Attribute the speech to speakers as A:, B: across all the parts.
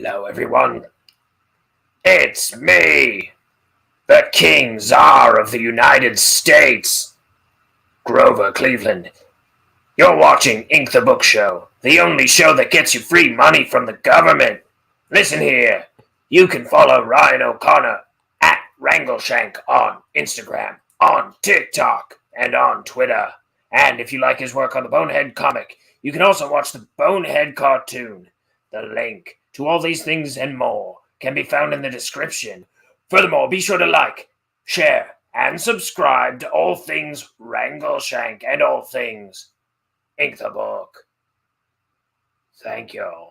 A: Hello, everyone. It's me, the King Czar of the United States, Grover Cleveland. You're watching Ink the Book Show, the only show that gets you free money from the government. Listen here, you can follow Ryan O'Connor at Wrangleshank on Instagram, on TikTok, and on Twitter. And if you like his work on the Bonehead comic, you can also watch the Bonehead cartoon. The link to all these things and more can be found in the description. Furthermore, be sure to like, share, and subscribe to all things Wrangleshank and all things Ink the Book. Thank you.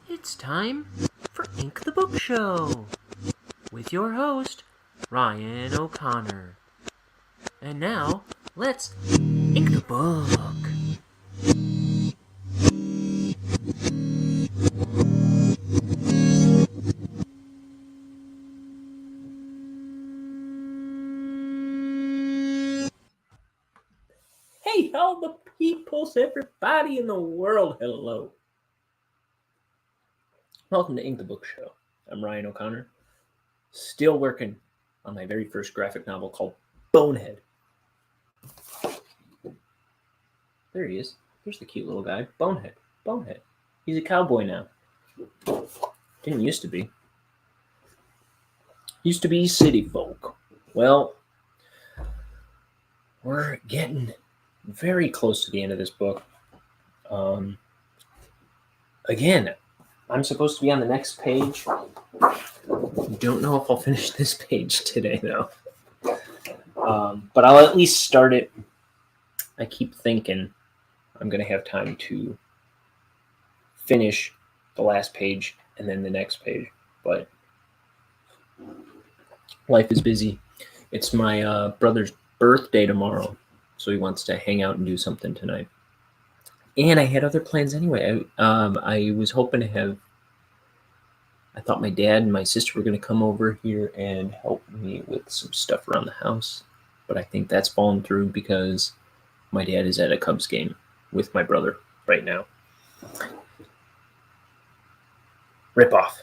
B: It's time for Ink the Book Show with your host, Ryan O'Connor. And now, let's ink the book.
C: Hey, all the peoples, everybody in the world, hello. Welcome to Ink the Book Show. I'm Ryan O'Connor, still working on my very first graphic novel called Bonehead. There he is. There's the cute little guy. Bonehead. He's a cowboy now. Didn't used to be. Used to be city folk. Well, we're getting very close to the end of this book. Again, I'm supposed to be on the next page. Don't know if I'll finish this page today, though. But I'll at least start it. I keep thinking I'm going to have time to finish the last page and then the next page. But life is busy. It's my brother's birthday tomorrow, so he wants to hang out and do something tonight. And I had other plans anyway. I was hoping to have... I thought my dad and my sister were going to come over here and help me with some stuff around the house. But I think that's fallen through because my dad is at a Cubs game with my brother right now. Rip off.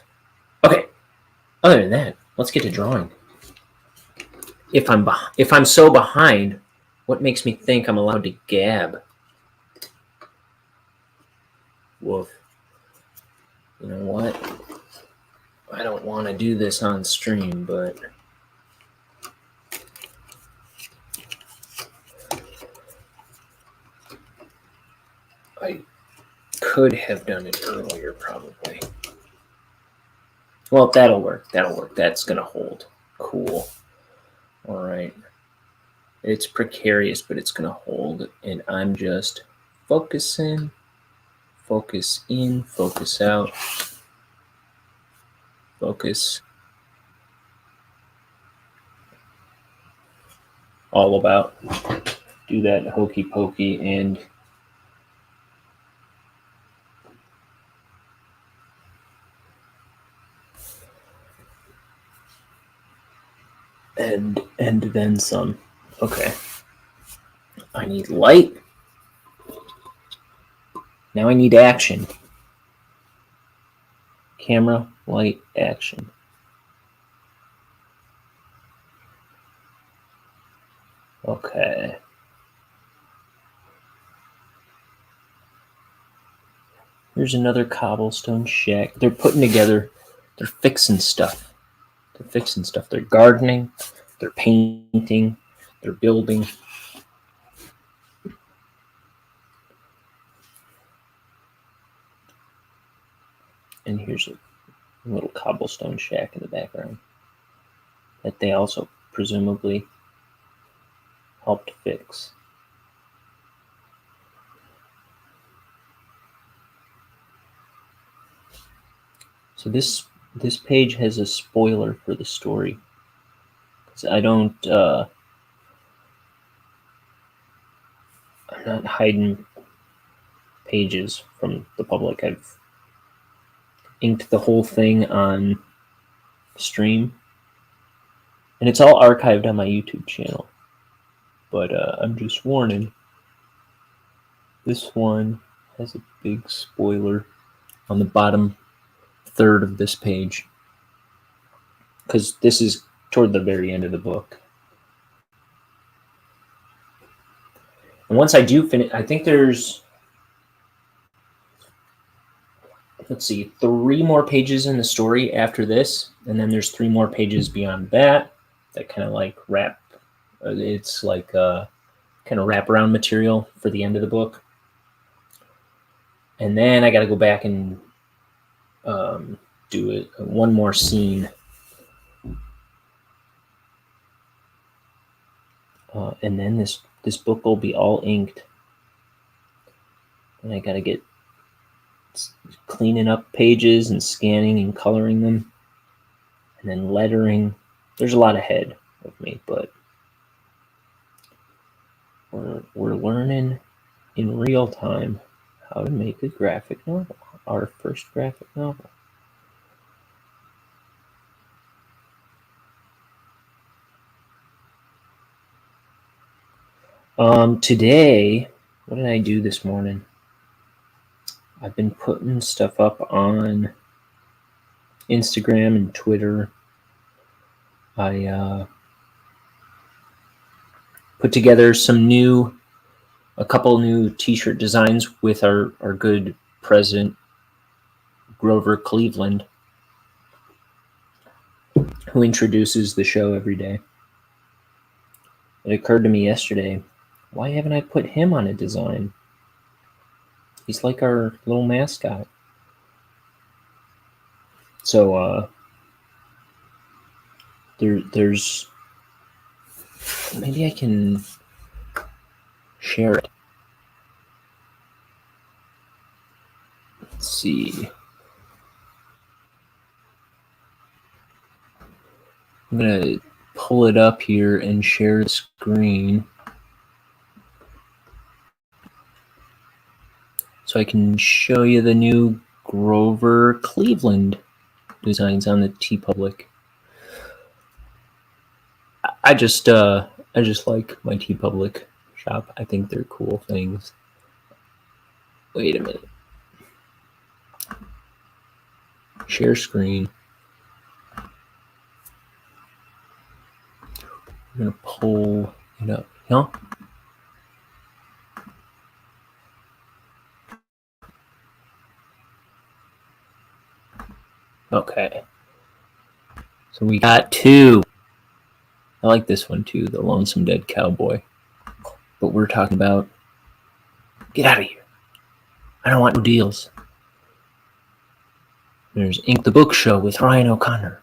C: Okay. Other than that, let's get to drawing. If I'm so behind, what makes me think I'm allowed to gab? Woof. You know what? I don't want to do this on stream, but I could have done it earlier, probably. Well, that'll work. That's going to hold. Cool. All right. It's precarious, but it's going to hold. And I'm just focusing. Focus in, focus out. Focus. All about. Do that hokey pokey and then some. Okay. I need light. Now I need action. Camera, light, action. Okay. Here's another cobblestone shack. They're putting together, they're fixing stuff. They're gardening, they're painting, they're building. And here's a little cobblestone shack in the background that they also presumably helped fix. So this page has a spoiler for the story. Because I don't not hiding pages from the public. I've inked the whole thing on stream, and it's all archived on my YouTube channel. But I'm just warning, this one has a big spoiler on the bottom third of this page, because this is toward the very end of the book. And once I do finish, I think there's, let's see, 3 more pages in the story after this, and then there's 3 more pages beyond that kind of like it's like kind of wraparound material for the end of the book. And then I got to go back and do it one more scene. And then this book will be all inked. And I got to get cleaning up pages and scanning and coloring them. And then lettering. There's a lot ahead of me, but we're learning in real time how to make a graphic novel, our first graphic novel. Today, what did I do this morning? I've been putting stuff up on Instagram and Twitter. I put together a couple new t-shirt designs with our good president, Grover Cleveland, who introduces the show every day. It occurred to me yesterday, why haven't I put him on a design? He's like our little mascot. So there's maybe I can share it. Let's see. I'm gonna pull it up here and share the screen so I can show you the new Grover Cleveland designs on the TeePublic. I just like my TeePublic shop. I think they're cool things. Wait a minute. Share screen. I'm gonna pull it up. No? Okay. So we got 2. I like this one too, the Lonesome Dead Cowboy. But we're talking about, get out of here. I don't want no deals. There's Ink the Book Show with Ryan O'Connor.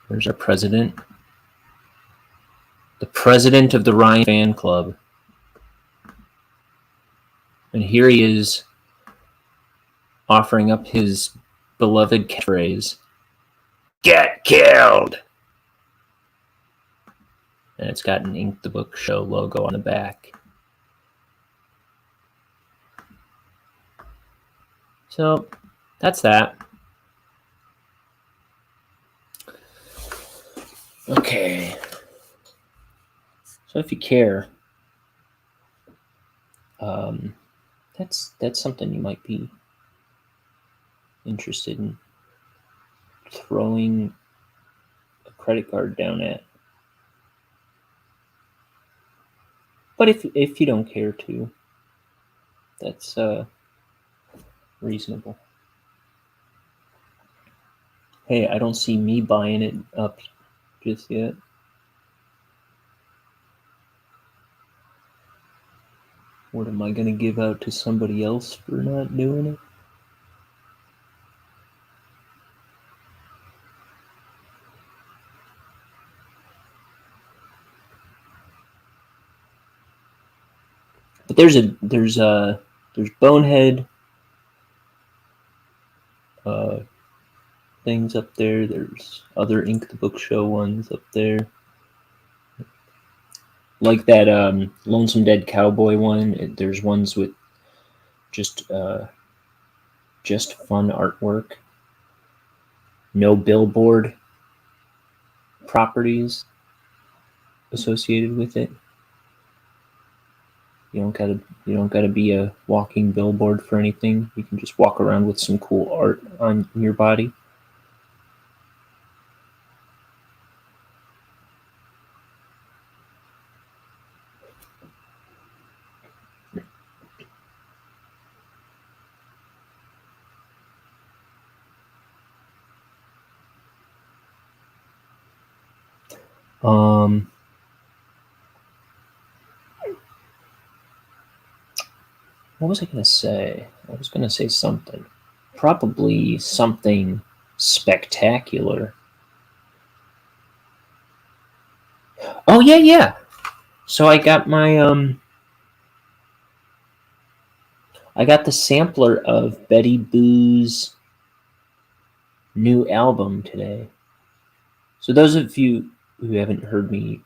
C: There's our president. The president of the Ryan fan club. And here he is offering up his beloved catchphrase, "Get killed!" And it's got an Ink the Book Show logo on the back. So that's that. Okay. So if you care, that's something you might be interested in throwing a credit card down at. But if you don't care to, that's reasonable. Hey, I don't see me buying it up just yet. What am I gonna give out to somebody else for not doing it? But there's Bonehead things up there. There's other Ink the Book Show ones up there. like that Lonesome Dead Cowboy one. There's ones with just fun artwork, no billboard properties associated with it. You don't gotta be a walking billboard for anything. You can just walk around with some cool art on your body. What was I gonna say? I was gonna say something. Probably something spectacular. Oh yeah. So I got I got the sampler of Betty Boo's new album today. So those of you who haven't heard me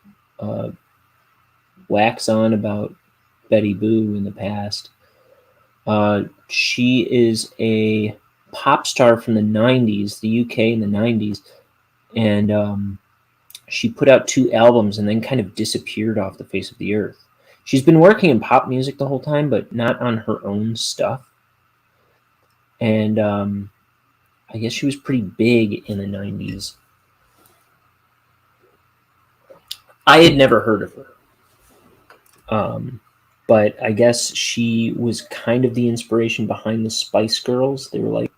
C: wax on about Betty Boo in the past, she is a pop star from the 90s, the UK in the 90s, and she put out 2 albums and then kind of disappeared off the face of the earth. She's been working in pop music the whole time, but not on her own stuff. And I guess she was pretty big in the 90s. I had never heard of her. But I guess she was kind of the inspiration behind the Spice Girls. They were like,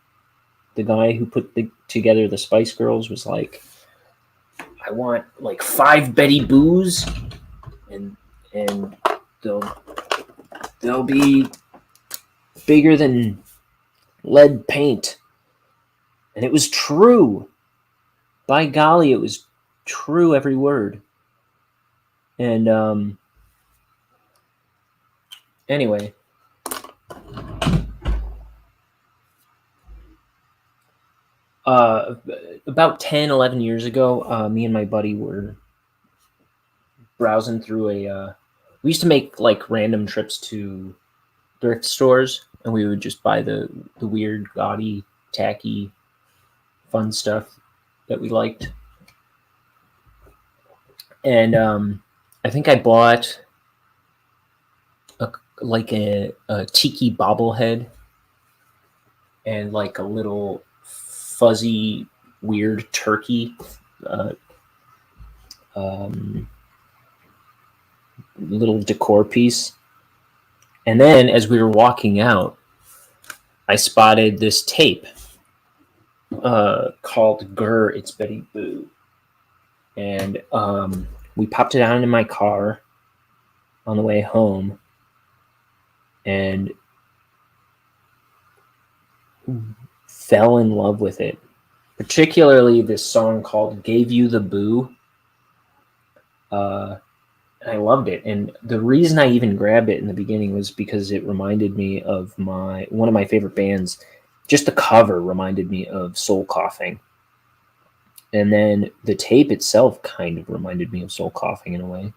C: the guy who put together the Spice Girls was like, I want like 5 Betty Boos, and they'll be bigger than lead paint. And it was true. By golly, it was true, every word. And anyway, about 10, 11 years ago, me and my buddy were browsing through we used to make like random trips to thrift stores, and we would just buy the weird, gaudy, tacky, fun stuff that we liked. And I think I bought a tiki bobblehead and like a little fuzzy, weird turkey, little decor piece. And then as we were walking out, I spotted this tape called Grr, It's Betty Boo. And we popped it out in my car on the way home and fell in love with it. Particularly this song called Gave You the Boo. I loved it. And the reason I even grabbed it in the beginning was because it reminded me of one of my favorite bands. Just the cover reminded me of Soul Coughing. And then the tape itself kind of reminded me of Soul Coughing in a way.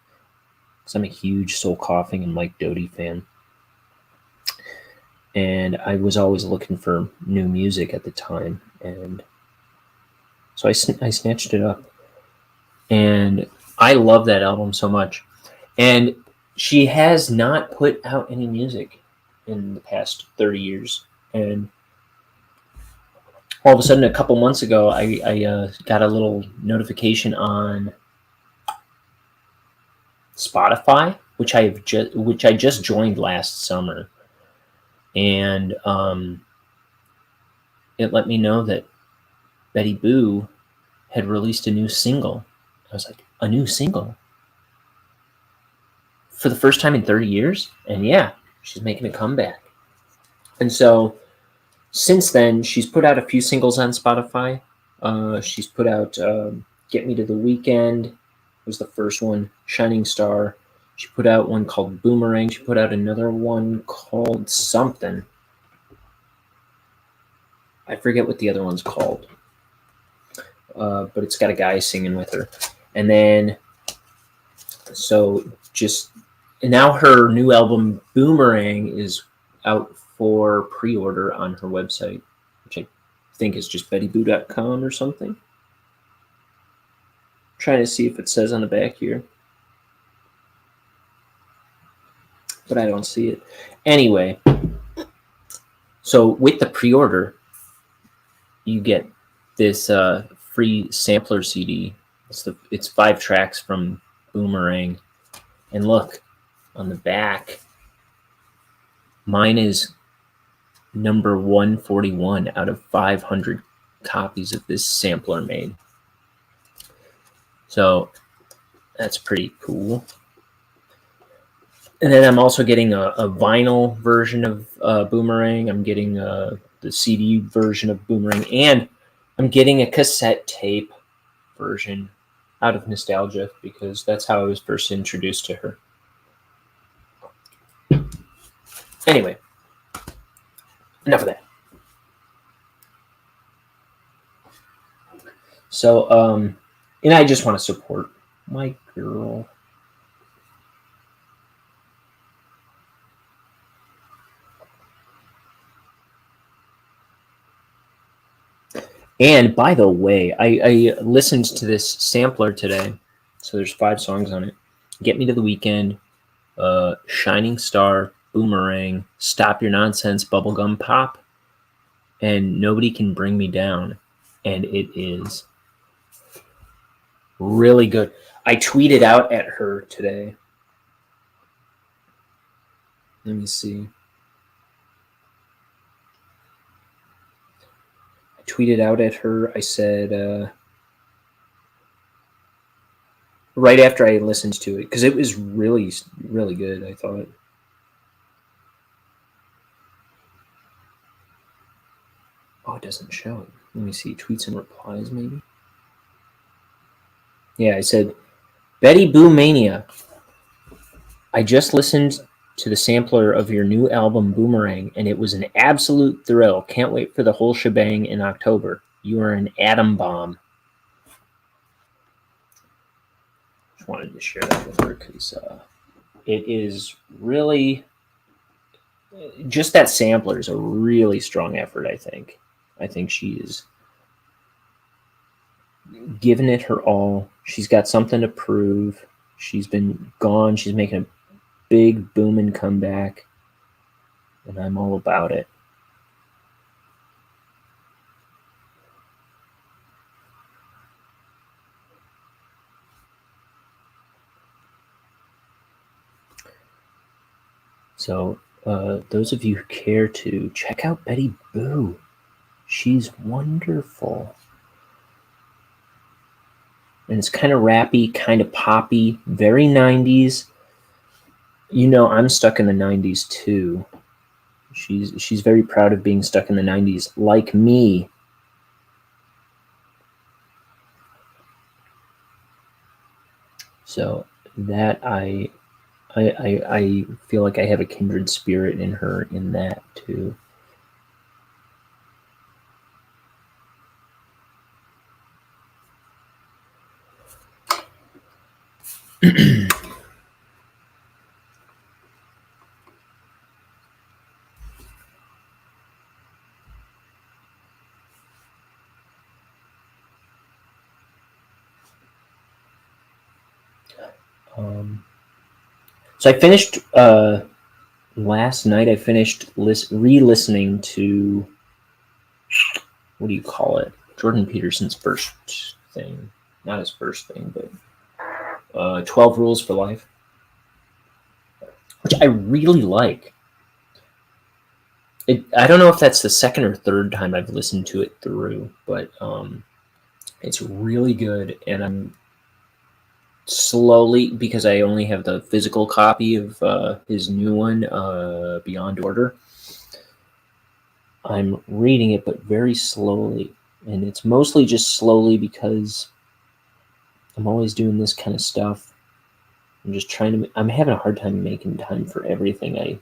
C: Because I'm a huge Soul Coughing and Mike Doughty fan. And I was always looking for new music at the time. And so I snatched it up. And I love that album so much. And she has not put out any music in the past 30 years. And all of a sudden, a couple months ago, I got a little notification on Spotify, which I just joined last summer, and it let me know that Betty Boo had released a new single. I was like, a new single? For the first time in 30 years? And yeah, she's making a comeback. And so since then, she's put out a few singles on Spotify. She's put out Get Me to the Weekend was the first one, Shining Star. She put out one called Boomerang. She put out another one called something. I forget what the other one's called. But it's got a guy singing with her. And then So just now her new album Boomerang is out for pre-order on her website, which I think is just bettyboo.com or something. Trying to see if it says on the back here, but I don't see it. Anyway, so with the pre-order, you get this free sampler CD. It's 5 tracks from Boomerang, and look on the back. Mine is number 141 out of 500 copies of this sampler made. So that's pretty cool. And then I'm also getting a vinyl version of Boomerang. I'm getting the CD version of Boomerang, and I'm getting a cassette tape version out of nostalgia because that's how I was first introduced to her. Anyway, enough of that. So, and I just want to support my girl. And by the way, I listened to this sampler today. So there's 5 songs on it. Get Me to the Weekend, Shining Star, Boomerang, Stop Your Nonsense, Bubblegum Pop, and Nobody Can Bring Me Down. And it is really good. I tweeted out at her today. Let me see. I tweeted out at her. I said, right after I listened to it, because it was really, really good, I thought. Oh, it doesn't show it. Let me see. Tweets and replies, maybe? Yeah, I said, Betty Boo Mania. I just listened to the sampler of your new album, Boomerang, and it was an absolute thrill. Can't wait for the whole shebang in October. You are an atom bomb. Just wanted to share that with her because it is really... Just that sampler is a really strong effort, I think. I think she is giving it her all. She's got something to prove. She's been gone. She's making a big booming comeback, and I'm all about it. So those of you who care to check out Betty Boo, she's wonderful. And it's kind of rappy, kind of poppy, very 90s. You know, I'm stuck in the 90s too. She's very proud of being stuck in the 90s, like me. So that I feel like I have a kindred spirit in her in that too. So I finished last night. I finished re-listening to, what do you call it? Jordan Peterson's first thing, not his first thing, but 12 Rules for Life, which I really like. I don't know if that's the second or third time I've listened to it through, but it's really good, and I'm slowly, because I only have the physical copy of his new one, Beyond Order, I'm reading it, but very slowly. And it's mostly just slowly because I'm always doing this kind of stuff. I'm just I'm having a hard time making time for everything I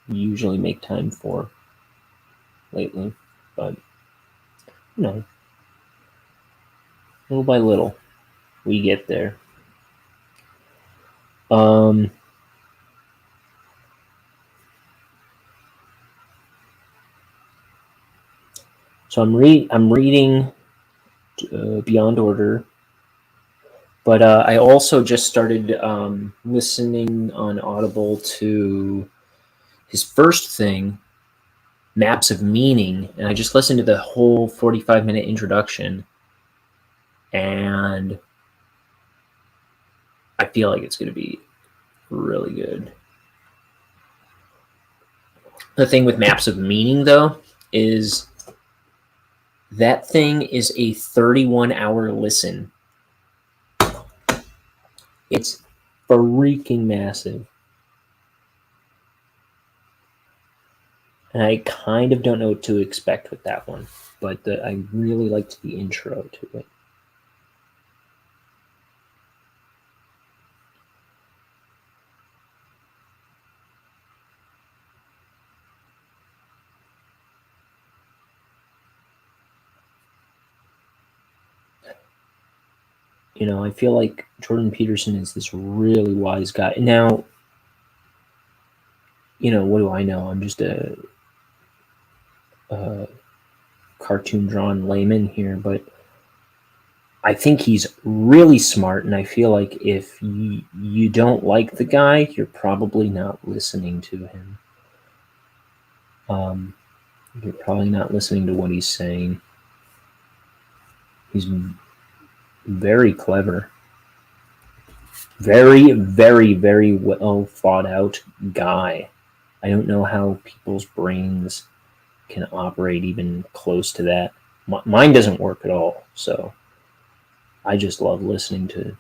C: usually make time for lately. But, you know, little by little, we get there. Um, so I'm reading Beyond Order, but I also just started listening on Audible to his first thing, Maps of Meaning, and I just listened to the whole 45-minute introduction, and I feel like it's going to be really good. The thing with Maps of Meaning, though, is that thing is a 31-hour listen. It's freaking massive. And I kind of don't know what to expect with that one, but I really liked the intro to it. You know, I feel like Jordan Peterson is this really wise guy. Now, you know, what do I know? I'm just a cartoon drawn layman here, but I think he's really smart, and I feel like if you don't like the guy, you're probably not listening to him. You're probably not listening to what he's saying. He's very clever. Very, very, very well thought out guy. I don't know how people's brains can operate even close to that. Mine doesn't work at all, so I just love listening to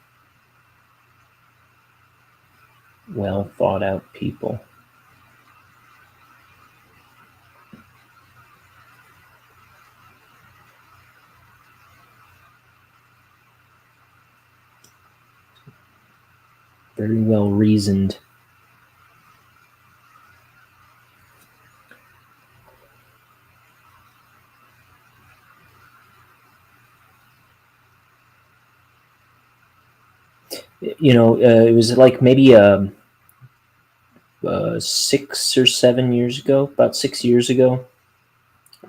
C: well thought out people. Very well reasoned. You know, it was like maybe 6 or 7 years ago, about 6 years ago.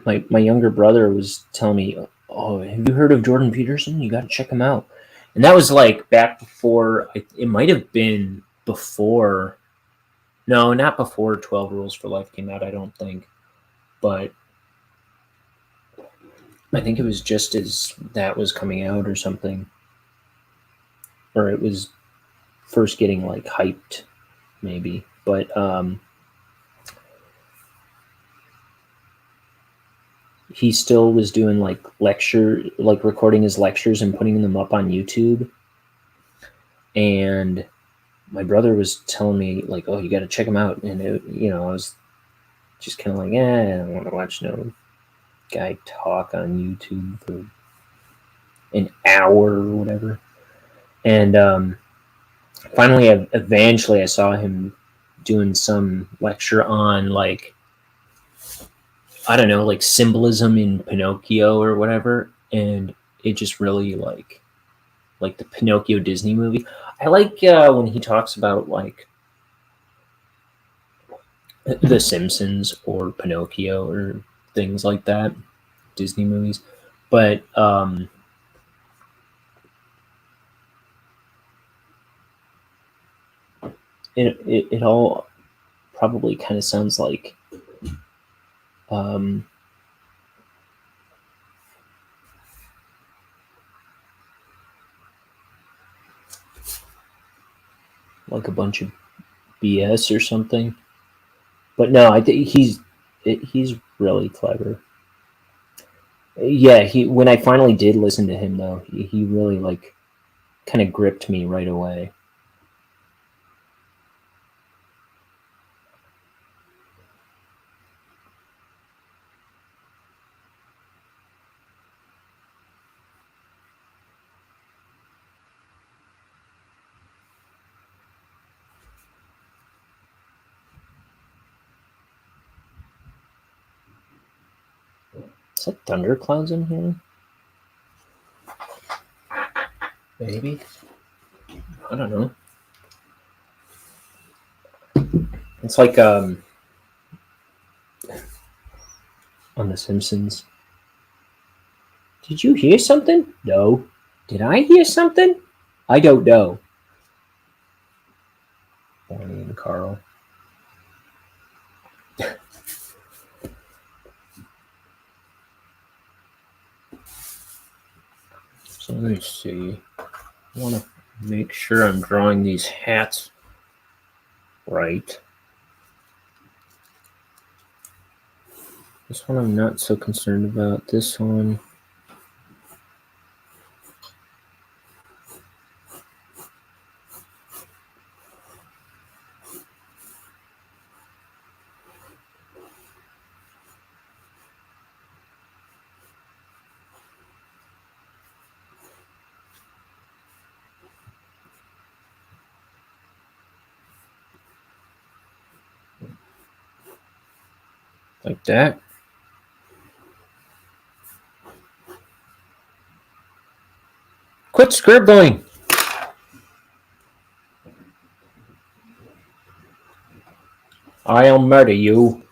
C: My younger brother was telling me, "Oh, have you heard of Jordan Peterson? You got to check him out." And that was like back before. It might have been before. No, not before 12 Rules for Life came out. I don't think, but I think it was just as that was coming out or something, or it was first getting like hyped, maybe. But he still was doing like recording his lectures and putting them up on YouTube. And my brother was telling me like, "Oh, you got to check him out." And I was just kind of like, I don't want to watch no guy talk on YouTube for an hour or whatever. And finally, eventually, I saw him doing some lecture on like, I don't know, like symbolism in Pinocchio or whatever, and it just really like the Pinocchio Disney movie. I like when he talks about like The Simpsons or Pinocchio or things like that, Disney movies, but it all probably kind of sounds like um, like a bunch of BS or something. But no, I think he's really clever. Yeah, when I finally did listen to him though, he really like kind of gripped me right away. Is that thunderclouds in here? Maybe. I don't know. It's like on The Simpsons. Did you hear something? No. Did I hear something? I don't know. Bonnie and Carl. So let me see. I want to make sure I'm drawing these hats right. This one I'm not so concerned about. This one. Like that. Quit scribbling! I'll murder you.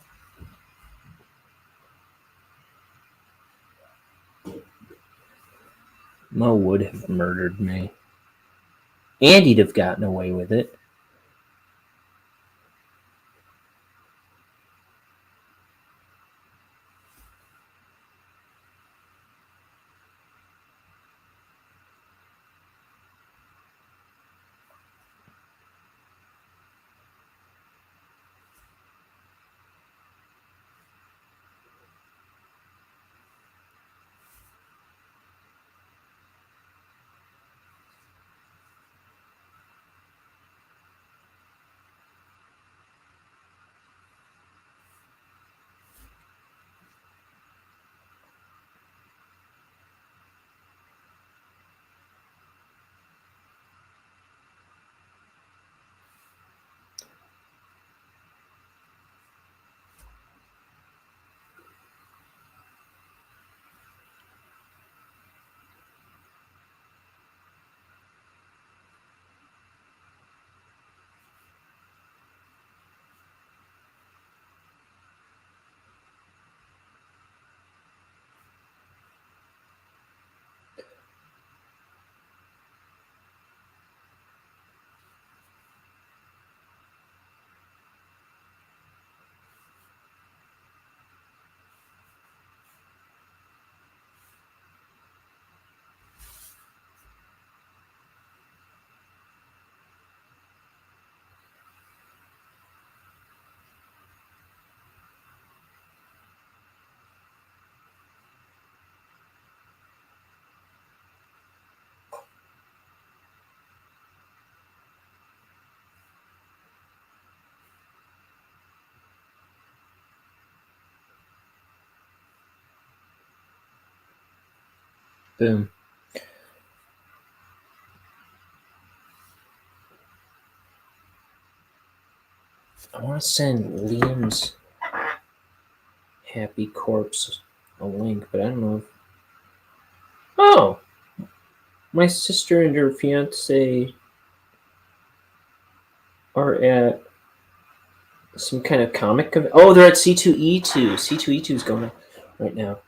C: Mo would have murdered me. And he'd have gotten away with it. Boom. I want to send Liam's happy corpse a link, but I don't know if... Oh! My sister and her fiance are at some kind of comic event. Oh, they're at C2E2. C2E2 is going on right now.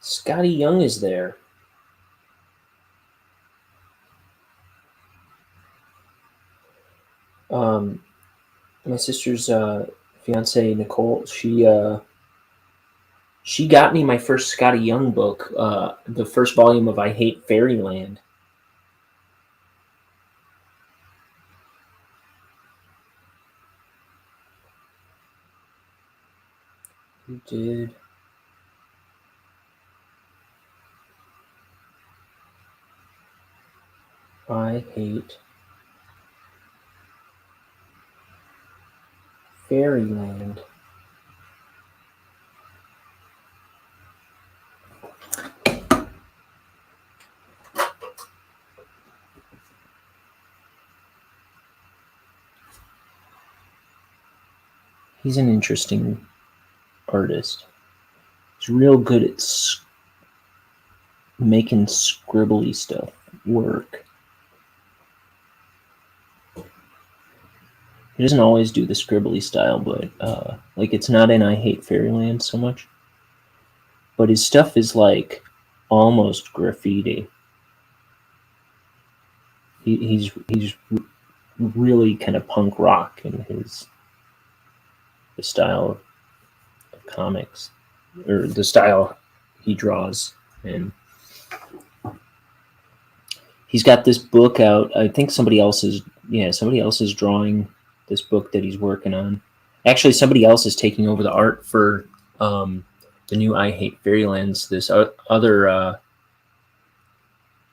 C: Scotty Young is there. My sister's fiance Nicole, she got me my first Scotty Young book, the first volume of I Hate Fairyland. Who did? I Hate Fairyland. He's an interesting artist. He's real good at making scribbly stuff work. He doesn't always do the scribbly style, but like it's not in I Hate Fairyland so much. But his stuff is like almost graffiti. He's really kind of punk rock in the style of comics, or the style he draws. And he's got this book out. I think somebody else is drawing this book that he's working on. Actually, somebody else is taking over the art for the new I Hate Fairylands. This other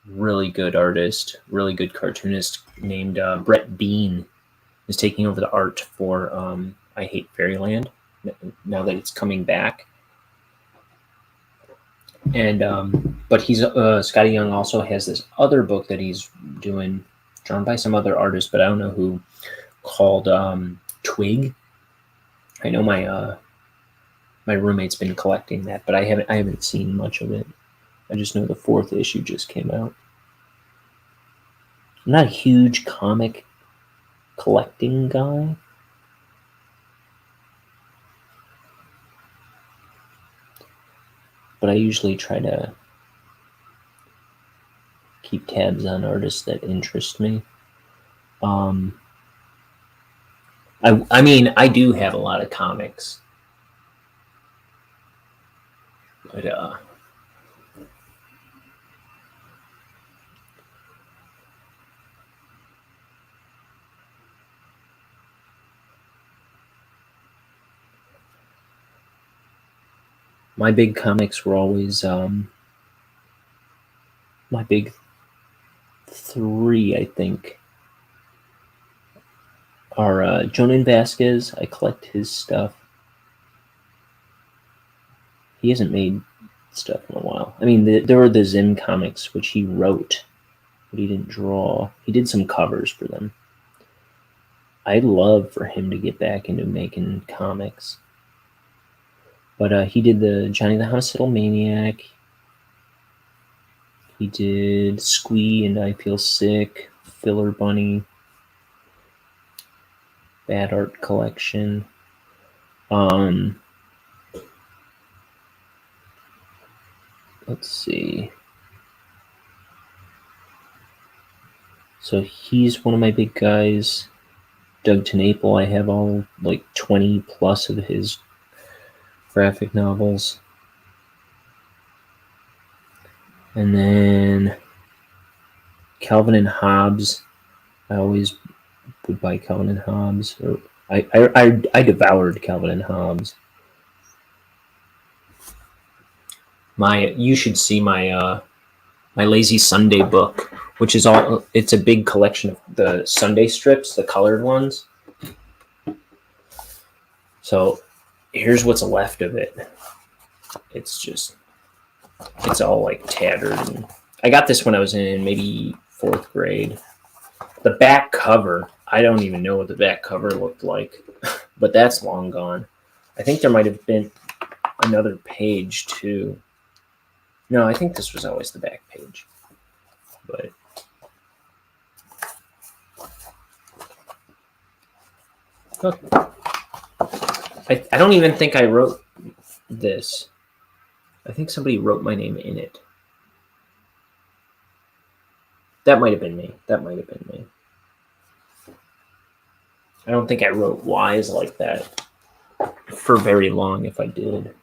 C: really good artist, really good cartoonist named Brett Bean is taking over the art for I Hate Fairyland now that it's coming back. And but he's Scotty Young also has this other book that he's doing, drawn by some other artist, but I don't know who, called Twig. I know my roommate's been collecting that, but I haven't seen much of it. I just know the 4th issue just came out. I'm not a huge comic collecting guy. But I usually try to keep tabs on artists that interest me. I mean, I do have a lot of comics. But my big comics were always my big 3, I think, are Jonan Vasquez. I collect his stuff. He hasn't made stuff in a while. I mean, there were the Zim comics, which he wrote, but he didn't draw. He did some covers for them. I'd love for him to get back into making comics. But he did the Johnny the Homicidal Maniac. He did Squee and I Feel Sick, Filler Bunny, Bad Art Collection. Let's see. So he's one of my big guys. Doug TenNapel, I have all like 20 plus of his graphic novels. And then Calvin and Hobbes. I always would buy Calvin and Hobbes. Or I devoured Calvin and Hobbes. You should see my my Lazy Sunday book, which is it's a big collection of the Sunday strips, the colored ones. So here's what's left of it. It's all like tattered. And I got this when I was in maybe 4th grade. The back cover, I don't even know what the back cover looked like, but that's long gone. I think there might have been another page too. No, I think this was always the back page. But look, I don't even think I wrote this. I think somebody wrote my name in it. That might have been me. I don't think I wrote Y's like that for very long, if I did.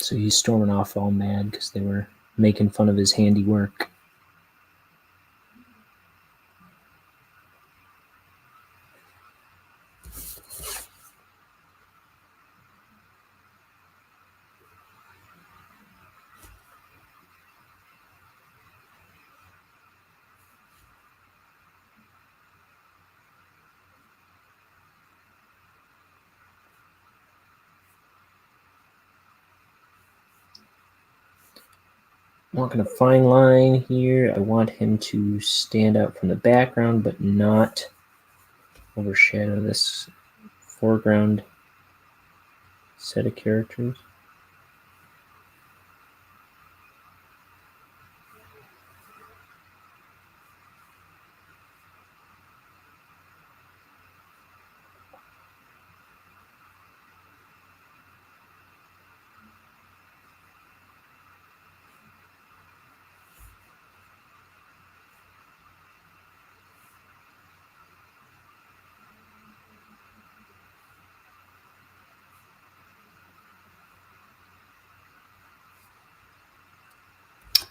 C: So he's storming off all mad because they were making fun of his handiwork. walking a fine line here. I want him to stand out from the background, but not overshadow this foreground set of characters.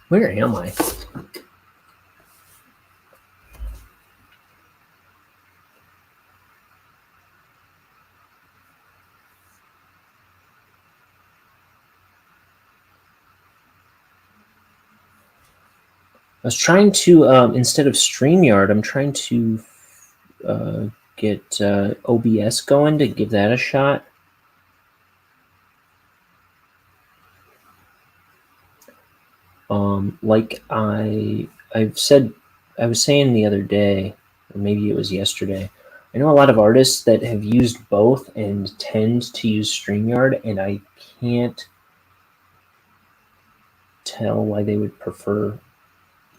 C: Where am I? I was trying to, instead of StreamYard, I'm trying to get OBS going to give that a shot. Like I've said, I was saying the other day, or maybe it was yesterday, I know a lot of artists that have used both and tend to use StreamYard, and I can't tell why they would prefer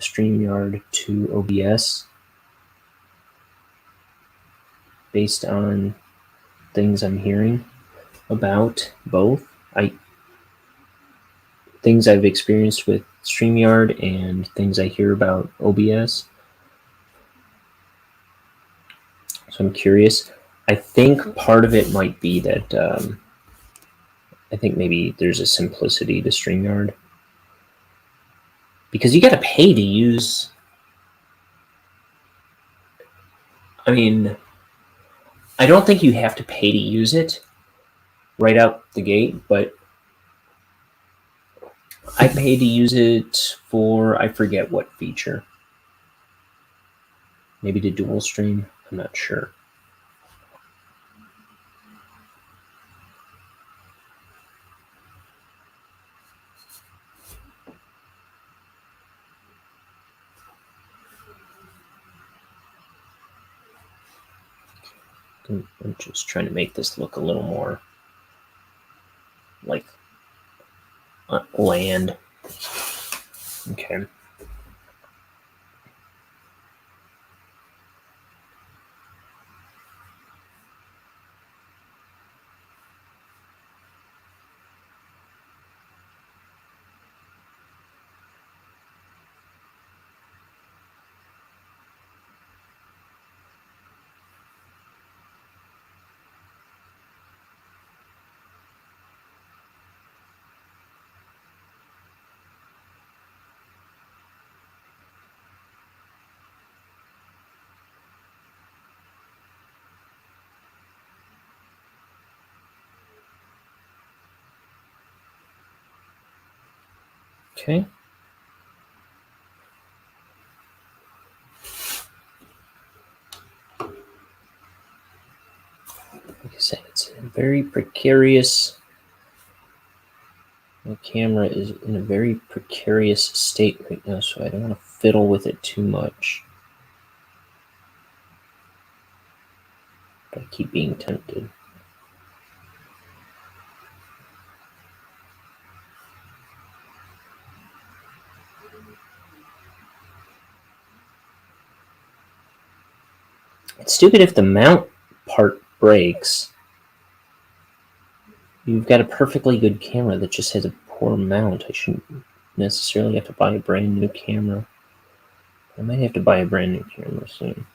C: StreamYard to OBS based on things I'm hearing about both. Things I've experienced with StreamYard and things I hear about OBS. So I'm curious. I think part of it might be that I think maybe there's a simplicity to StreamYard. Because you got to pay to use. I mean, I don't think you have to pay to use it right out the gate, but I pay to use it for, I forget what feature. Maybe to dual stream, I'm not sure. I'm just trying to make this look a little more like land. Okay. Okay. Like I said, it's a very precarious. My camera is in a very precarious state right now, so I don't want to fiddle with it too much. But I keep being tempted. It's stupid if the mount part breaks. You've got a perfectly good camera that just has a poor mount. I shouldn't necessarily have to buy a brand new camera. I might have to buy a brand new camera soon.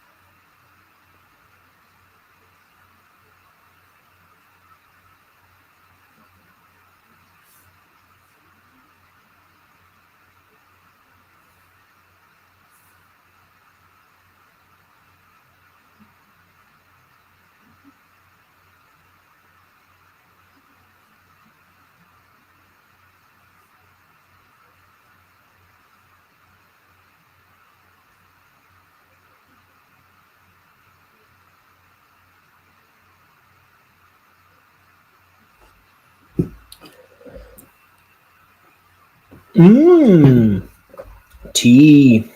C: Mmm. Tea.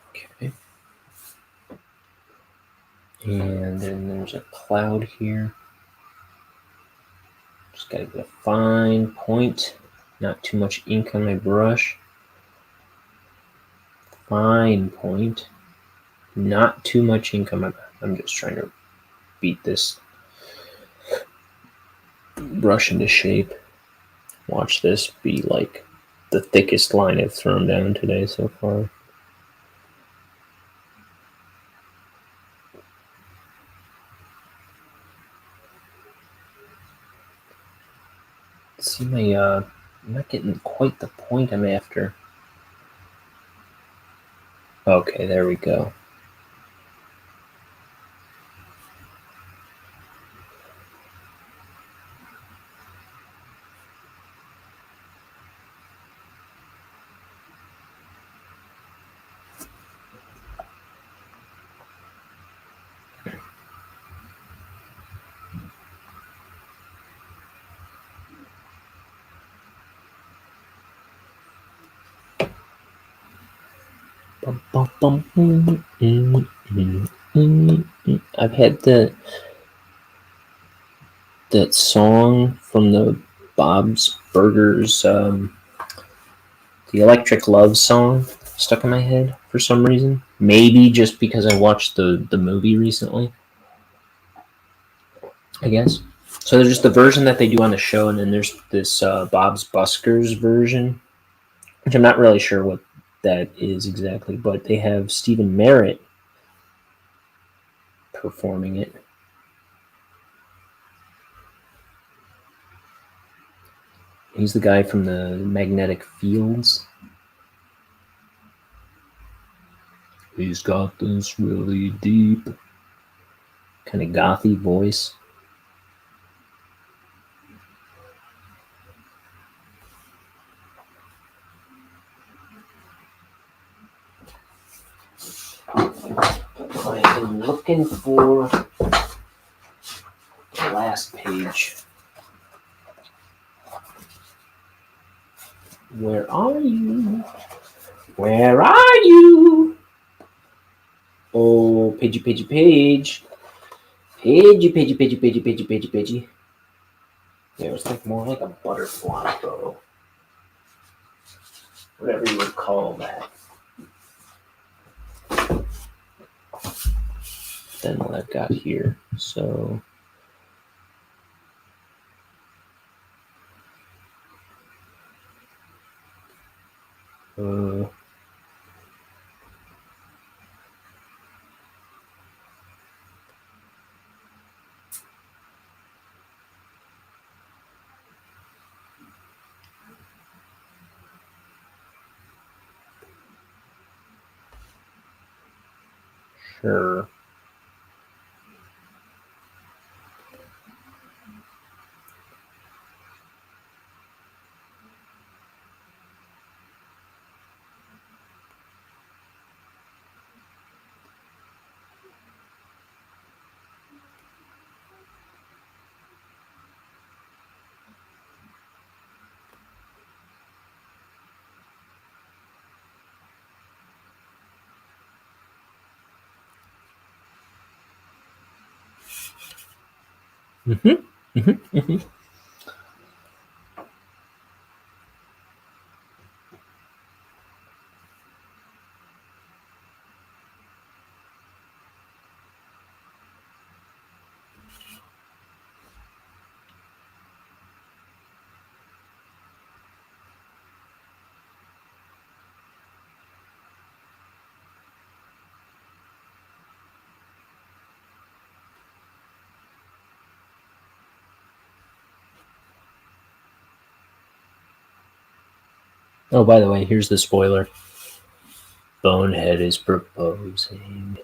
C: Okay. And then there's a cloud here. Just gotta get a fine point. Not too much ink on my brush. Fine point. Not too much ink on my... I'm just trying to beat this brush into shape. Watch this be like the thickest line I've thrown down today so far. See my, I'm not getting quite the point I'm after. Okay, there we go. I've had that song from the Bob's Burgers, the Electric Love song, stuck in my head for some reason. Maybe just because I watched the movie recently, I guess. So there's just the version that they do on the show, and then there's this Bob's Buskers version, which I'm not really sure what that is exactly, but they have Stephen Merritt performing it. He's the guy from the Magnetic Fields. He's got this really deep, kind of gothy voice. I've been looking for the last page. Where are you? Where are you? Oh, pagey, pagey, page. Pagey, pagey, pagey, pagey, pagey, pagey, pagey. Yeah, it was like more like a butterfly though. Whatever you would call that. Then what I've got here. So sure. Oh, by the way, here's the spoiler. Bonehead is proposing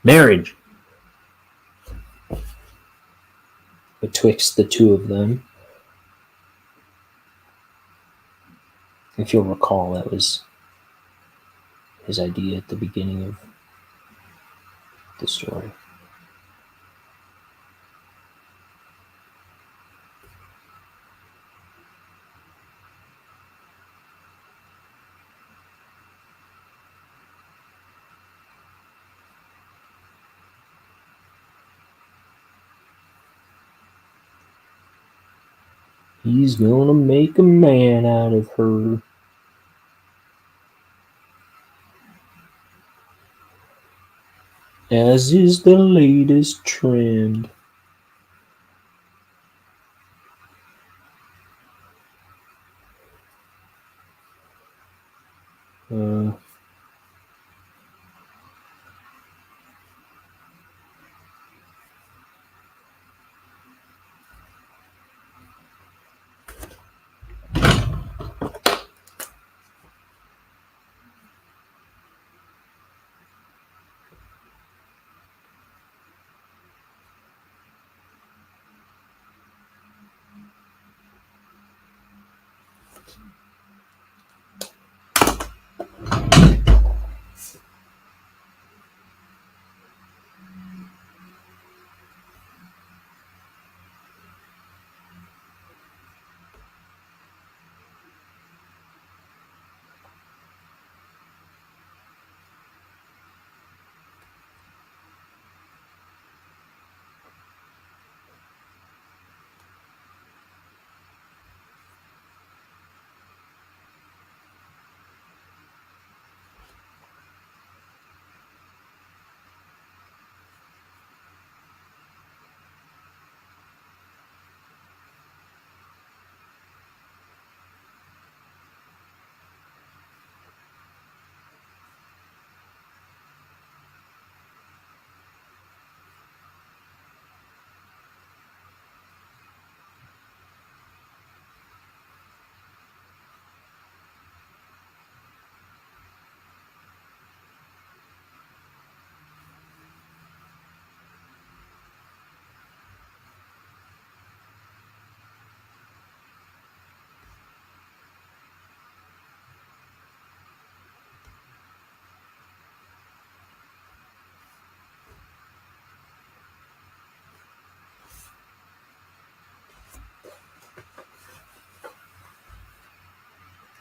C: marriage betwixt the two of them. If you'll recall, that was his idea at the beginning of the story. He's gonna make a man out of her. As is the latest trend. Uh,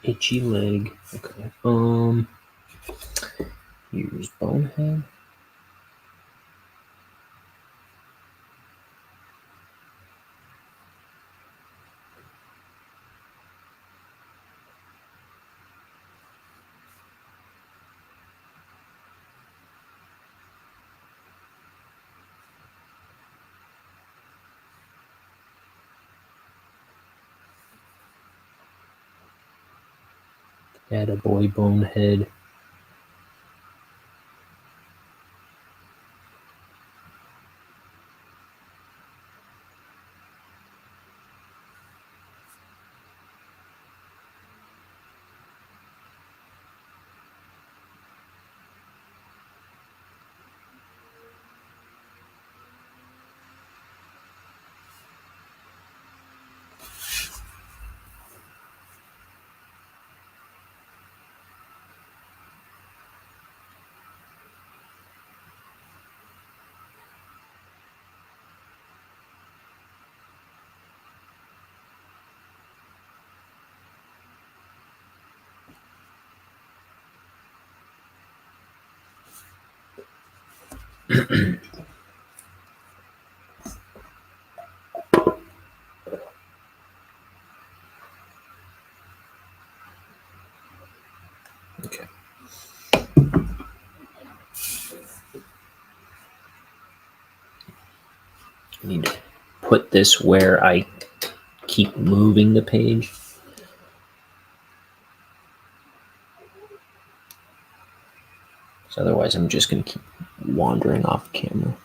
C: Itchy leg. Okay. Here's Bonehead. Attaboy Bonehead. Okay. I need to put this where I keep moving the page. So otherwise I'm just going to keep wandering off camera.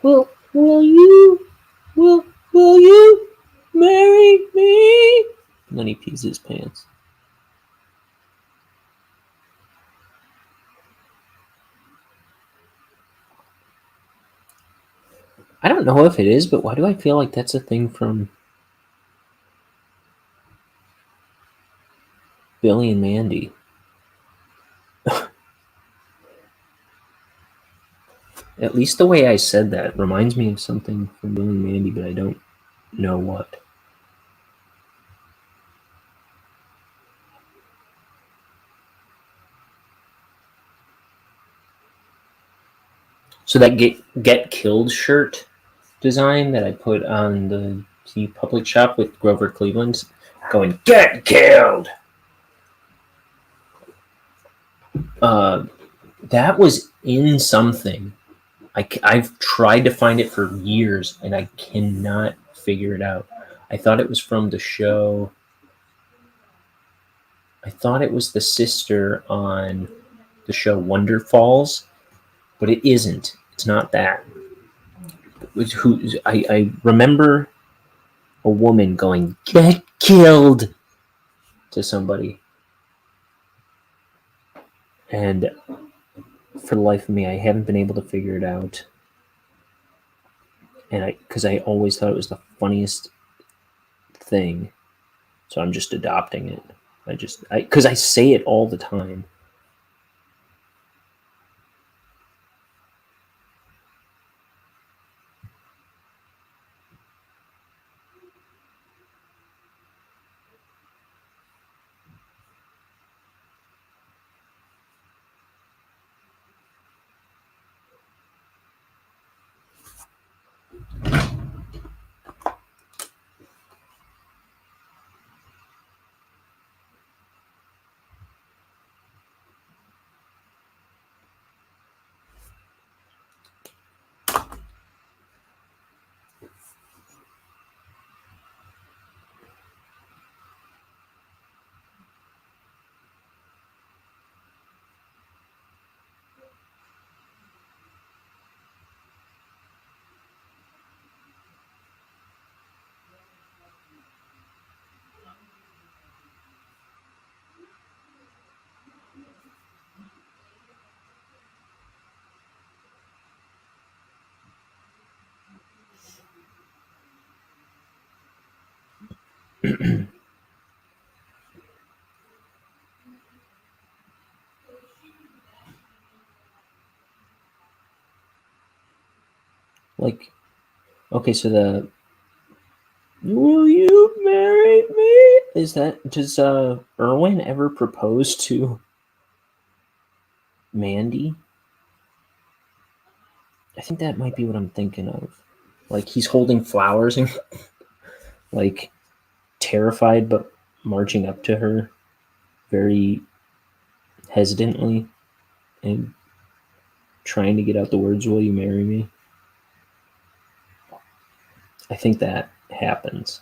C: Will you marry me? And then he pees his pants. I don't know if it is, but why do I feel like that's a thing from Billy and Mandy? At least the way I said that reminds me of something from Billy and Mandy, but I don't know what. So that get killed shirt design that I put on the public shop with Grover Cleveland's going
A: Get killed!
C: That was in something. I've tried to find it for years and I cannot figure it out. I thought it was from the show. I thought it was the sister on the show Wonder Falls, but it isn't. It's not that. I remember a woman going, "Get killed," to somebody. And for the life of me, I haven't been able to figure it out. And because I always thought it was the funniest thing, so I'm just adopting it. Because I say it all the time. Like, okay, so the "Will you marry me?" Does Erwin ever propose to Mandy? I think that might be what I'm thinking of. Like he's holding flowers and like terrified but marching up to her very hesitantly and trying to get out the words, "Will you marry me?" I think that happens.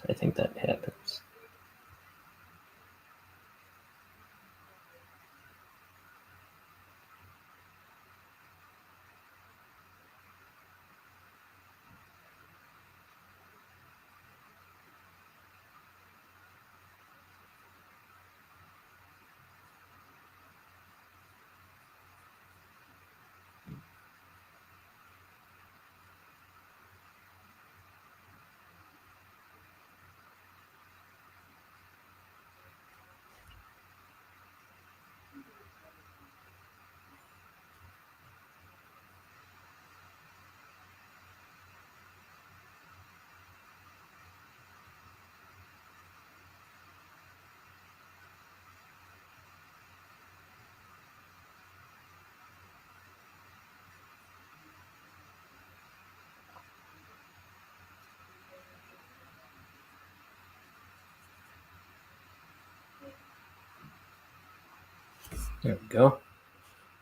C: There we go.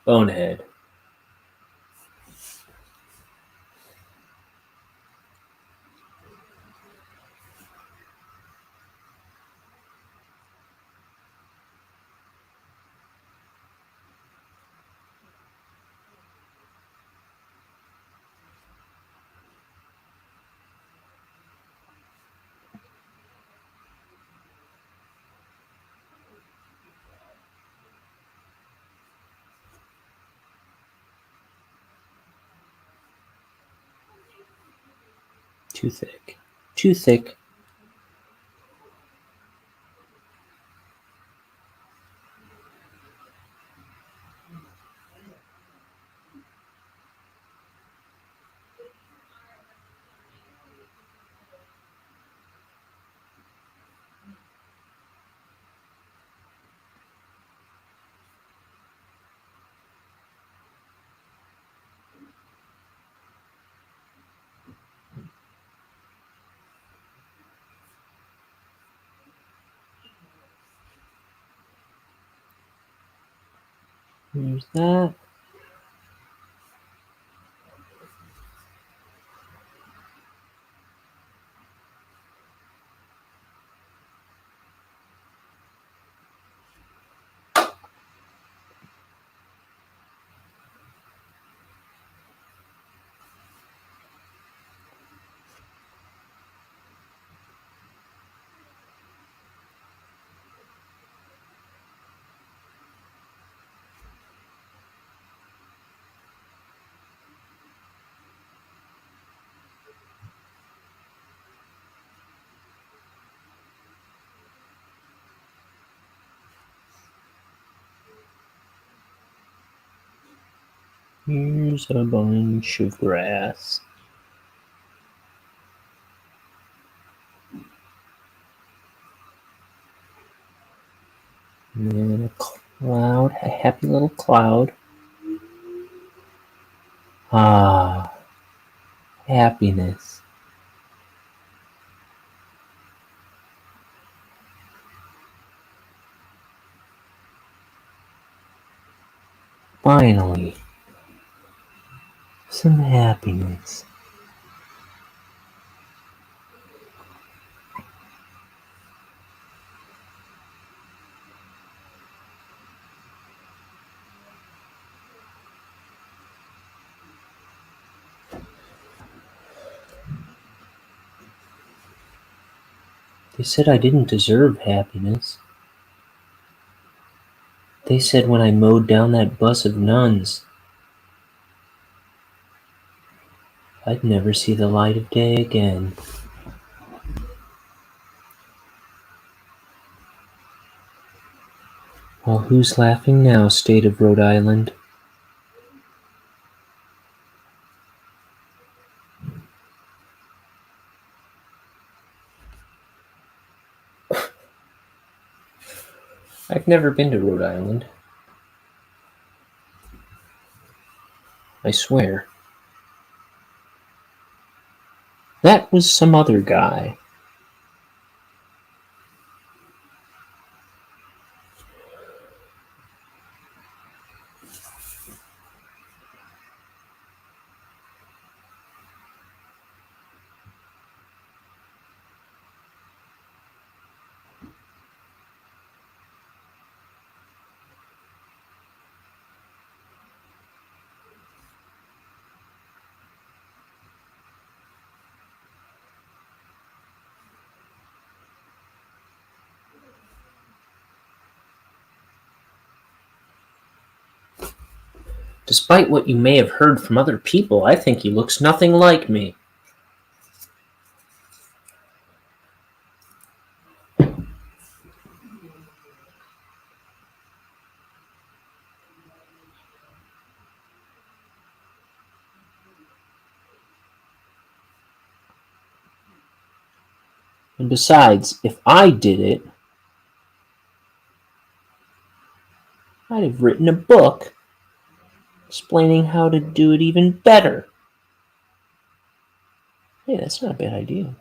C: Bonehead. too thick. Too thick. There's that. Here's a bunch of grass. And then a cloud, a happy little cloud. Ah, happiness. Finally, some happiness. They said I didn't deserve happiness. They said when I mowed down that bus of nuns, I'd never see the light of day again. Well, who's laughing now, state of Rhode Island? I've never been to Rhode Island. I swear. That was some other guy. Despite what you may have heard from other people, I think he looks nothing like me. And besides, if I did it, I'd have written a book explaining how to do it even better. Hey, that's not a bad idea.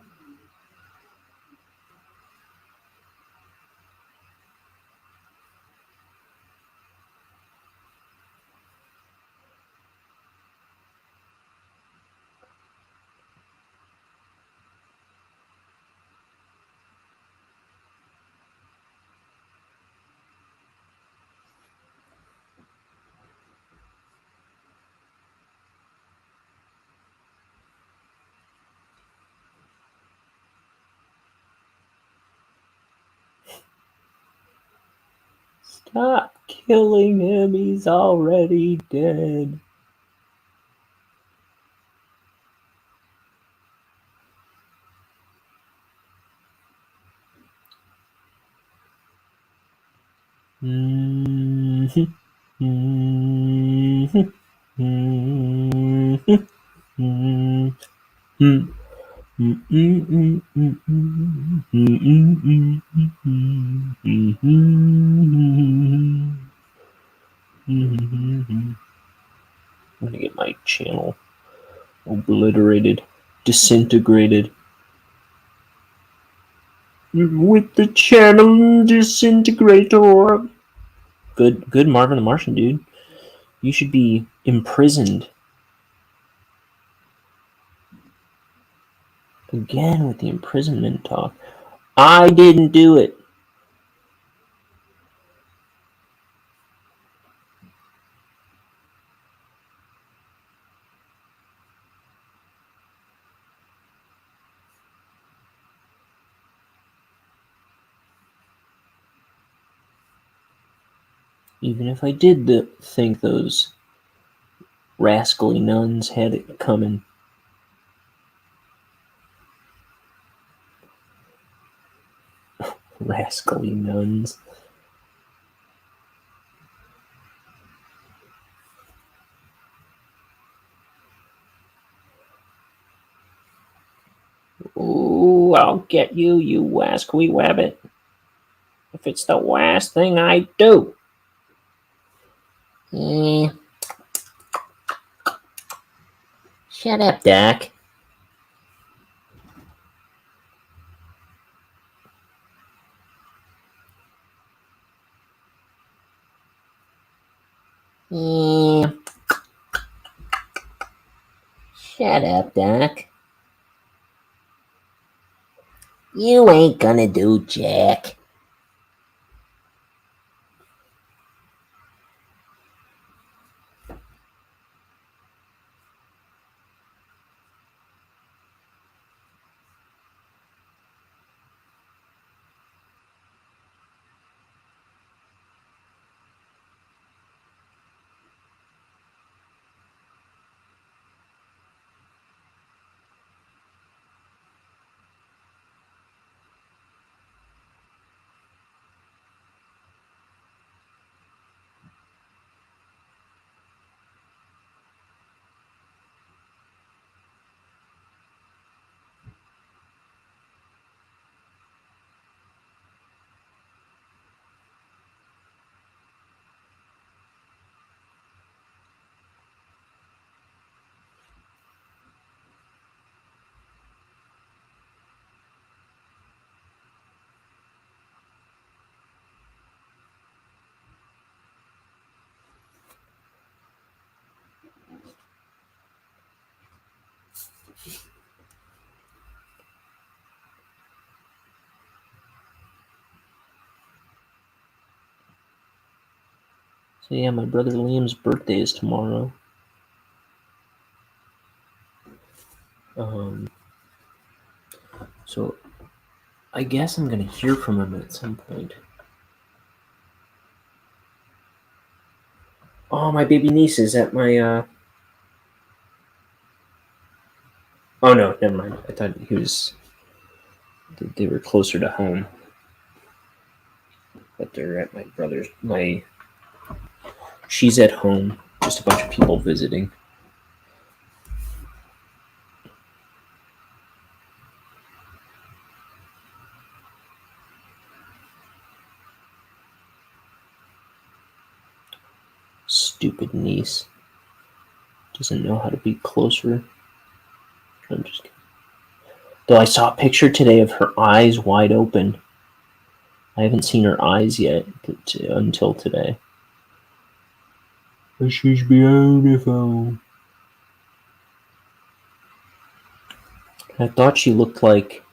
C: Stop killing him, he's already dead. I'm gonna get my channel obliterated, disintegrated. With the channel disintegrator. Good Marvin the Martian, dude. You should be imprisoned. Again with the imprisonment talk. I didn't do it. Even if I did think those rascally nuns had it coming. Rascally nuns. Ooh, I'll get you, you wasquy wabbit. If it's the last thing I do. Shut up, Doc. Shut up, Doc. You ain't gonna do jack. So yeah, my brother Liam's birthday is tomorrow. So I guess I'm gonna hear from him at some point. Oh, my baby niece is at my Oh no, never mind. I thought they were closer to home. But they're at my brother's she's at home. Just a bunch of people visiting. Stupid niece. Doesn't know how to be closer. I'm just kidding. Though I saw a picture today of her eyes wide open. I haven't seen her eyes yet until today. She's beautiful. I thought she looked like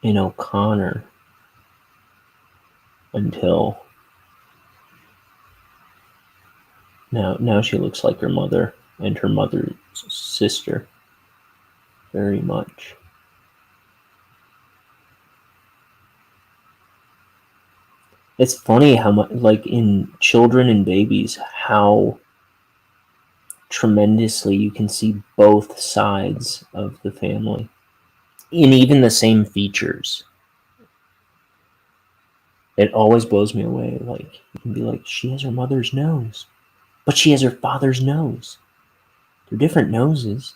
C: an O'Connor until now she looks like her mother and her mother's sister very much. It's funny how much, like in children and babies, how tremendously you can see both sides of the family in even the same features. It always blows me away. Like, you can be like, she has her mother's nose, but she has her father's nose. They're different noses.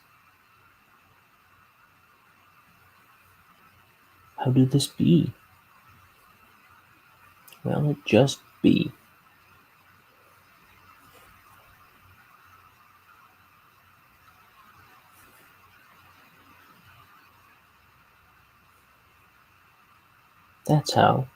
C: How did this be? Well, it just be. That's how.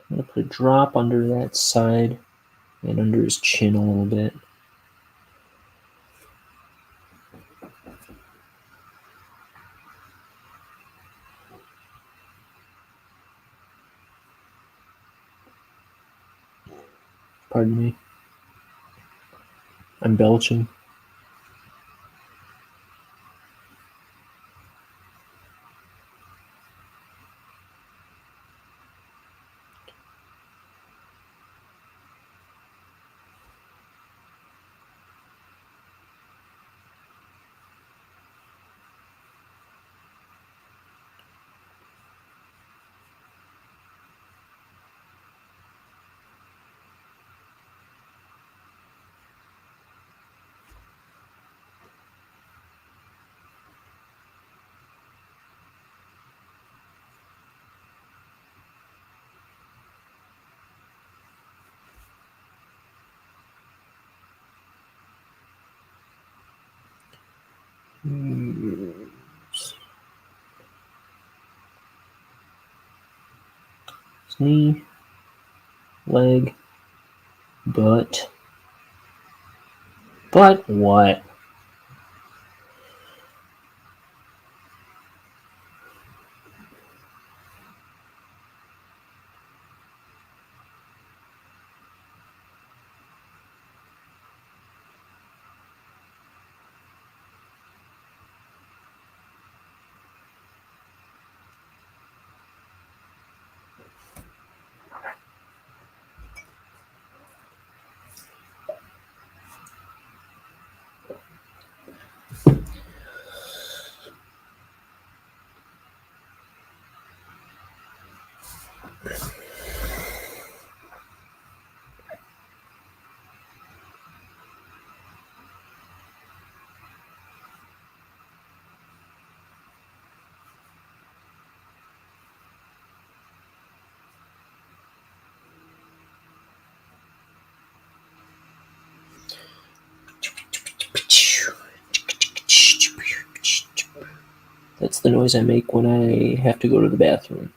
C: I'm going to put a drop under that side and under his chin a little bit. Pardon me. I'm belching. Knee, leg, butt. But what? That's the noise I make when I have to go to the bathroom.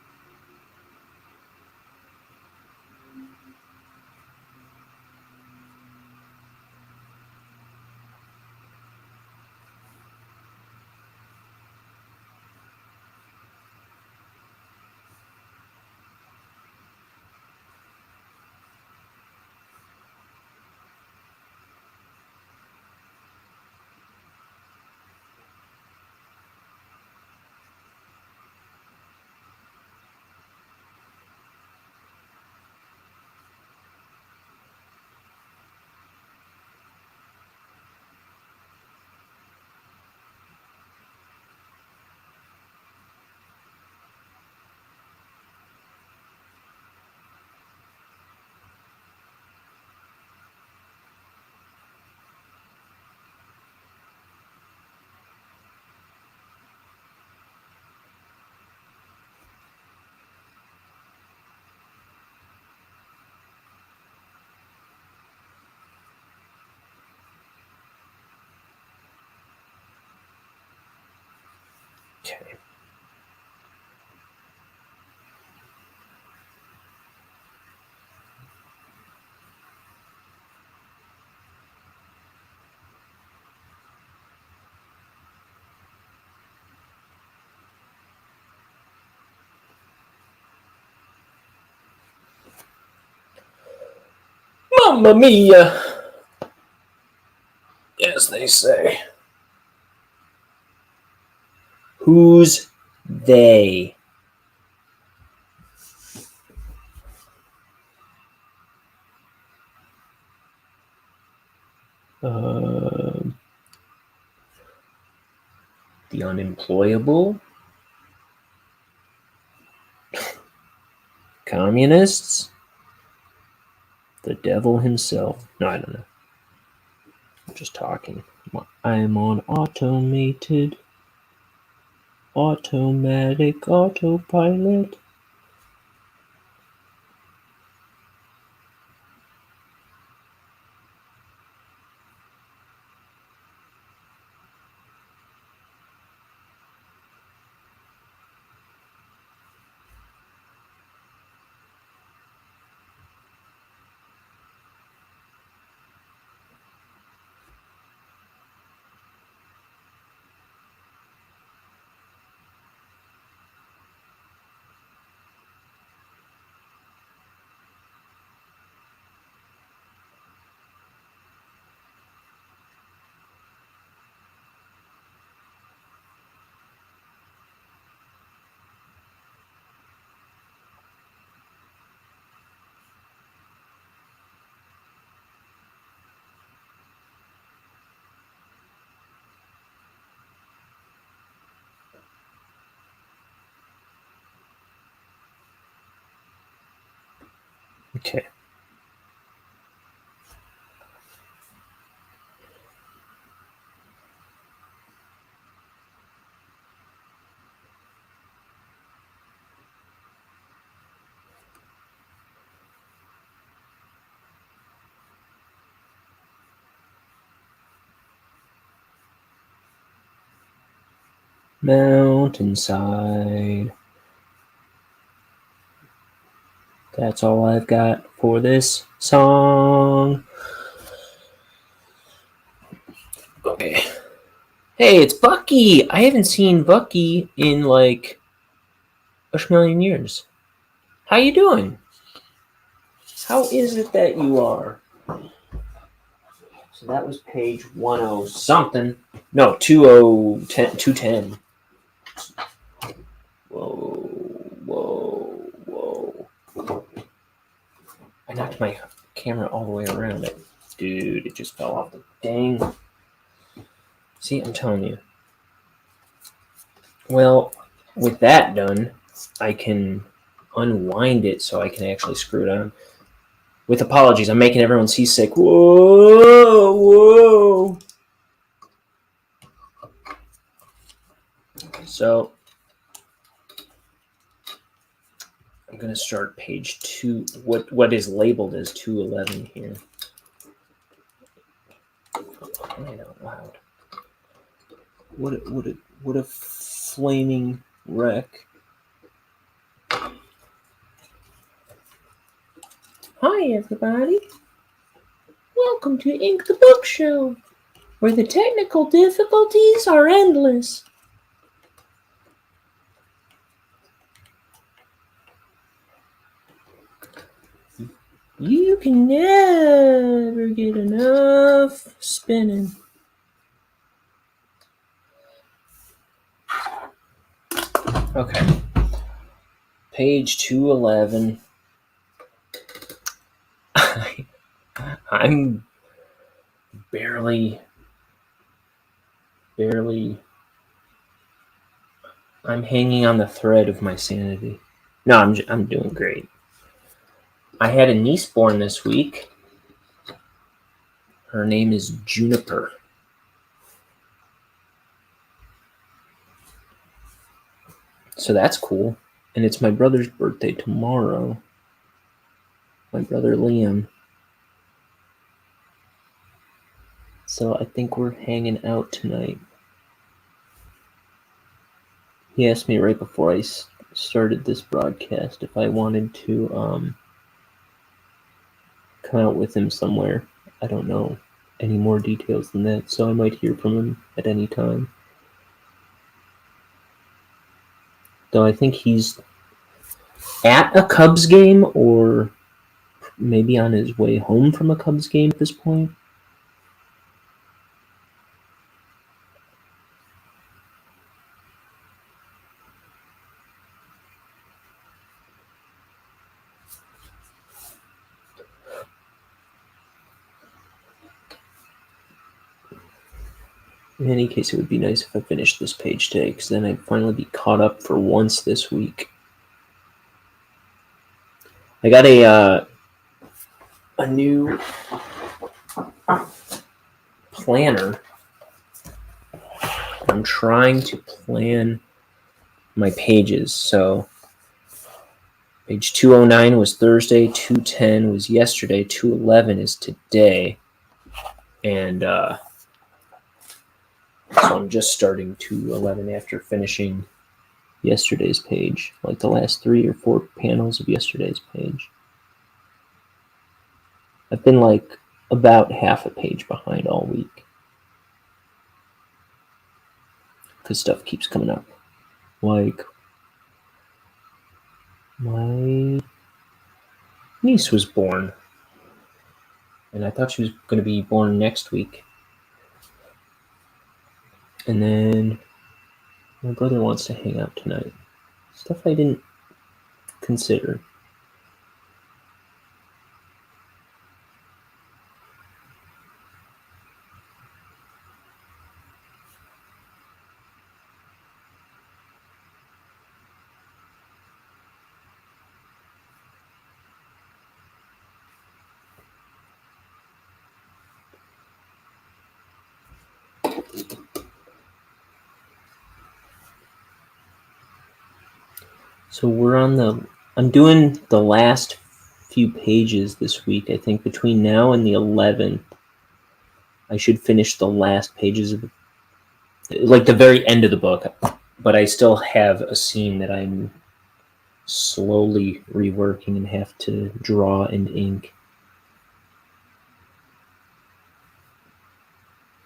C: Okay. Mamma mia! As they say. Who's they? The unemployable, communists, the devil himself. No, I don't know. I'm just talking. I'm on automatic autopilot. Okay. Mountainside. That's all I've got for this song. Okay. Hey, it's Bucky. I haven't seen Bucky in like a million years. How you doing? How is it that you are? So that was page 10 something. No, 210. Whoa. I knocked my camera all the way around it. Dude, it just fell off the dang. See, I'm telling you. Well, with that done, I can unwind it so I can actually screw it on. With apologies, I'm making everyone seasick. Whoa. So, I'm going to start page 2, what is labeled as 211 here. Crying out loud. What a flaming wreck. Hi, everybody. Welcome to Ink the Book Show, where the technical difficulties are endless. You can never get enough spinning. Okay. Page 211. I'm barely. I'm hanging on the thread of my sanity. No, I'm doing great. I had a niece born this week. Her name is Juniper. So that's cool. And it's my brother's birthday tomorrow. My brother Liam. So I think we're hanging out tonight. He asked me right before I started this broadcast if I wanted to come out with him somewhere. I don't know any more details than that, so I might hear from him at any time. Though I think he's at a Cubs game or maybe on his way home from a Cubs game at this point. In any case, it would be nice if I finished this page today, because then I'd finally be caught up for once this week. I got a new planner. I'm trying to plan my pages. So page 209 was Thursday, 210 was yesterday, 211 is today. And so I'm just starting 211 after finishing yesterday's page, like the last 3 or 4 panels of yesterday's page. I've been like about half a page behind all week because stuff keeps coming up. Like, my niece was born, and I thought she was going to be born next week. And then my brother wants to hang out tonight. Stuff I didn't consider. So I'm doing the last few pages this week. I think between now and the 11th, I should finish the last pages of like the very end of the book. But I still have a scene that I'm slowly reworking and have to draw and ink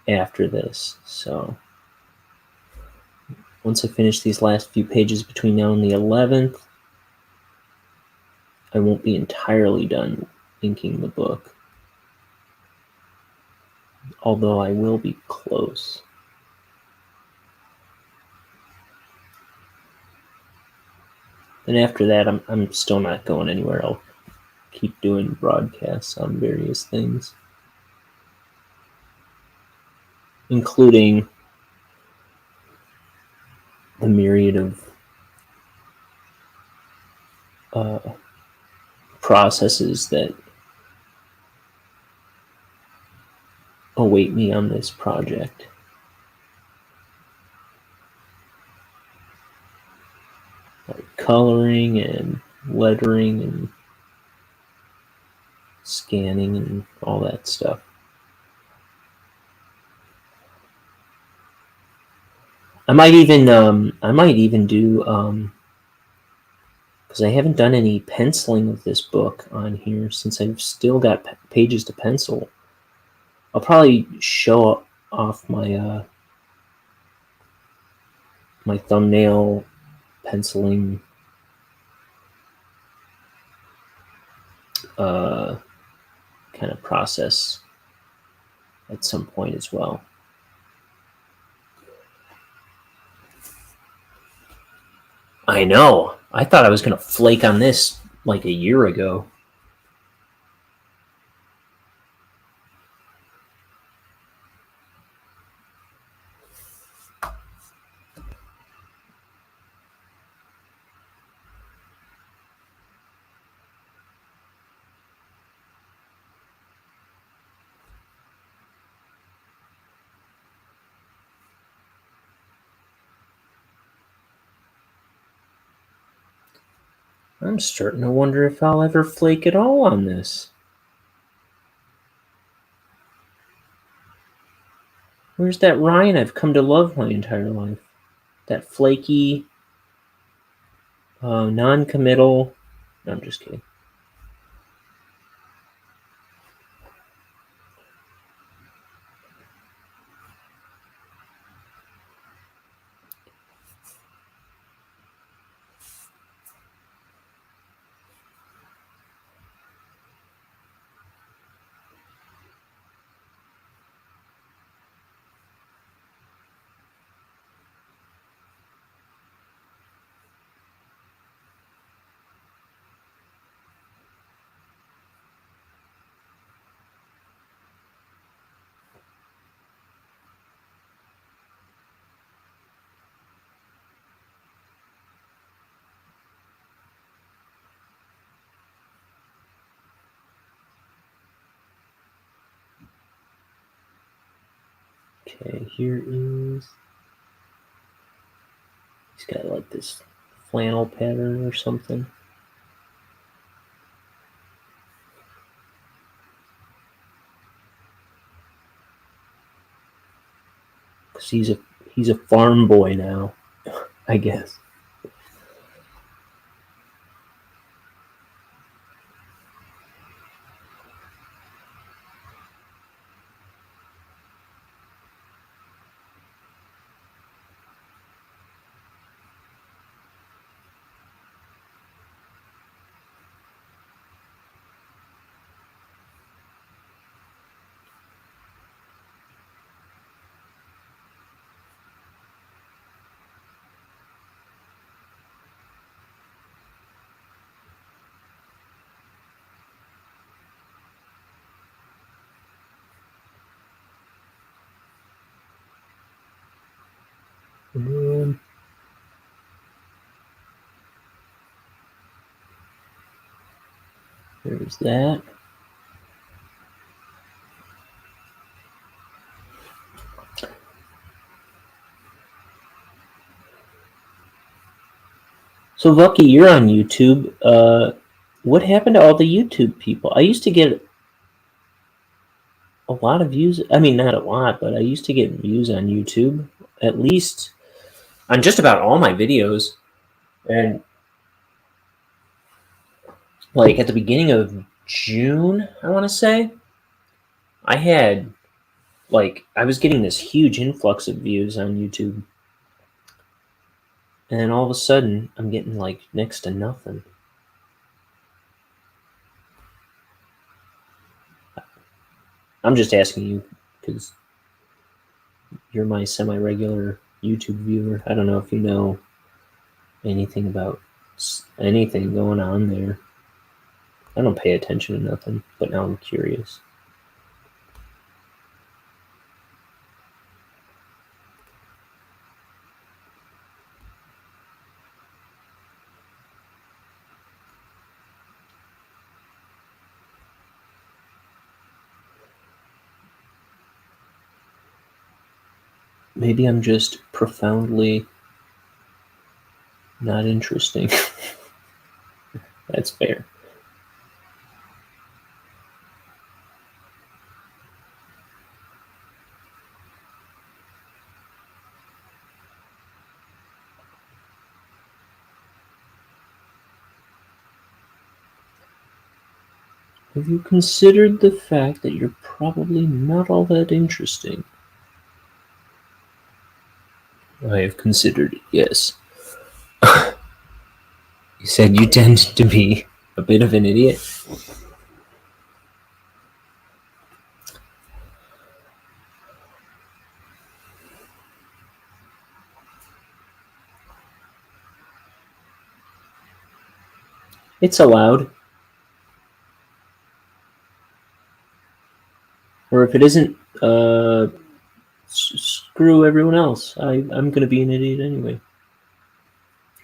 C: after this. So once I finish these last few pages between now and the 11th, I won't be entirely done inking the book. Although I will be close. And after that, I'm still not going anywhere. I'll keep doing broadcasts on various things, including the myriad of processes that await me on this project. Like coloring and lettering and scanning and all that stuff. I might even do because I haven't done any penciling of this book on here since I've still got pages to pencil. I'll probably show off my my thumbnail penciling kind of process at some point as well. I know. I thought I was going to flake on this like a year ago. I'm starting to wonder if I'll ever flake at all on this. Where's that Ryan I've come to love my entire life? That flaky, non-committal... No, I'm just kidding. Okay, here is. He's got like this flannel pattern or something. Cause he's a farm boy now, I guess. There's that. So, Lucky, you're on YouTube. What happened to all the YouTube people? I used to get a lot of views. I mean, not a lot, but I used to get views on YouTube, at least on just about all my videos. And like at the beginning of June, I want to say, I had I was getting this huge influx of views on YouTube. And then all of a sudden, I'm getting like next to nothing. I'm just asking you because you're my semi-regular YouTube viewer. I don't know if you know anything about anything going on there. I don't pay attention to nothing, but now I'm curious. Maybe I'm just profoundly not interesting. That's fair. Have you considered the fact that you're probably not all that interesting? I have considered it, yes. You said you tend to be a bit of an idiot. It's allowed. Or if it isn't, screw everyone else. I'm going to be an idiot anyway.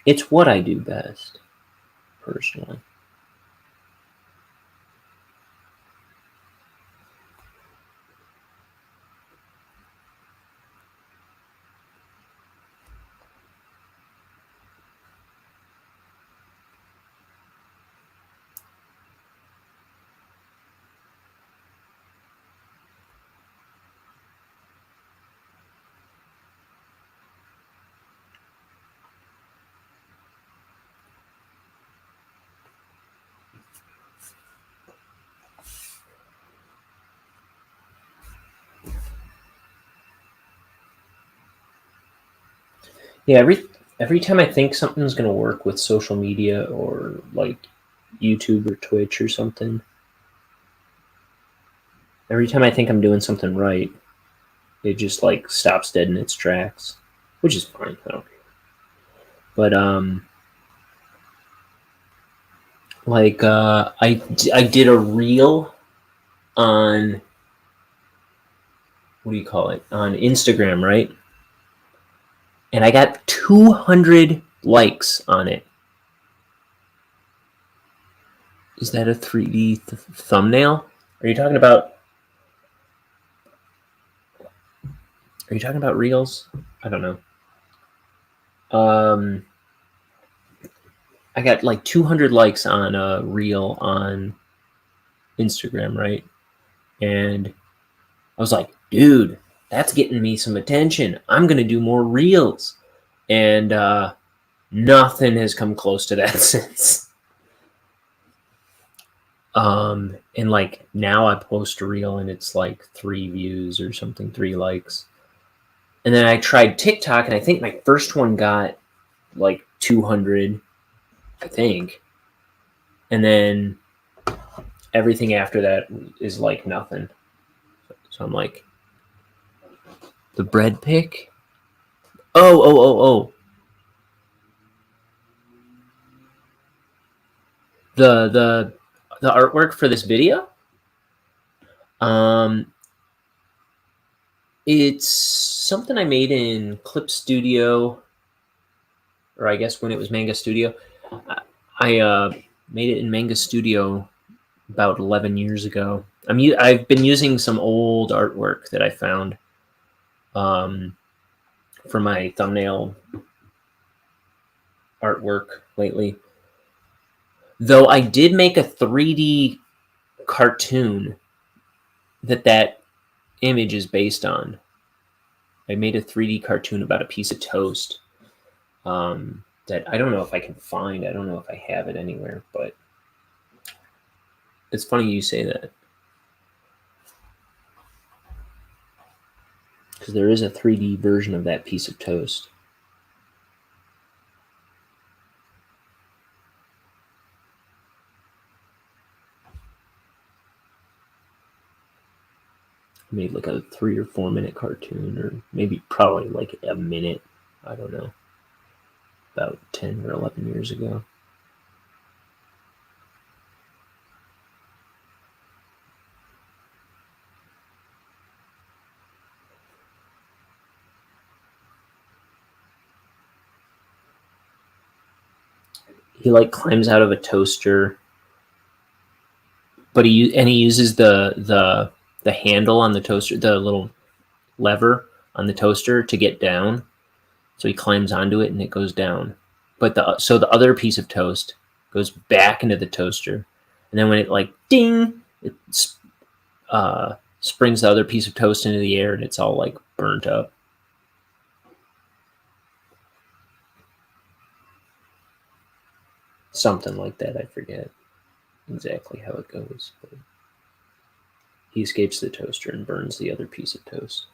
C: It's what I do best, personally. Yeah, every time I think something's going to work with social media or like YouTube or Twitch or something, every time I think I'm doing something right, it just like stops dead in its tracks, which is fine. I don't care. But I did a reel on, what do you call it, on Instagram, right? And I got 200 likes on it. Is that a 3D thumbnail? Are you talking about? Are you talking about reels? I don't know. I got like 200 likes on a reel on Instagram, right? And I was like, dude, that's getting me some attention. I'm going to do more reels. And nothing has come close to that since. And like now I post a reel and it's like 3 views or something, 3 likes. And then I tried TikTok and I think my first one got like 200, I think. And then everything after that is like nothing. So I'm like, the bread pick? Oh. The artwork for this video? It's something I made in Clip Studio, or I guess when it was Manga Studio. I made it in Manga Studio about 11 years ago. I've been using some old artwork that I found for my thumbnail artwork lately. Though I did make a 3D cartoon that image is based on. I made a 3D cartoon about a piece of toast that I don't know if I can find. I don't know if I have it anywhere, but it's funny you say that. Because there is a 3D version of that piece of toast. I made like a 3 or 4 minute cartoon, or maybe probably like a minute. I don't know. About 10 or 11 years ago. He like climbs out of a toaster, but he uses the handle on the toaster, the little lever on the toaster to get down. So he climbs onto it and it goes down. But the other piece of toast goes back into the toaster, and then when it like ding, it springs the other piece of toast into the air and it's all like burnt up. Something like that. I forget exactly how it goes. But he escapes the toaster and burns the other piece of toast.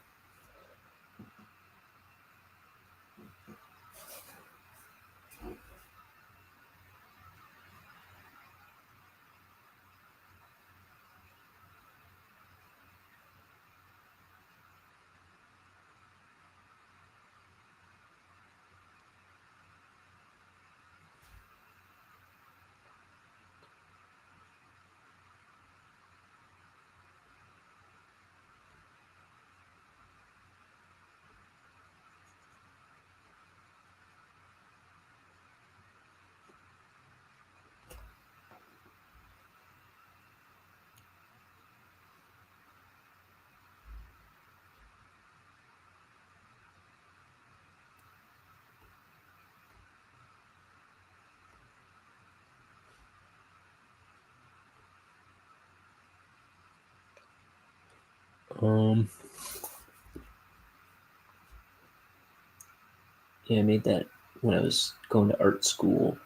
C: Yeah, I made that when I was going to art school.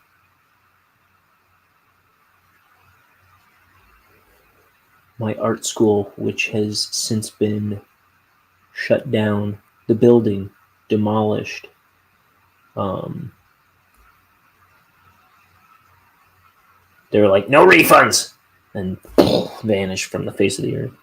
C: My art school, which has since been shut down, the building demolished. They were like, no refunds, and vanished from the face of the earth.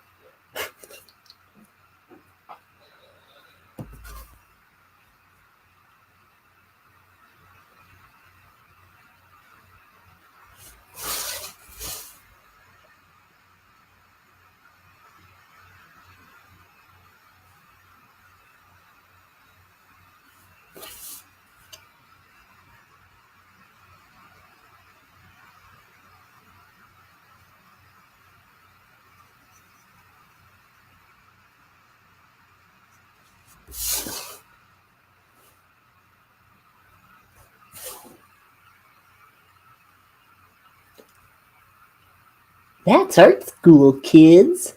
C: That's art school, kids.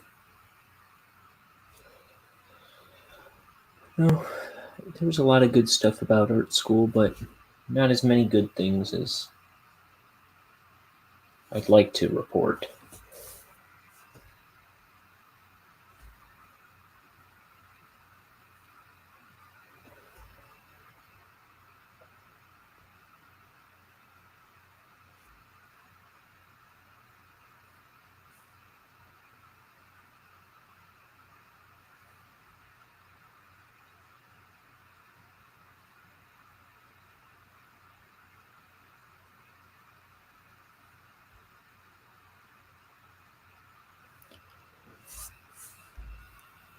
C: No, there was a lot of good stuff about art school, but not as many good things as I'd like to report.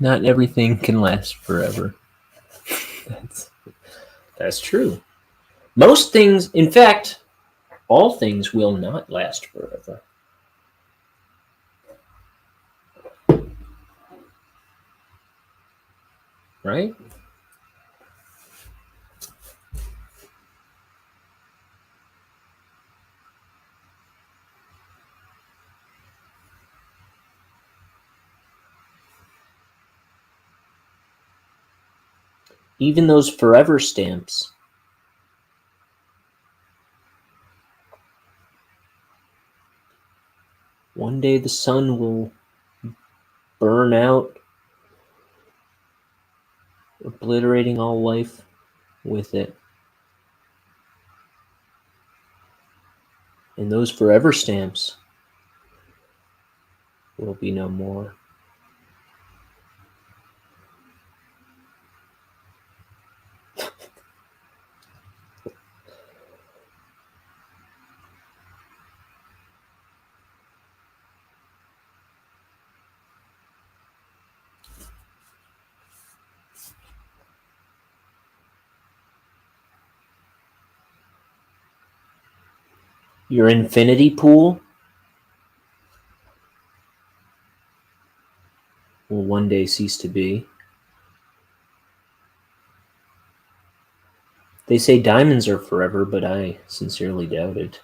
C: Not everything can last forever. That's true. Most things, in fact, all things will not last forever. Right? Even those forever stamps. One day the sun will burn out, obliterating all life with it. And those forever stamps will be no more. Your infinity pool will one day cease to be. They say diamonds are forever, but I sincerely doubt it.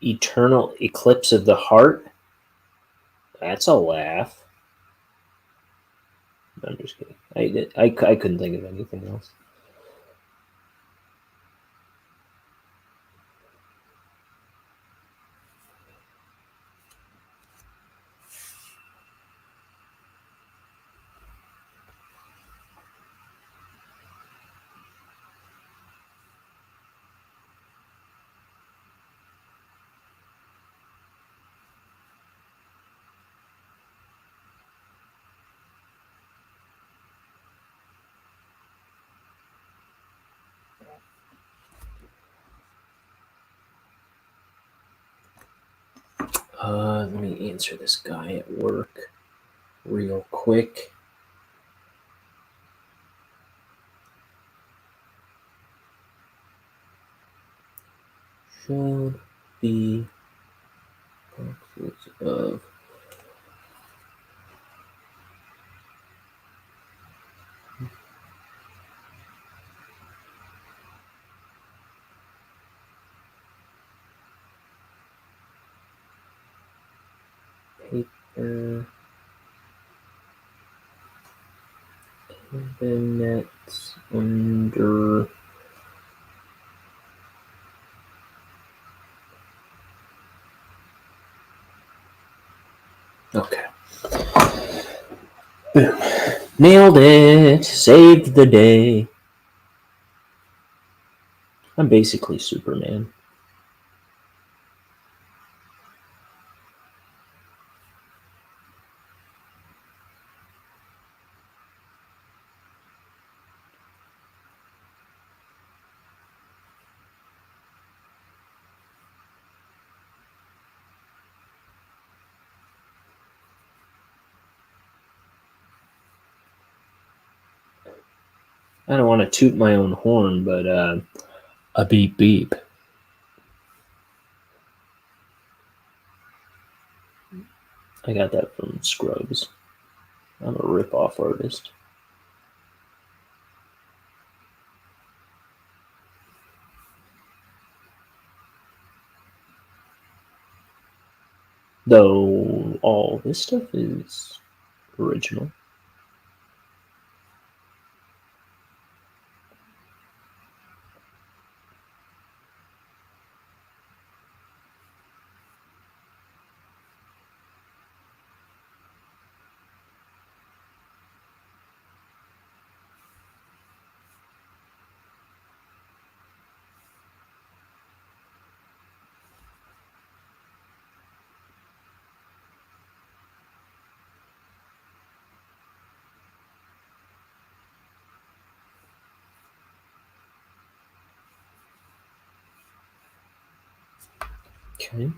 C: Eternal eclipse of the heart? That's a laugh. I'm just kidding. I couldn't think of anything else. Let me answer this guy at work real quick. Should be boxes of paper And then that's under... Okay. Boom. Nailed it! Saved the day! I'm basically Superman. I don't want to toot my own horn, but a beep beep. I got that from Scrubs. I'm a rip-off artist. Though all this stuff is original. Okay.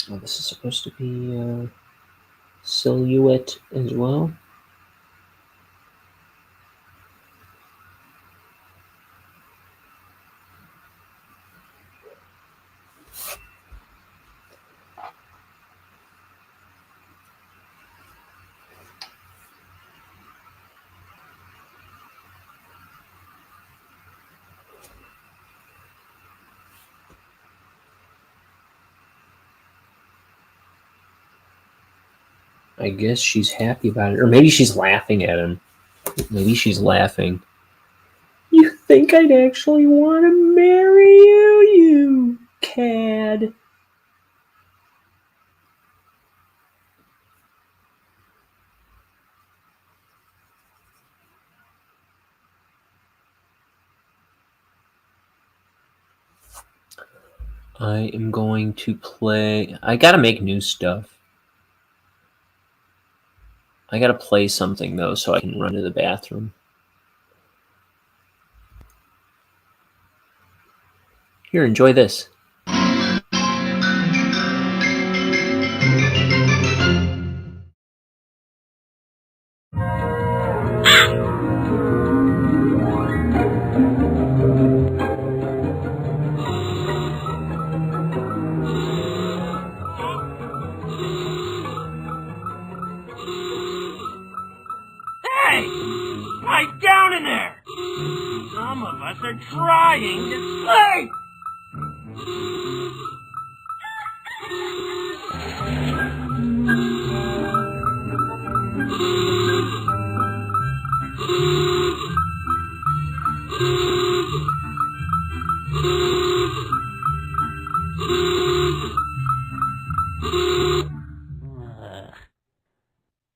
C: Oh, this is supposed to be silhouette as well. I guess she's happy about it. Or maybe she's laughing at him. Maybe she's laughing. You think I'd actually want to marry you, you cad? I am going to play... I gotta make new stuff. I gotta play something, though, so I can run to the bathroom. Here, enjoy this.
B: Pipe down in there! Some of us are trying to sleep!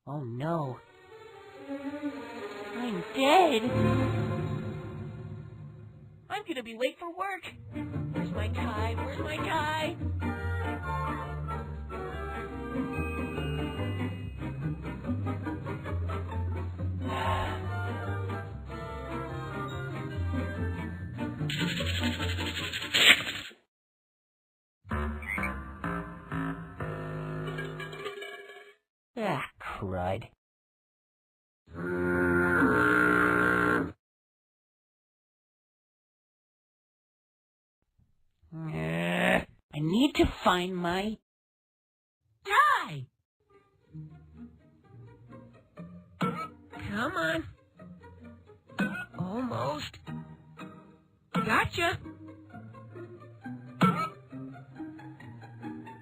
B: Oh no. I'm dead. I'm gonna be late for work. Where's my tie? Where's my tie? Ah, crud. I need to find my tie. Come on. Oh.
D: Almost. Gotcha.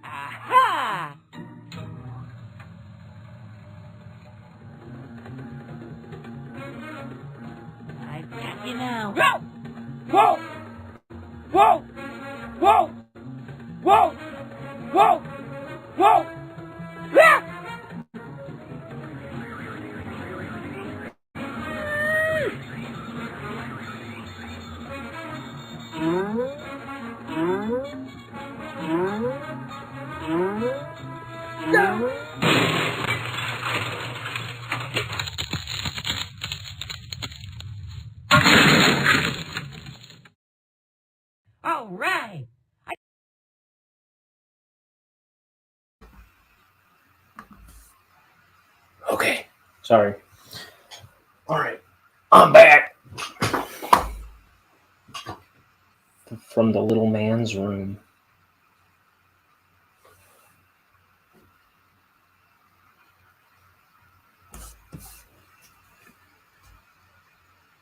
D: Aha! I've got you now. Whoa! Whoa! Whoa! Whoa! Whoa! Whoa! Ah! All right.
A: Okay,
C: Sorry.
A: all right, I'm back.
C: From the little man's room.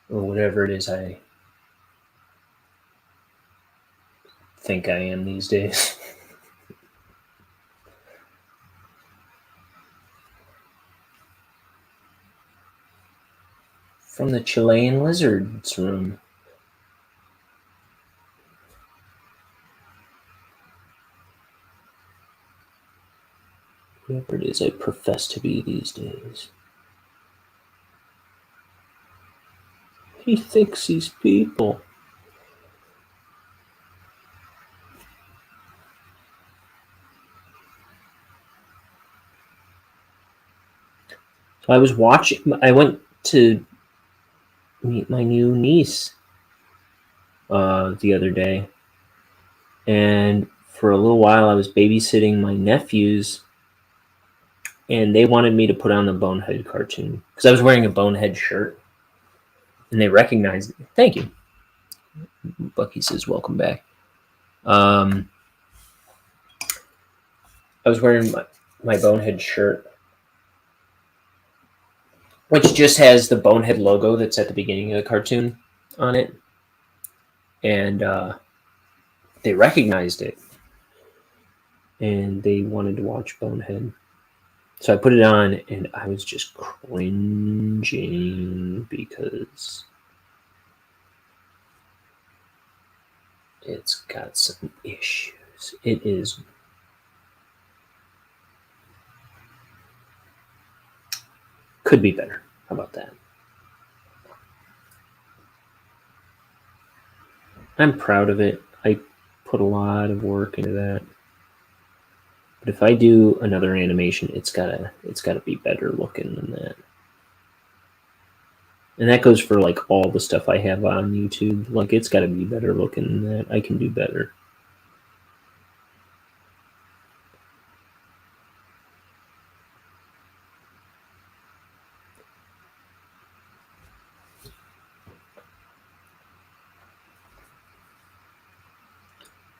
C: Or whatever it is I think I am these days. From the Chilean lizard's room. Whatever it is I profess to be these days. He thinks he's people. So I went to meet my new niece the other day. And for a little while I was babysitting my nephews, and they wanted me to put on the Bonehead cartoon because I was wearing a Bonehead shirt, and they recognized me. Thank you. Bucky says, welcome back. I was wearing my Bonehead shirt, which just has the Bonehead logo that's at the beginning of the cartoon on it. And they recognized it. And they wanted to watch Bonehead. So I put it on, and I was just cringing because it's got some issues. It is... could be better. How about that? I'm proud of it. I put a lot of work into that. But if I do another animation, it's gotta be better looking than that. And that goes for like all the stuff I have on YouTube. Like, it's gotta be better looking than that. I can do better.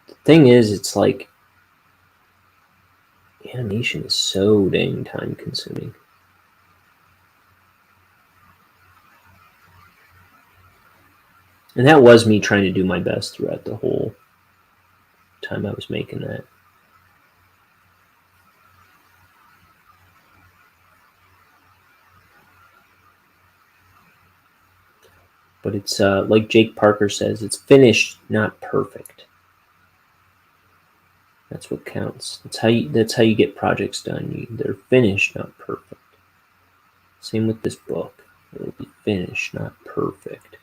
C: The thing is, it's like animation is so dang time consuming. And that was me trying to do my best throughout the whole time I was making that. But it's like Jake Parker says, it's finished, not perfect. That's what counts. That's how you get projects done. They're finished, not perfect. Same with this book. It'll be finished, not perfect.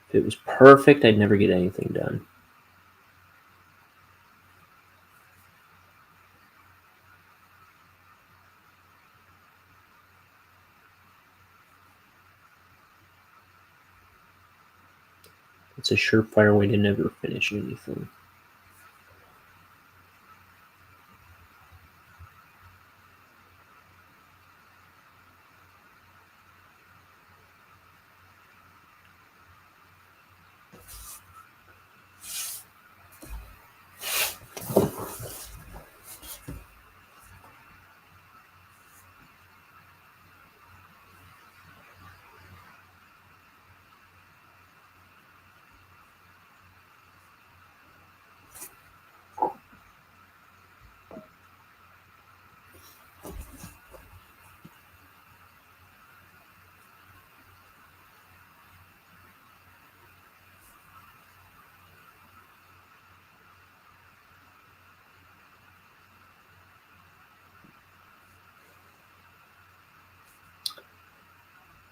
C: If it was perfect, I'd never get anything done. It's a surefire way to never finish anything.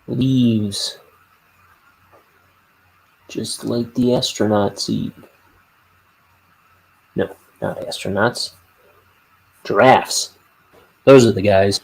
C: Leaves. Just like the astronauts eat. No, not astronauts. Giraffes. Those are the guys.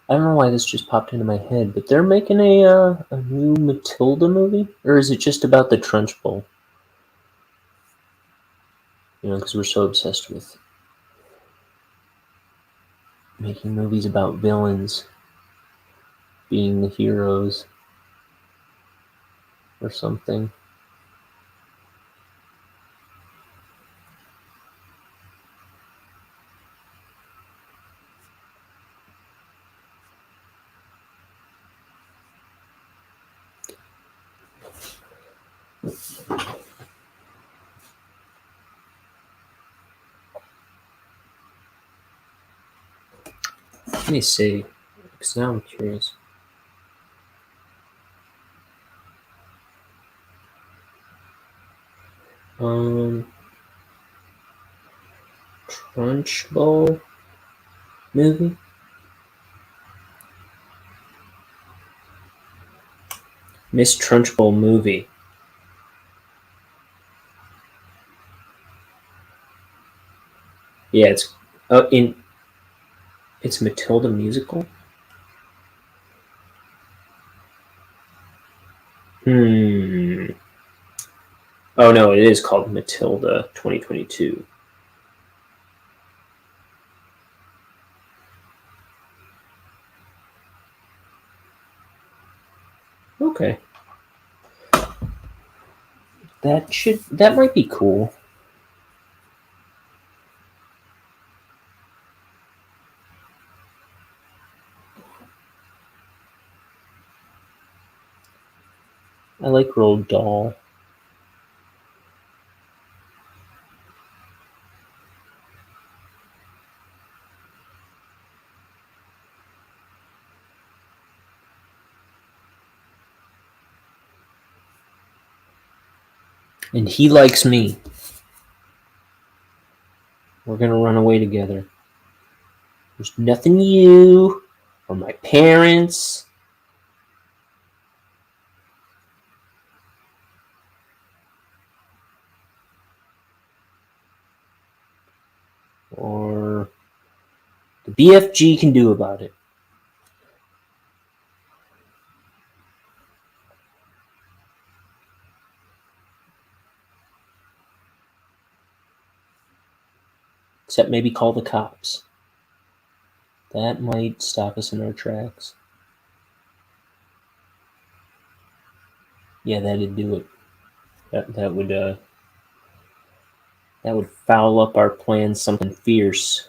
C: I don't know why this just popped into my head, but they're making a new Matilda movie? Or is it just about the Trunchbull? You know, because we're so obsessed with making movies about villains being the heroes or something. Let me see, because now I'm curious. Trunchbull movie? Miss Trunchbull movie. Yeah, it's Matilda musical? Oh no, it is called Matilda 2022. Okay. That might be cool. I like Roald Dahl. And he likes me. We're gonna run away together. There's nothing you or my parents or the BFG can do about it. Except maybe call the cops. That might stop us in our tracks. Yeah, that'd do it. That would foul up our plans something fierce,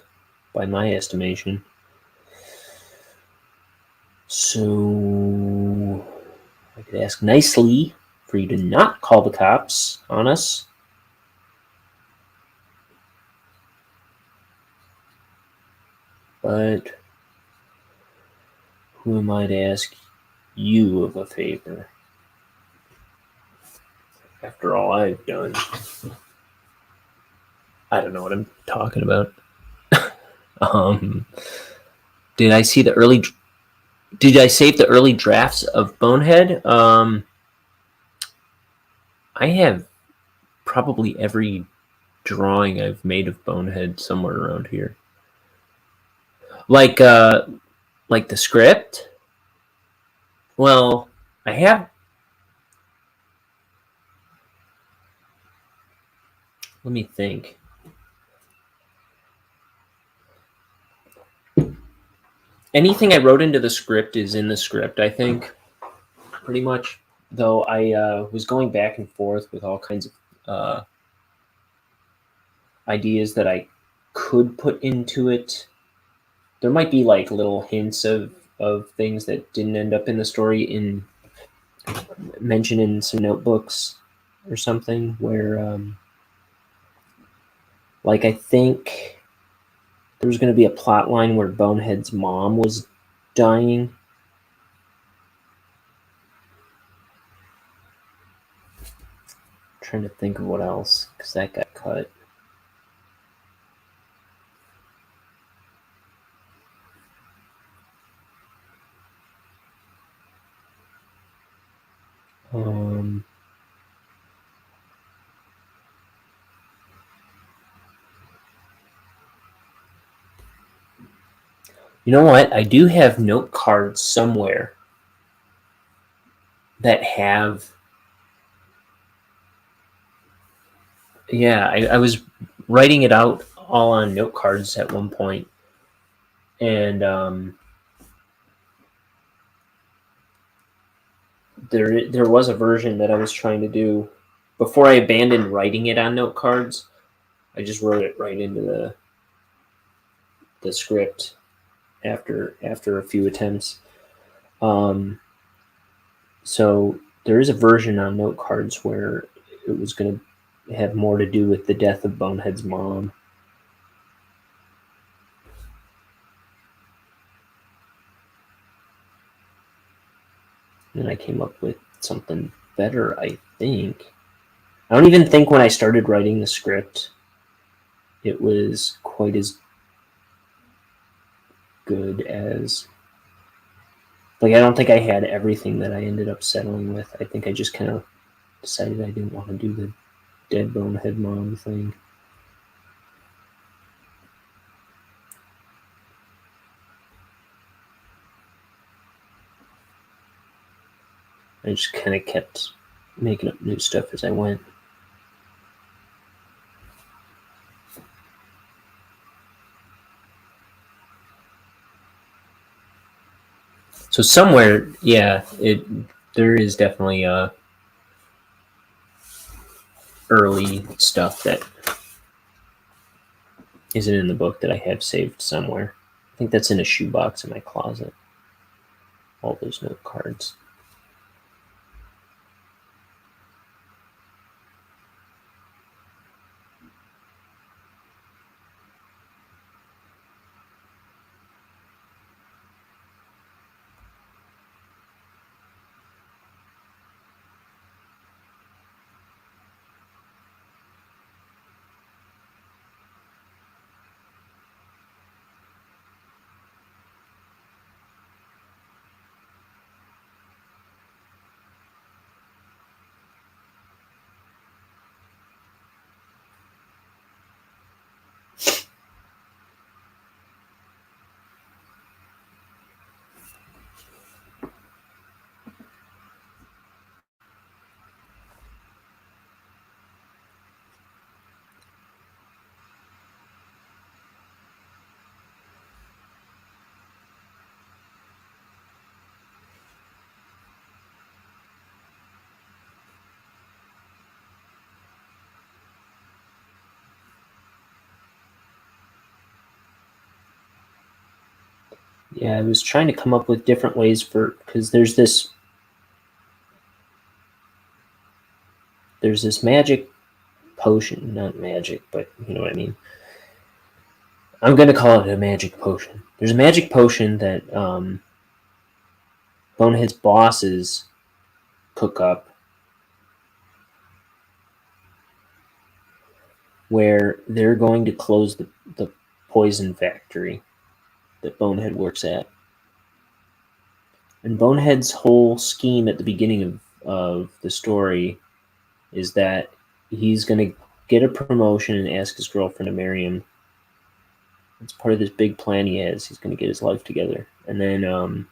C: by my estimation. So I could ask nicely for you to not call the cops on us. But who am I to ask you of a favor? After all I've done. I don't know what I'm talking about. Did I save the early drafts of Bonehead? I have probably every drawing I've made of Bonehead somewhere around here. Like the script. Well, I have. Let me think. Anything I wrote into the script is in the script, I think, pretty much. Though I was going back and forth with all kinds of ideas that I could put into it. There might be like little hints of things that didn't end up in the story in mentioned in some notebooks or something where like I think there was going to be a plot line where Bonehead's mom was dying. I'm trying to think of what else, because that got cut. You know what? I do have note cards somewhere that have. Yeah, I was writing it out all on note cards at one point, and there was a version that I was trying to do before I abandoned writing it on note cards. I just wrote it right into the script after a few attempts. So there is a version on note cards where it was going to have more to do with the death of Bonehead's mom. And I came up with something better, I think. I don't even think when I started writing the script it was quite as good as. Like, I don't think I had everything that I ended up settling with. I think I just kind of decided I didn't want to do the dead Bonehead mom thing. I just kind of kept making up new stuff as I went. So somewhere, yeah, there is definitely early stuff that isn't in the book that I have saved somewhere. I think that's in a shoebox in my closet. All those note cards. Yeah, I was trying to come up with different ways because there's this magic potion, not magic, but you know what I mean. I'm going to call it a magic potion. There's a magic potion that Bonehead's bosses cook up where they're going to close the poison factory that Bonehead works at. And Bonehead's whole scheme at the beginning of the story is that he's going to get a promotion and ask his girlfriend to marry him. It's part of this big plan he has. He's going to get his life together. And then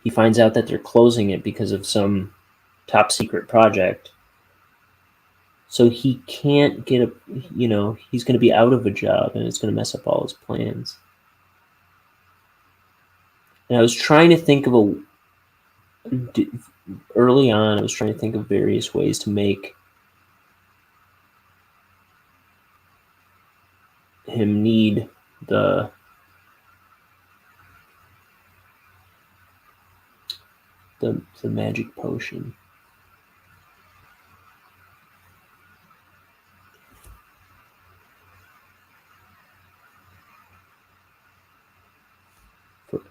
C: he finds out that they're closing it because of some top secret project. So he can't get he's going to be out of a job, and it's going to mess up all his plans. And I was trying to think of early on, I was trying to think of various ways to make him need the magic potion.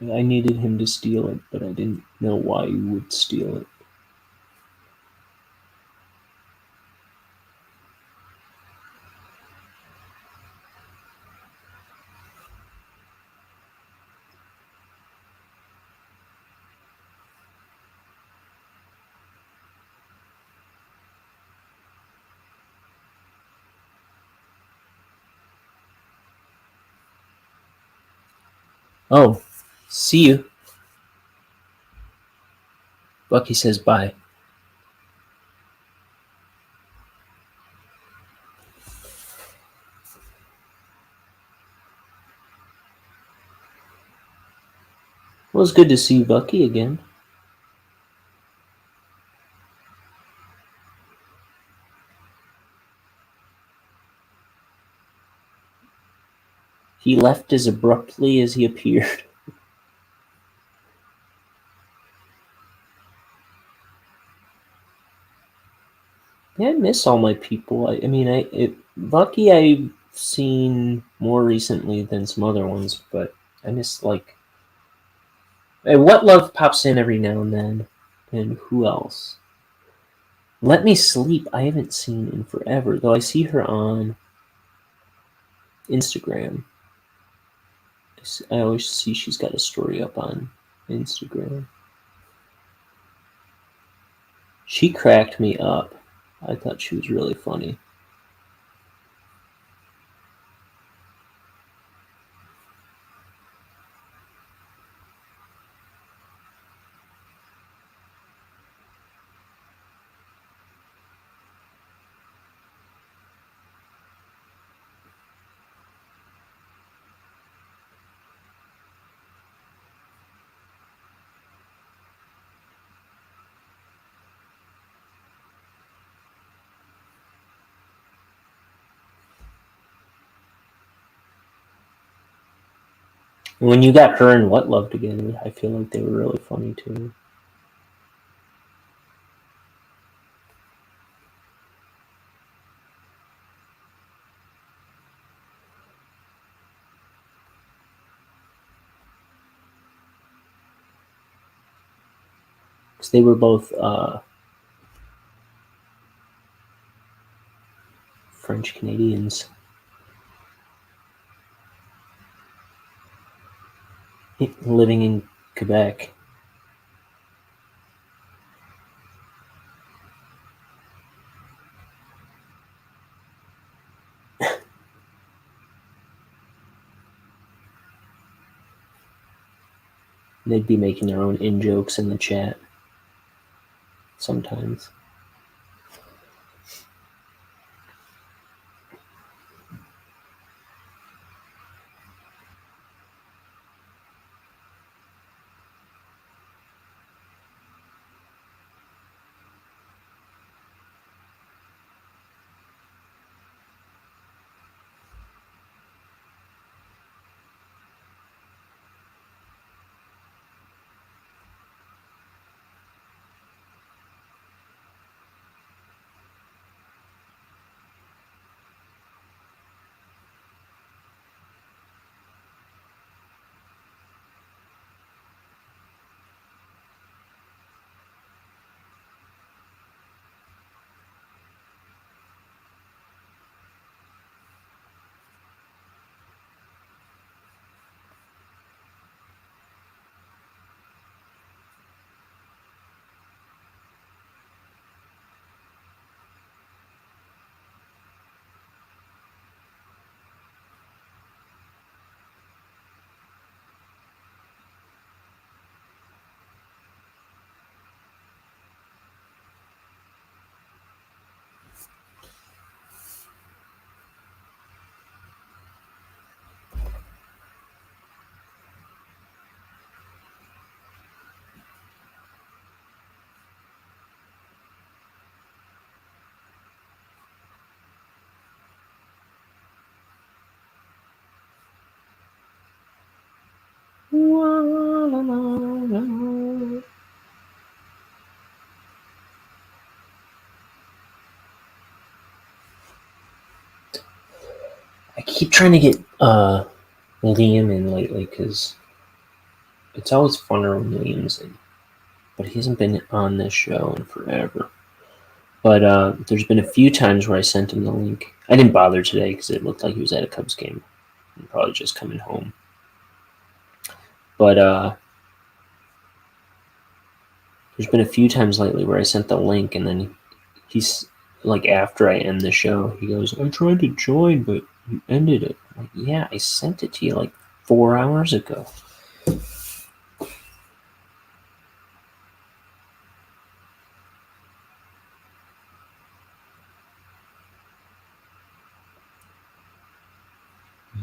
C: I needed him to steal it, but I didn't know why he would steal it. Oh, see you. Bucky says bye. Well, it's good to see Bucky again. He left as abruptly as he appeared. Yeah, I miss all my people. Bucky I've seen more recently than some other ones, but I miss, What Love pops in every now and then. And who else? Let Me Sleep I haven't seen in forever, though I see her on Instagram. I always see she's got a story up on Instagram. She cracked me up. I thought she was really funny. When you got her and What Love together, I feel like they were really funny too. Because they were both French Canadians. Living in Quebec. They'd be making their own in-jokes in the chat. Sometimes. keep trying to get Liam in lately because it's always funner when Liam's in. But he hasn't been on this show in forever. But there's been a few times where I sent him the link. I didn't bother today because it looked like he was at a Cubs game. And probably just coming home. But there's been a few times lately where I sent the link and then he's like, after I end the show, he goes, I tried to join, but you ended it. I'm like, yeah, I sent it to you like 4 hours ago.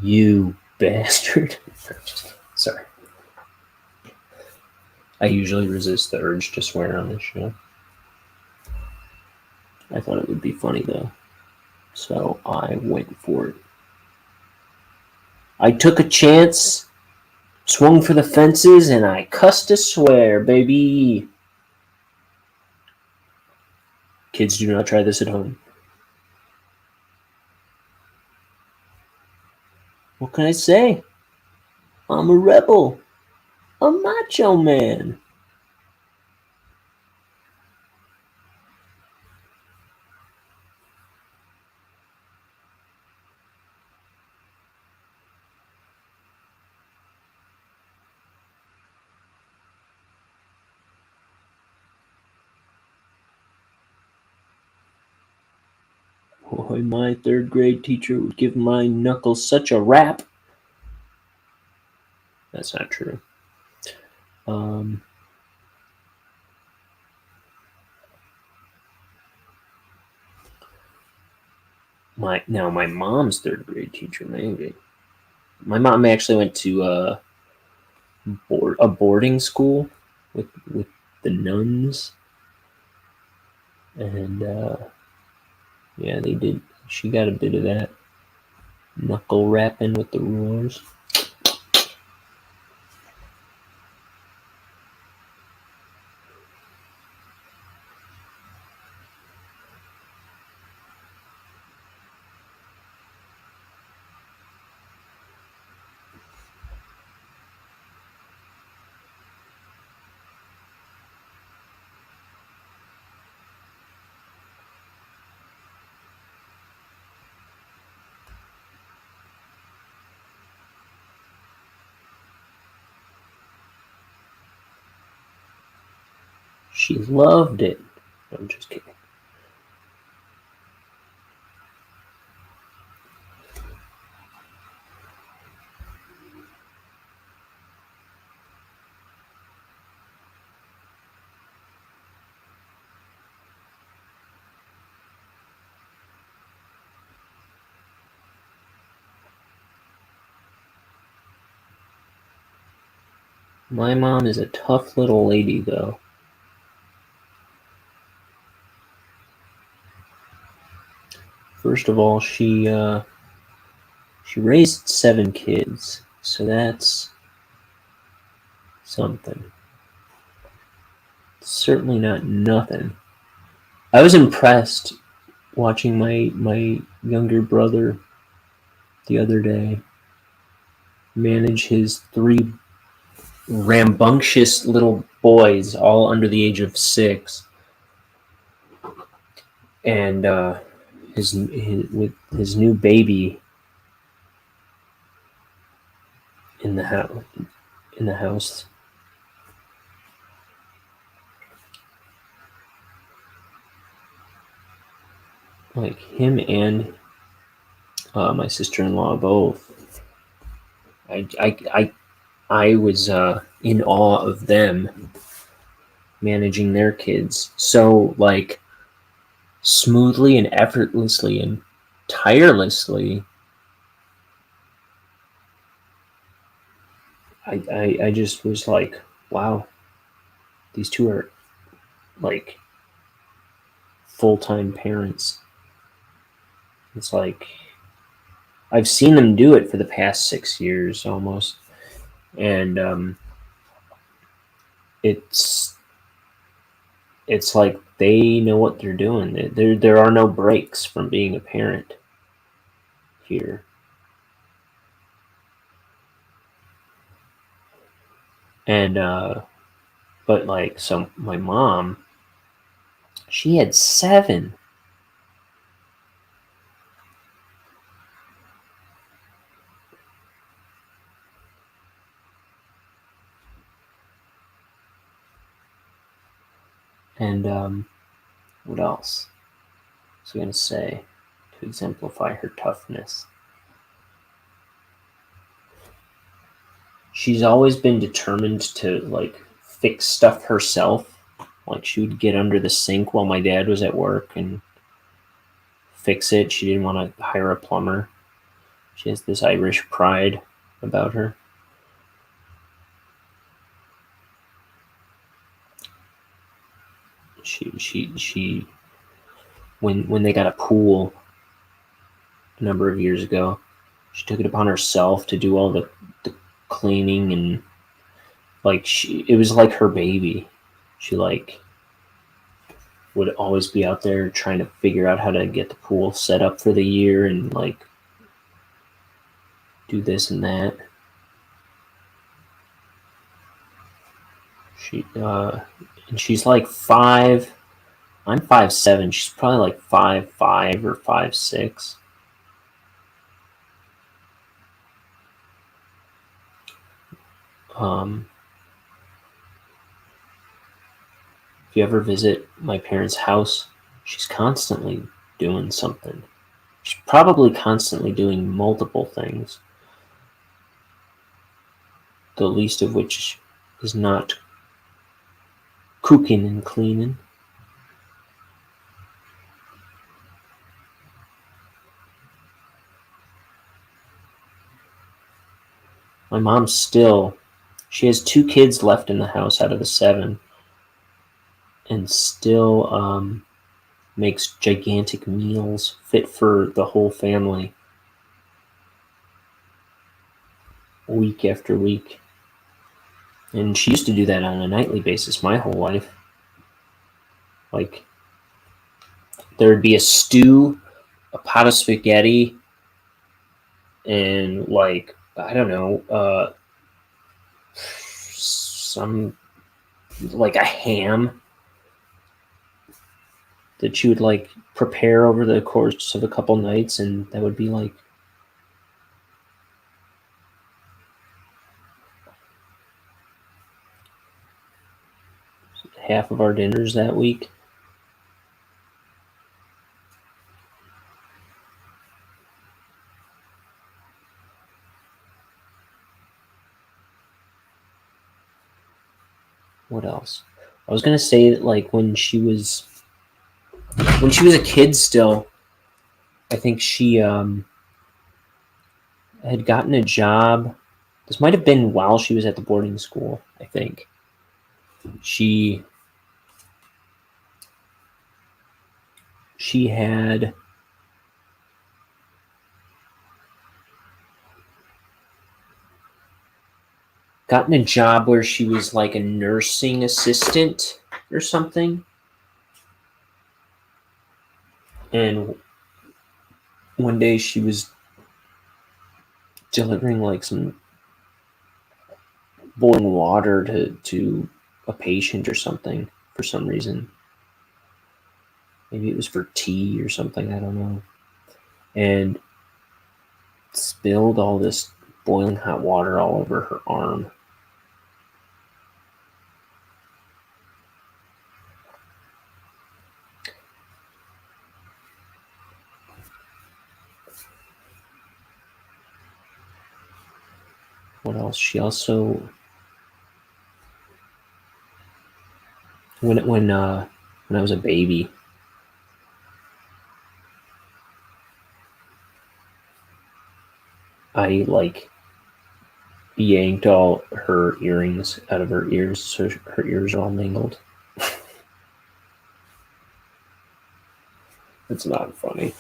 C: You bastard. Sorry. I usually resist the urge to swear on this show. I thought it would be funny though, so I went for it. I took a chance, swung for the fences, and I cussed to swear, baby. Kids, do not try this at home. What can I say? I'm a rebel. A macho man. Boy, my third grade teacher would give my knuckles such a rap. That's not true. My mom's third grade teacher, maybe. My mom actually went to a boarding school with the nuns, and yeah, they did. She got a bit of that knuckle rapping with the rulers. She loved it. I'm just kidding. My mom is a tough little lady, though. First of all, she raised 7 kids, so that's something. Certainly not nothing. I was impressed watching my younger brother the other day manage his 3 rambunctious little boys, all under the age of 6, and with his new baby in the house. Like him and my sister-in-law both. I was in awe of them managing their kids so like smoothly and effortlessly and tirelessly. I just was like, wow, these two are like full-time parents. It's like I've seen them do it for the past 6 years almost, and it's like they know what they're doing. There are no breaks from being a parent here. And but like, so my mom, she had 7. And what else was I going to say to exemplify her toughness? She's always been determined to like fix stuff herself. Like, she would get under the sink while my dad was at work and fix it. She didn't want to hire a plumber. She has this Irish pride about her. She when they got a pool a number of years ago, she took it upon herself to do all the cleaning, and like, it was like her baby. She like would always be out there trying to figure out how to get the pool set up for the year and like do this and that. And she's like 5. I'm 5'7". She's probably like 5'5" or 5'6". If you ever visit my parents' house, she's constantly doing something. She's probably constantly doing multiple things, the least of which is not cooking and cleaning. My mom she has 2 kids left in the house out of the 7, and still makes gigantic meals fit for the whole family week after week. And she used to do that on a nightly basis my whole life. Like, there would be a stew, a pot of spaghetti, and like, I don't know, some like a ham that she would like prepare over the course of a couple nights, and that would be like half of our dinners that week. What else? I was gonna say that, like, when she was a kid still, I think she had gotten a job. This might have been while she was at the boarding school, I think. She had gotten a job where she was like a nursing assistant or something. And one day she was delivering like some boiling water to a patient or something for some reason. Maybe it was for tea or something, I don't know. And spilled all this boiling hot water all over her arm. What else? She also, when I was a baby, I like yanked all her earrings out of her ears, so her ears are all mangled. It's not funny.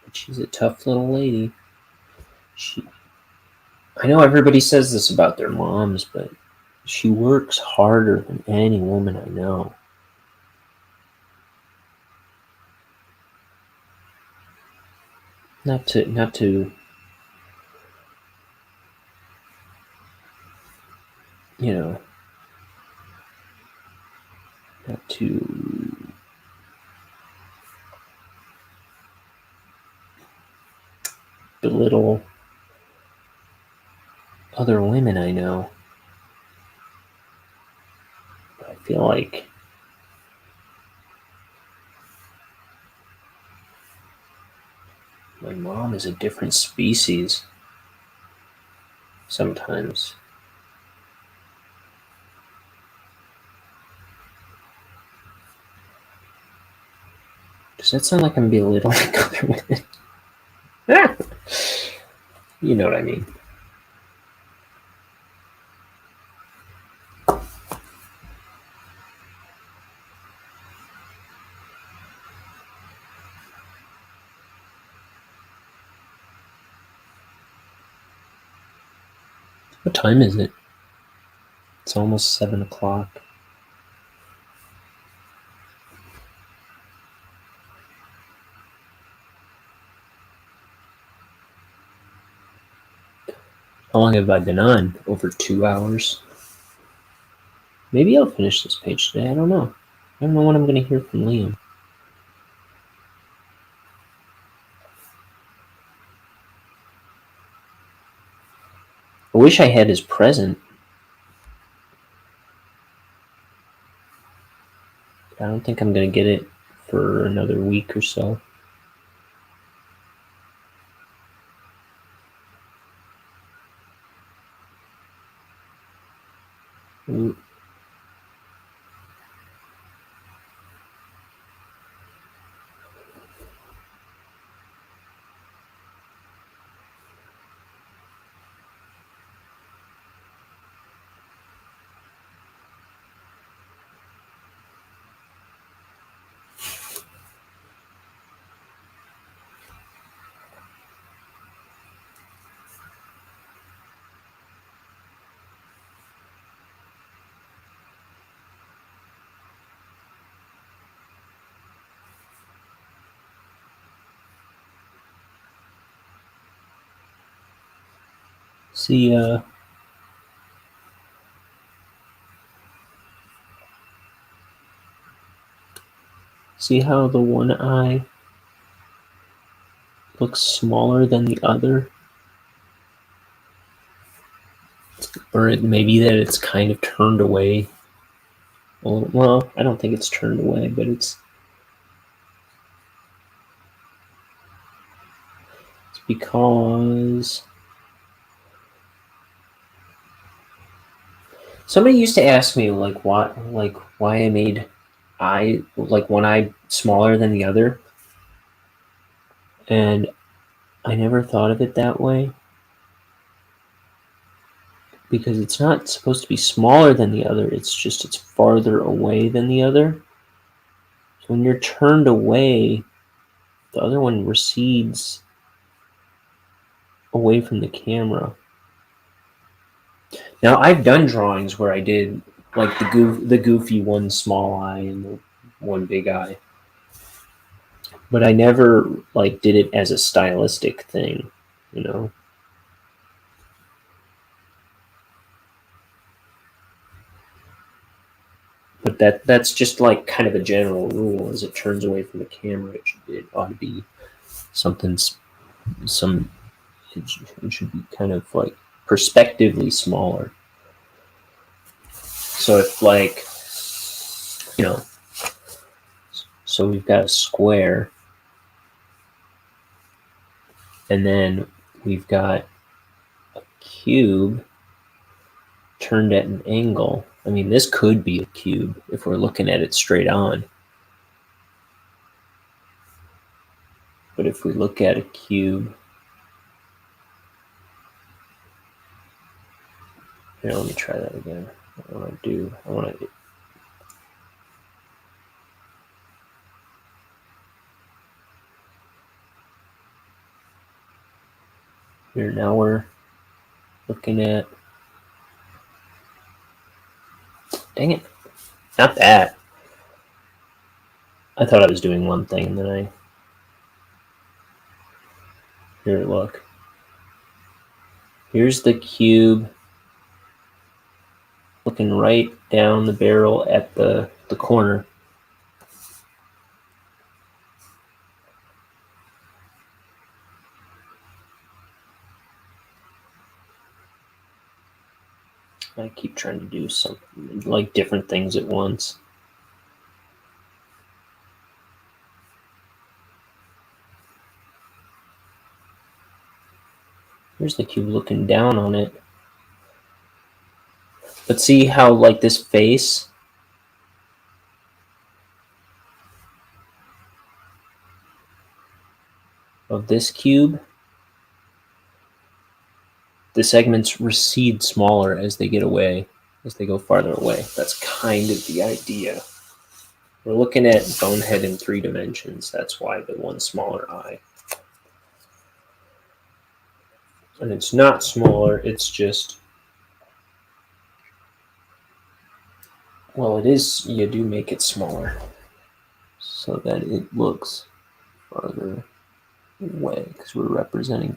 C: But she's a tough little lady. I know everybody says this about their moms, but she works harder than any woman I know. Not to you know, not to belittle other women I know. But I feel like my mom is a different species sometimes. Does that sound like I'm belittling other women? You know what I mean. What time is it? It's almost 7 o'clock. How long have I been on? Over 2 hours. Maybe I'll finish this page today. I don't know. I don't know when I'm going to hear from Liam. I wish I had his present. I don't think I'm going to get it for another week or so. See how the one eye looks smaller than the other? Or maybe that it's kind of turned away. Well, I don't think it's turned away, but it's because somebody used to ask me why I made one eye smaller than the other, and I never thought of it that way, because it's not supposed to be smaller than the other, it's just it's farther away than the other. So when you're turned away, the other one recedes away from the camera. Now, I've done drawings where I did like the goofy one small eye and the one big eye, but I never did it as a stylistic thing, you know. But that's just kind of a general rule. As it turns away from the camera, it ought to be something. It should be kind of perspectively smaller. So if so we've got a square, and then we've got a cube turned at an angle. I mean, this could be a cube if we're looking at it straight on. But if we look at a cube, here, let me try that again. I want to Here, now we're looking at... Dang it. Not that. I thought I was doing one thing, and then I... Here, look. Here's the cube looking right down the barrel at the corner. I keep trying to do something, like different things at once. Here's the cube looking down on it. But see how, like, this face of this cube, the segments recede smaller as they get away, as they go farther away. That's kind of the idea. We're looking at Bonehead in 3 dimensions. That's why the one smaller eye. And it's not smaller, it's just... Well, it is, you do make it smaller so that it looks farther away, because we're representing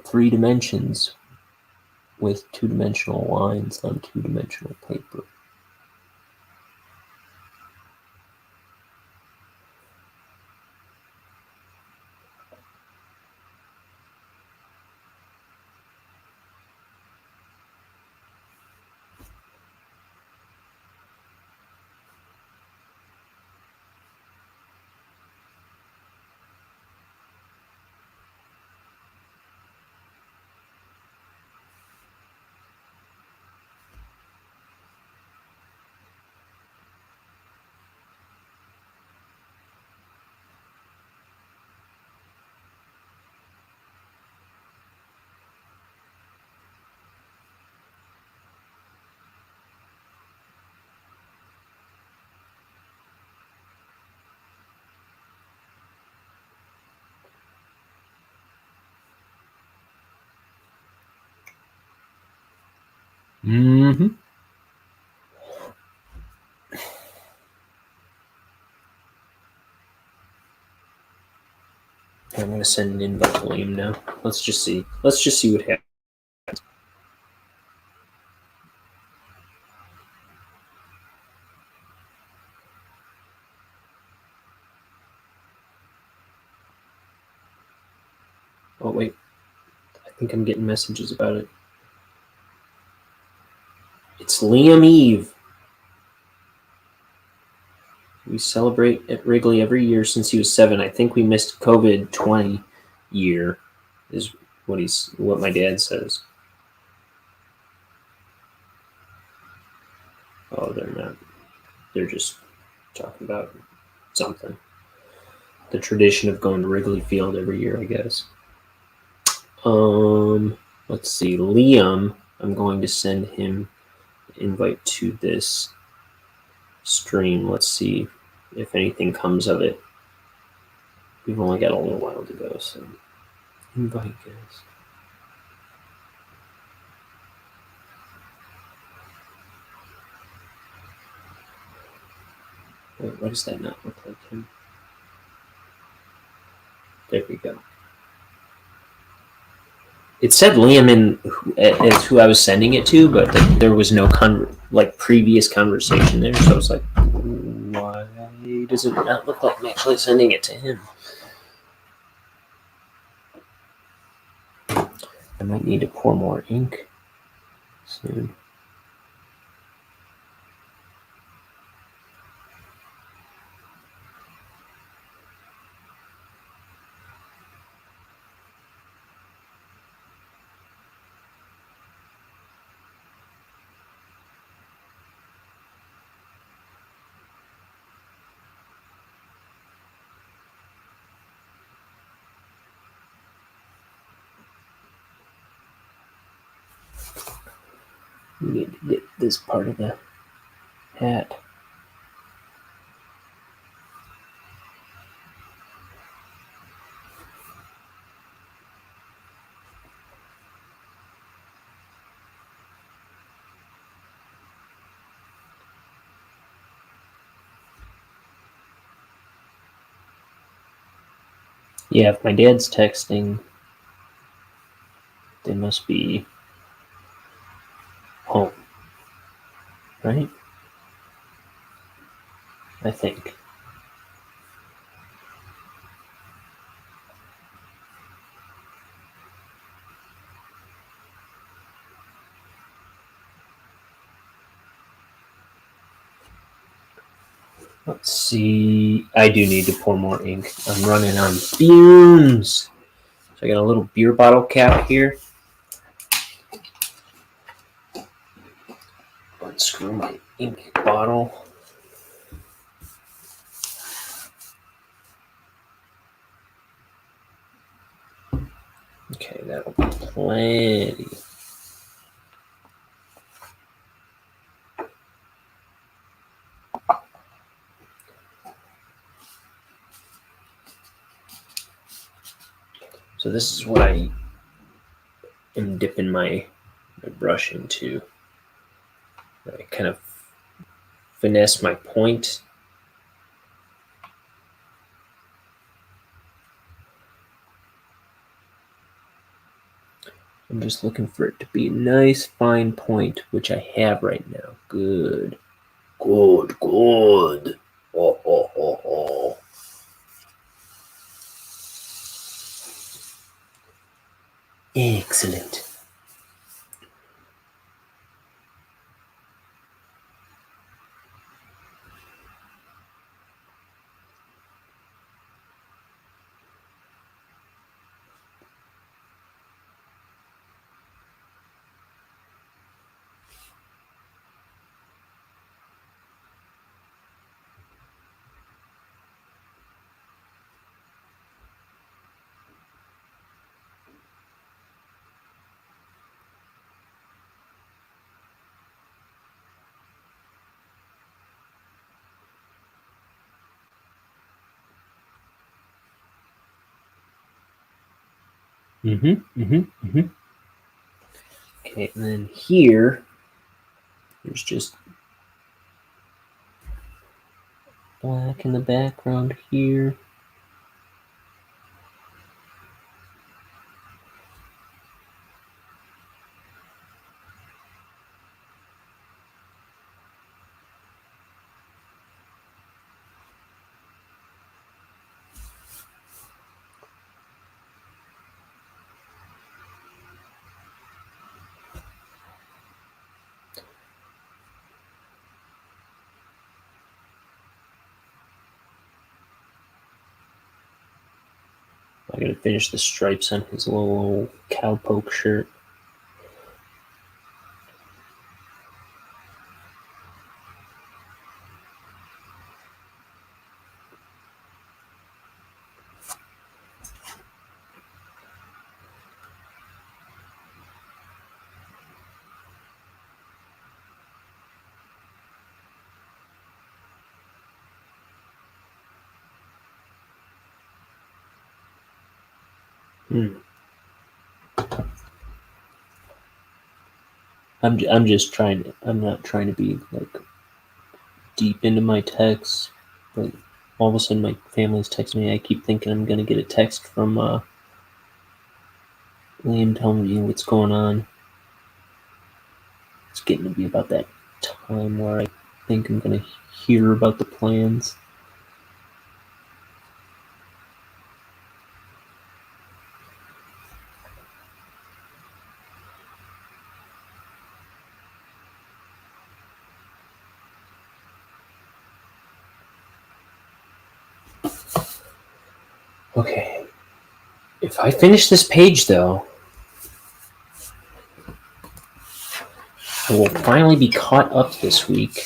C: 3 dimensions with 2-dimensional lines on 2-dimensional paper. Mm-hmm. I'm going to send an invite to Liam now. Let's just see what happens. Oh, wait. I think I'm getting messages about it. It's Liam Eve. We celebrate at Wrigley every year since he was 7. I think we missed COVID 20 year, is what my dad says. Oh, they're not. They're just talking about something. The tradition of going to Wrigley Field every year, I guess. Let's see. Liam, I'm going to send him an invite to this stream. Let's see if anything comes of it. We've only got a little while to go, so invite guys. Wait, why does that not look like him? There we go. It said Liam as who I was sending it to, but there was no previous conversation there, so I was like, why does it not look like I'm actually sending it to him? I might need to pour more ink soon. We need to get this part of the hat. Yeah, if my dad's texting, they must be home, right? I think. Let's see. I do need to pour more ink. I'm running on fumes. So I got a little beer bottle cap here. Unscrew my ink bottle. Okay, that'll be plenty. So this is what I am dipping my brush into. I kind of finesse my point. I'm just looking for it to be a nice fine point, which I have right now. Good. Good, good. Oh, oh, oh, oh. Excellent. Okay, and then here, there's just black in the background here. I gotta finish the stripes on his little cowpoke shirt. I'm just trying to. I'm not trying to be like deep into my text, but all of a sudden my family's texting me. I keep thinking I'm gonna get a text from Liam telling me what's going on. It's getting to be about that time where I think I'm gonna hear about the plans. Okay. If I finish this page, though, I will finally be caught up this week.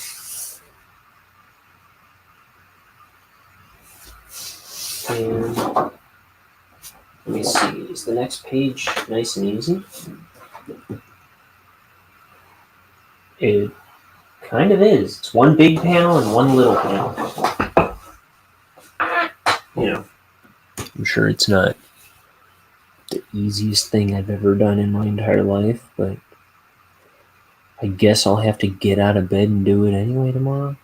C: And let me see, is the next page nice and easy? It kind of is. It's one big panel and one little panel. You know, I'm sure it's not the easiest thing I've ever done in my entire life, but I guess I'll have to get out of bed and do it anyway tomorrow.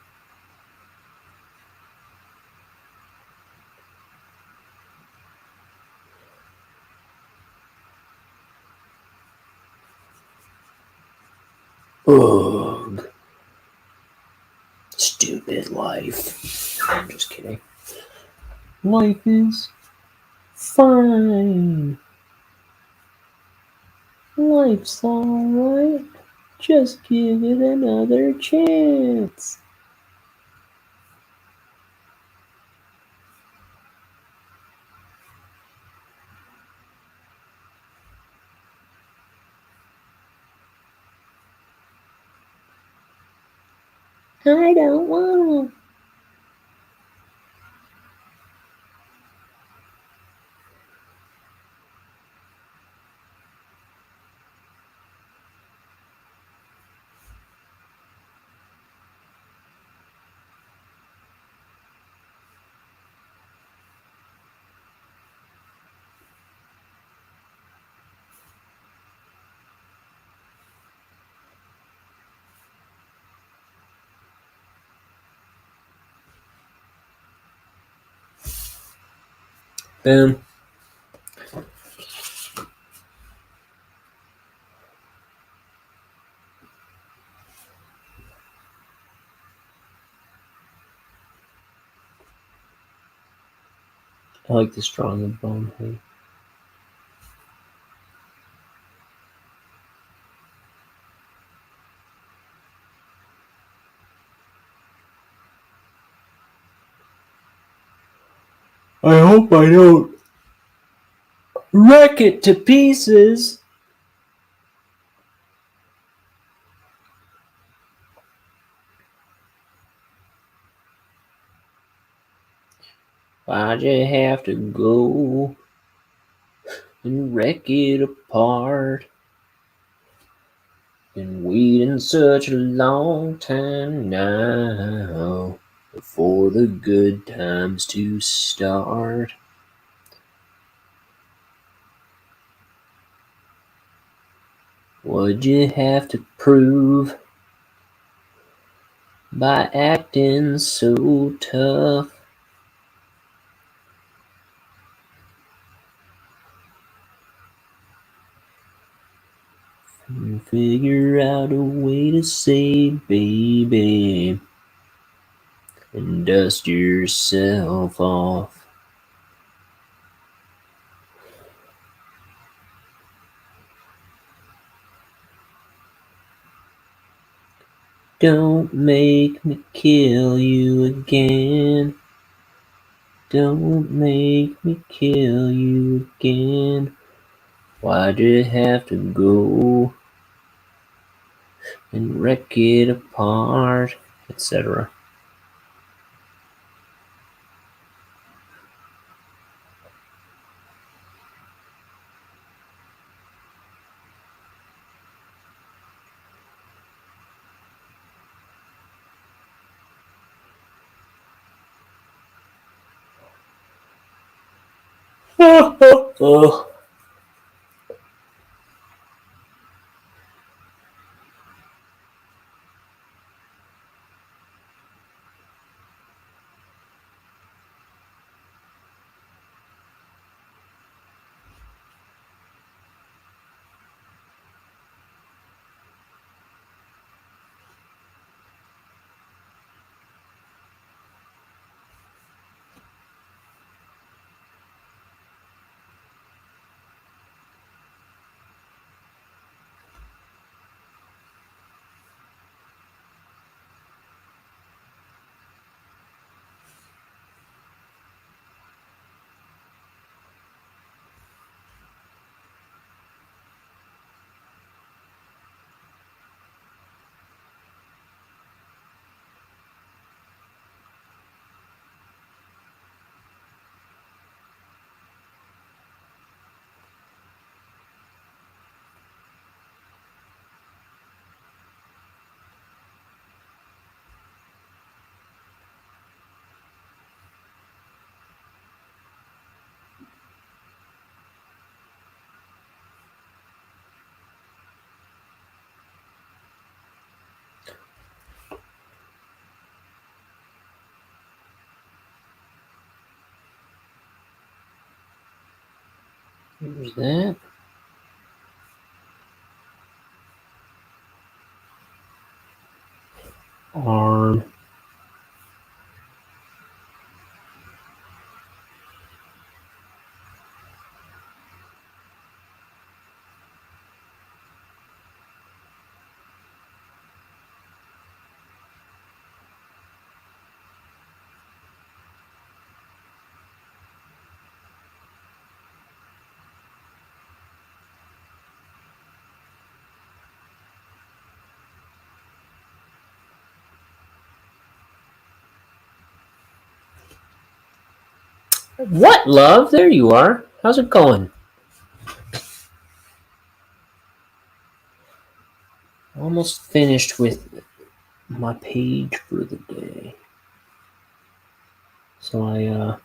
C: Ugh. Stupid life. I'm just kidding. Life is fine. Life's alright. Just give it another chance. I don't want to. Boom. I like the strong of Bonehead. I hope I don't wreck it to pieces. Why'd you have to go and wreck it apart? Been waiting such a long time now for the good times to start. What'd you have to prove by acting so tough? Figure out a way to say baby and dust yourself off. Don't make me kill you again. Don't make me kill you again. Why'd you have to go and wreck it apart, etc. Oh. Here's that. arm. What, love? There you are. How's it going? Almost finished with my page for the day. So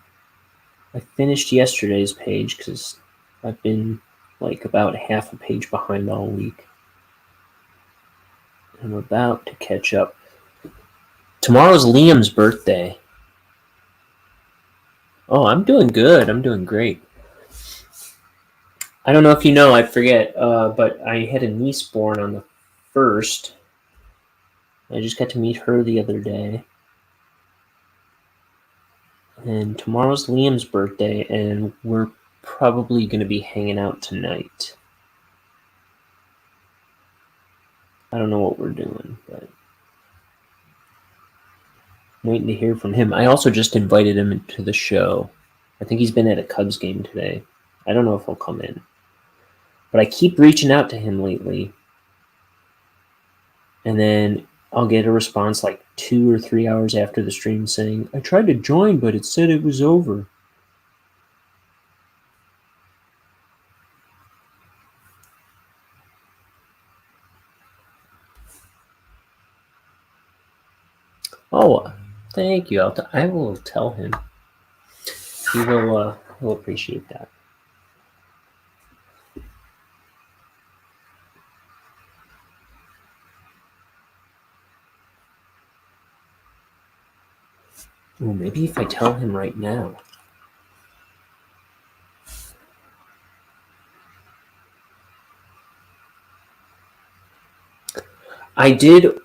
C: I finished yesterday's page because I've been like about half a page behind all week. I'm about to catch up. Tomorrow's Liam's birthday. Oh, I'm doing good. I'm doing great. I don't know if you know, I forget, but I had a niece born on the 1st. I just got to meet her the other day. And tomorrow's Liam's birthday, and we're probably going to be hanging out tonight. I don't know what we're doing, but I'm waiting to hear from him. I also just invited him to the show. I think he's been at a Cubs game today. I don't know if he'll come in. But I keep reaching out to him lately. And then I'll get a response like 2 or 3 hours after the stream saying, I tried to join, but it said it was over. Oh, thank you. I will tell him. He'll appreciate that. Ooh, maybe if I tell him right now. I did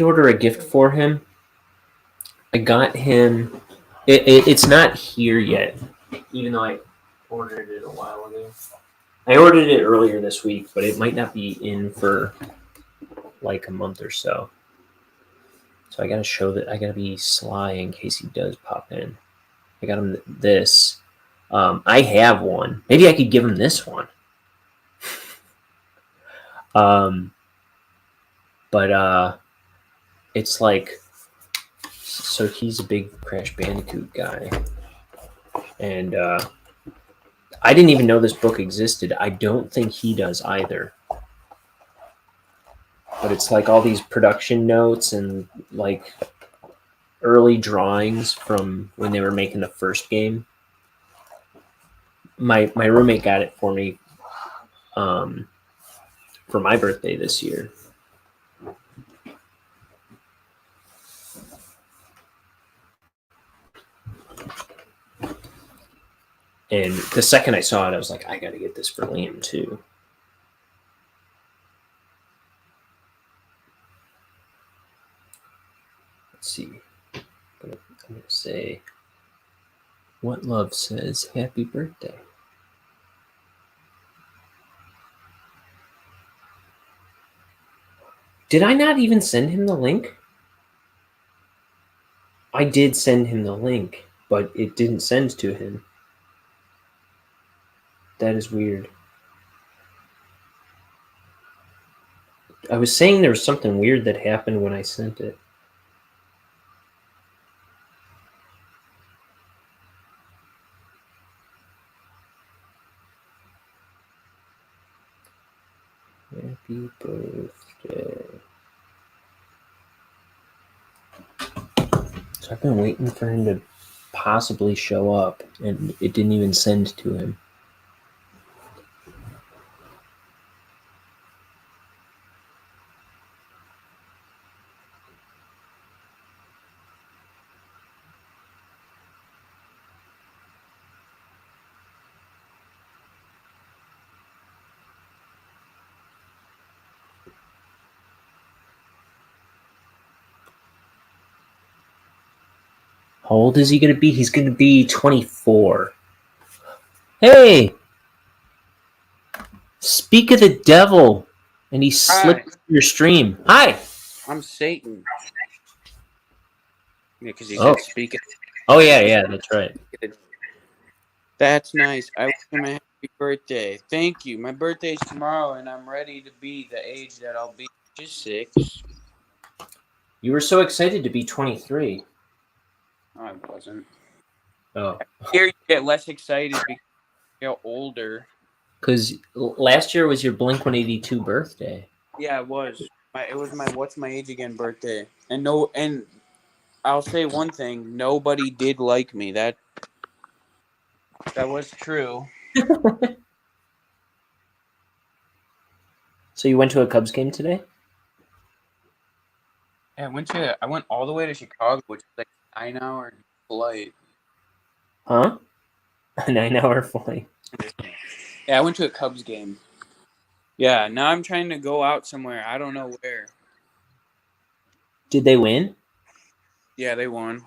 C: order a gift for him. I got him. It's not here yet, even though I ordered it a while ago. I ordered it earlier this week, but it might not be in for like a month or so. So I gotta show that I gotta be sly in case he does pop in. I got him this. I have one. Maybe I could give him this one. But it's like, so he's a big Crash Bandicoot guy, and I didn't even know this book existed. I don't think he does either. But it's like all these production notes and like early drawings from when they were making the first game. My roommate got it for me for my birthday this year. And the second I saw it, I was like, I gotta get this for Liam too. Let's see. I'm gonna say, What Love says, happy birthday. Did I not even send him the link? I did send him the link, but it didn't send to him. That is weird. I was saying there was something weird that happened when I sent it. Happy birthday. So I've been waiting for him to possibly show up, and it didn't even send to him. How old is he going to be? He's going to be 24. Hey! Speak of the devil! And he slipped into your stream. Hi!
E: I'm Satan. Yeah, because he
C: Oh.
E: said speak.
C: Oh, yeah, that's right.
E: That's nice. I wish him a happy birthday. Thank you. My birthday's tomorrow, and I'm ready to be the age that I'll be, which is 6.
C: You were so excited to be 23.
E: No, I wasn't.
C: Oh.
E: Here you get less excited because you're older.
C: Because last year was your Blink-182 birthday.
E: Yeah, it was. It was my what's my age again birthday, and I'll say one thing: nobody did like me. That was true.
C: So you went to a Cubs game today?
E: Yeah, I went all the way to Chicago, which is like a 9-hour flight.
C: Huh? A 9-hour flight.
E: Yeah, I went to a Cubs game. Yeah, now I'm trying to go out somewhere. I don't know where.
C: Did they win?
E: Yeah, they won.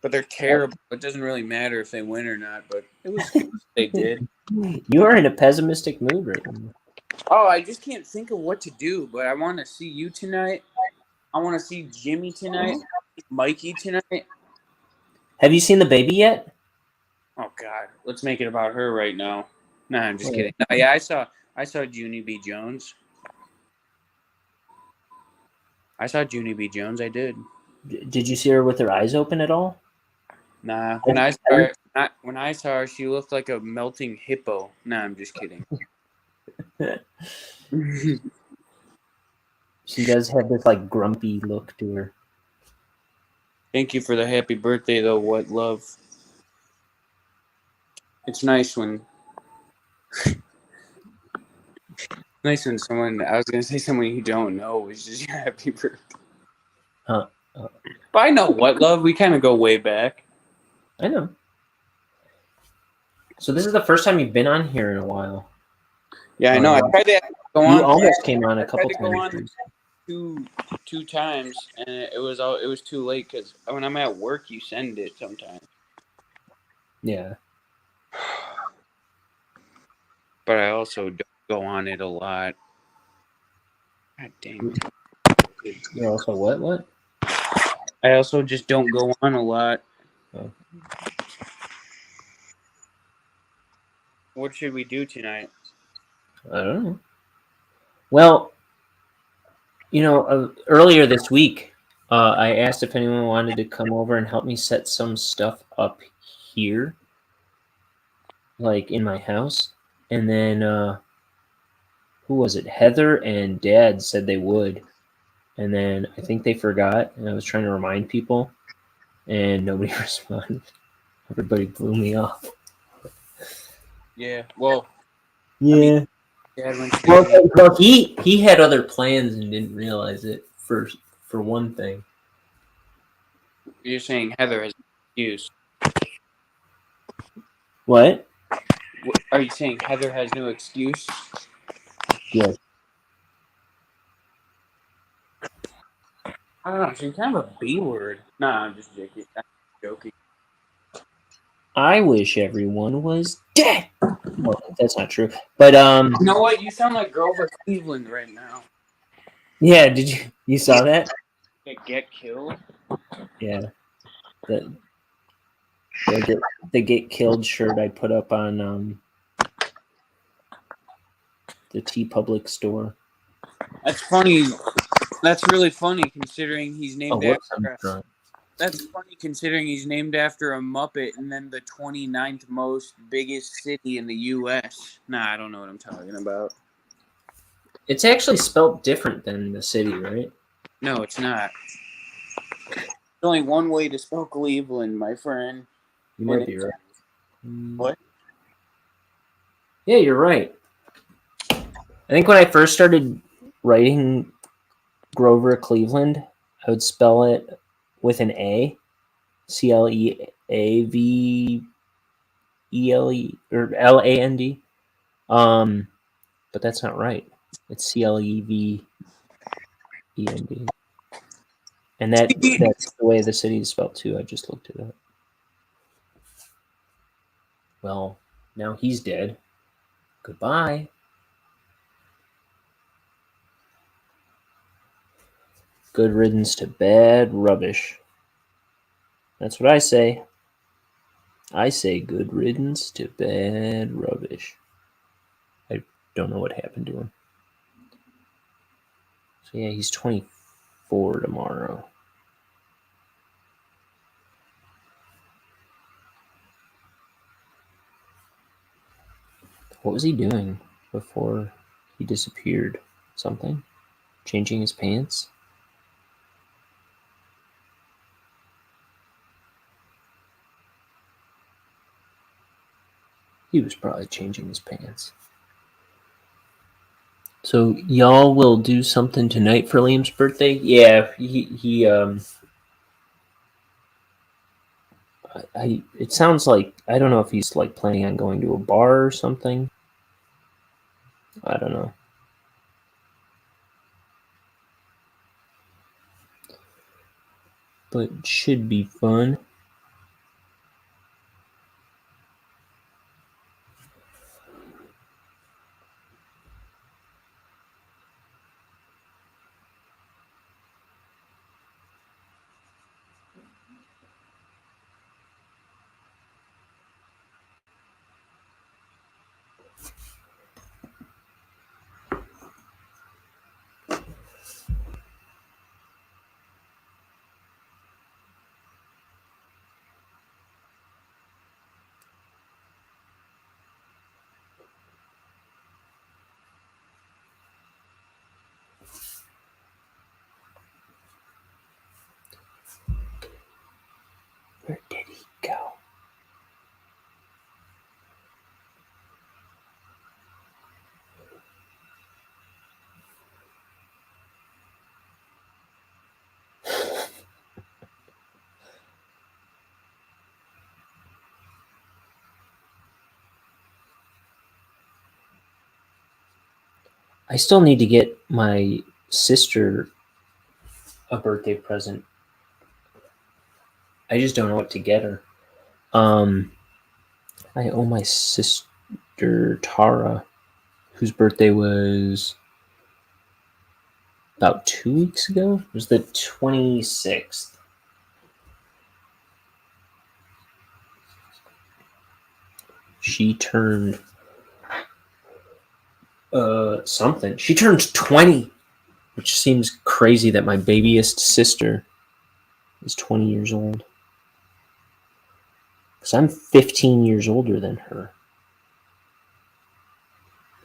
E: But they're terrible. It doesn't really matter if they win or not, but it was good if they did.
C: You are in a pessimistic mood right now.
E: Oh, I just can't think of what to do, but I want to see you tonight. I want to see Jimmy tonight. Mikey tonight.
C: Have you seen the baby yet?
E: Oh God, let's make it about her right now. Nah, I'm just kidding. No, yeah, I saw Junie B. Jones. I saw Junie B. Jones. I did.
C: Did you see her with her eyes open at all?
E: Nah, when I saw her, she looked like a melting hippo. Nah, I'm just kidding.
C: She does have this like grumpy look to her.
E: Thank you for the happy birthday, though. What love. It's nice when someone, I was going to say someone you don't know wishes you happy birthday.
C: Huh.
E: But I know what love. We kind of go way back.
C: I know. So this is the first time you've been on here in a while.
E: Yeah, I know. I tried to go on.
C: You almost came on a couple
E: I tried to go
C: times.
E: on two times, and it was too late because when I'm at work, you send it sometimes.
C: Yeah.
E: But I also don't go on it a lot. God dang it.
C: You're also what?
E: I also just don't go on a lot.
C: Oh.
E: What should we do tonight?
C: I don't know. Well, earlier this week, I asked if anyone wanted to come over and help me set some stuff up here, like in my house. And then, who was it? Heather and Dad said they would. And then I think they forgot, and I was trying to remind people, and nobody responded. Everybody blew me off.
E: Yeah, well.
C: Yeah. Well, he had other plans and didn't realize it for one thing.
E: You're saying Heather has an excuse.
C: What?
E: Are you saying Heather has no excuse?
C: Yes.
E: I don't know. She's kind of a B word. Nah, I'm just joking.
C: I wish everyone was dead. Well, that's not true. But
E: You know what? You sound like Grover Cleveland right now.
C: Yeah, did you saw that?
E: Get killed?
C: Yeah. The get killed shirt I put up on the T Public store.
E: That's funny. That's really funny considering he's named after. That's funny considering he's named after a Muppet and then the 29th most biggest city in the U.S. Nah, I don't know what I'm talking about.
C: It's actually spelled different than the city, right?
E: No, it's not. There's only one way to spell Cleveland, my friend.
C: You might be right.
E: What?
C: Yeah, you're right. I think when I first started writing Grover Cleveland, I would spell it with an A, Cleavevele or Land. But that's not right. It's Clevend. And that's the way the city is spelled too. I just looked it up. Well, now he's dead. Goodbye. Good riddance to bad rubbish. That's what I say. I say good riddance to bad rubbish. I don't know what happened to him. So yeah, he's 24 tomorrow. What was he doing before he disappeared? Something? Changing his pants? He was probably changing his pants. So y'all will do something tonight for Liam's birthday? Yeah, he it sounds like, I don't know if he's like planning on going to a bar or something. I don't know. But it should be fun. Where did he go? I still need to get my sister a birthday present. I just don't know what to get her. I owe my sister Tara, whose birthday was about 2 weeks ago. It was the 26th. She turned something. She turned 20, which seems crazy that my babyest sister is 20 years old. Because I'm 15 years older than her.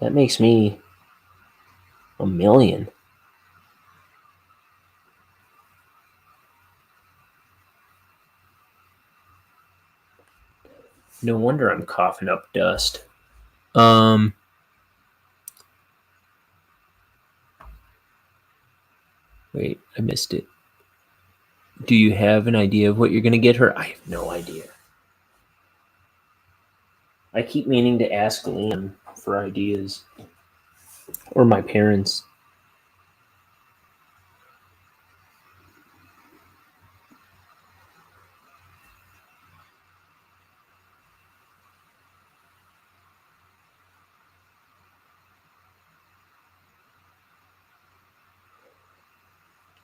C: That makes me a million. No wonder I'm coughing up dust. Wait, I missed it. Do you have an idea of what you're going to get her? I have no idea. I keep meaning to ask Liam for ideas. Or my parents.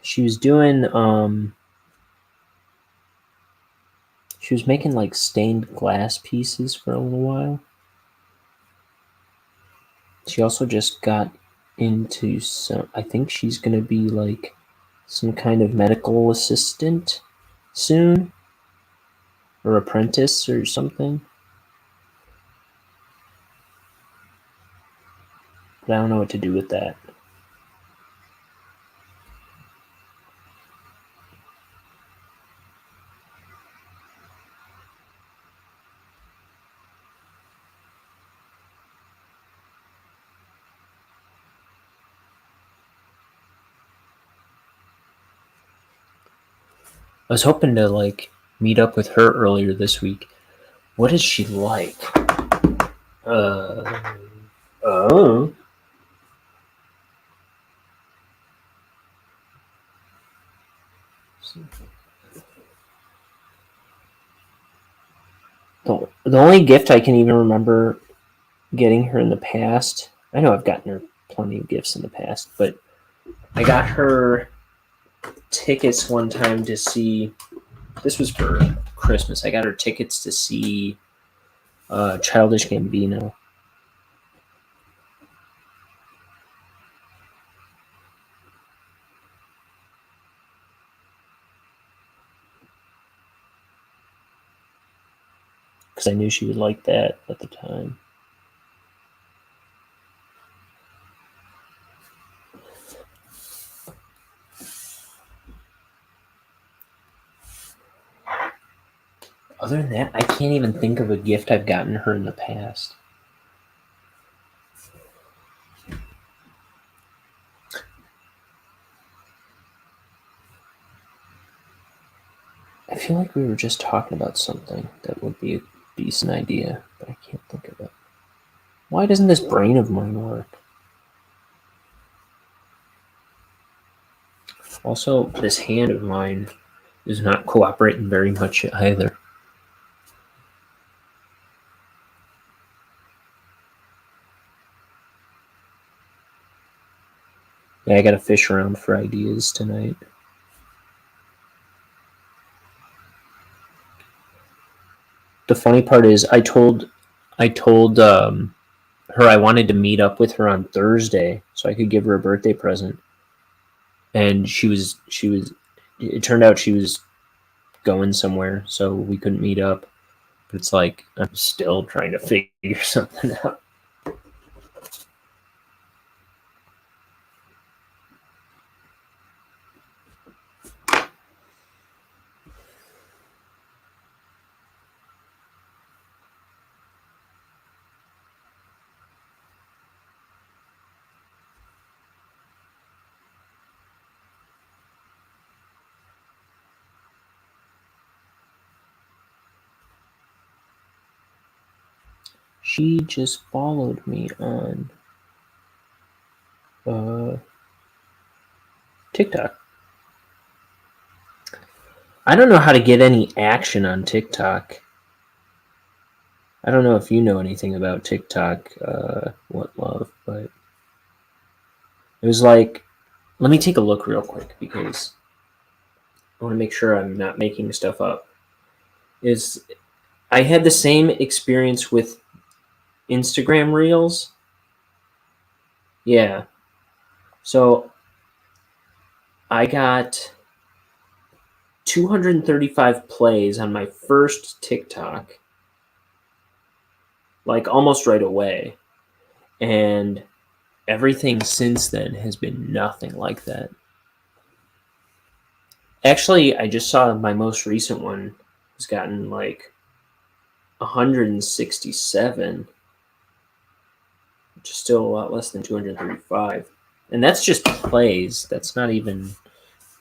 C: She was doing, she was making like stained glass pieces for a little while. She also just got into some, I think she's going to be like some kind of medical assistant soon. Or apprentice or something. But I don't know what to do with that. I was hoping to like meet up with her earlier this week. What is she like? Oh. The only gift I can even remember getting her in the past, I know I've gotten her plenty of gifts in the past, but I got her tickets one time to see, this was for Christmas, I got her tickets to see Childish Gambino. Because I knew she would like that at the time. Other than that, I can't even think of a gift I've gotten her in the past. I feel like we were just talking about something that would be a decent idea, but I can't think of it. Why doesn't this brain of mine work? Also, this hand of mine is not cooperating very much either. Yeah, I gotta fish around for ideas tonight. The funny part is, I told her I wanted to meet up with her on Thursday so I could give her a birthday present, and she was. It turned out she was going somewhere, so we couldn't meet up. But it's like I'm still trying to figure something out. She just followed me on TikTok. I don't know how to get any action on TikTok. I don't know if you know anything about TikTok, what love, but it was like, let me take a look real quick because I want to make sure I'm not making stuff up. I had the same experience with Instagram Reels. Yeah. So I got 235 plays on my first TikTok, like almost right away. And everything since then has been nothing like that. Actually, I just saw my most recent one has gotten like 167, which is still a lot less than 235. And that's just plays. That's not even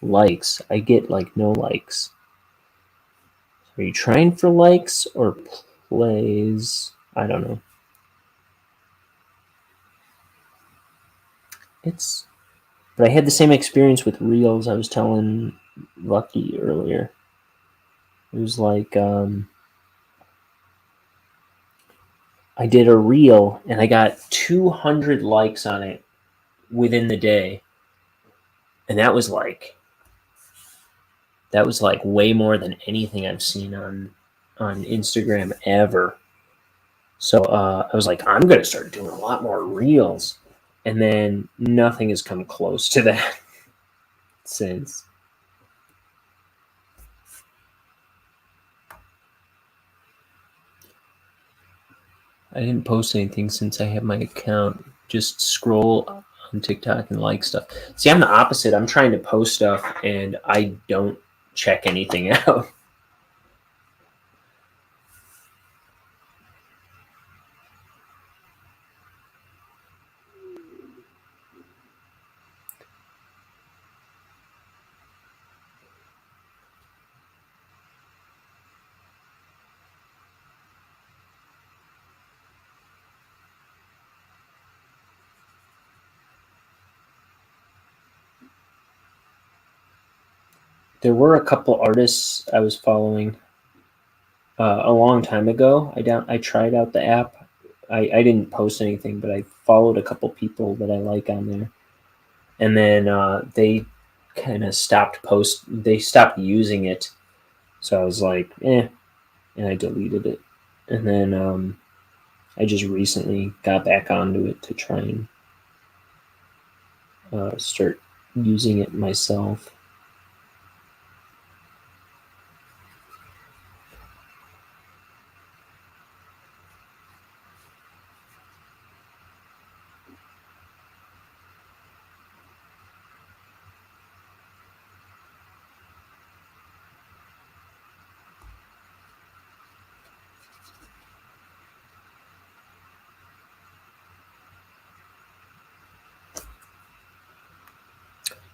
C: likes. I get like no likes. Are you trying for likes or plays? I don't know. But I had the same experience with Reels. I was telling Lucky earlier. It was like I did a reel and I got 200 likes on it within the day. And that was like way more than anything I've seen on Instagram ever. So I was like, I'm going to start doing a lot more reels. And then nothing has come close to that since. I didn't post anything since I have my account. Just scroll on TikTok and like stuff. See, I'm the opposite. I'm trying to post stuff and I don't check anything out. there were a couple artists I was following a long time ago. I tried out the app. I didn't post anything, but I followed a couple people that I like on there, and then they kind of They stopped using it, so I was like, and I deleted it. And then I just recently got back onto it to try and start using it myself.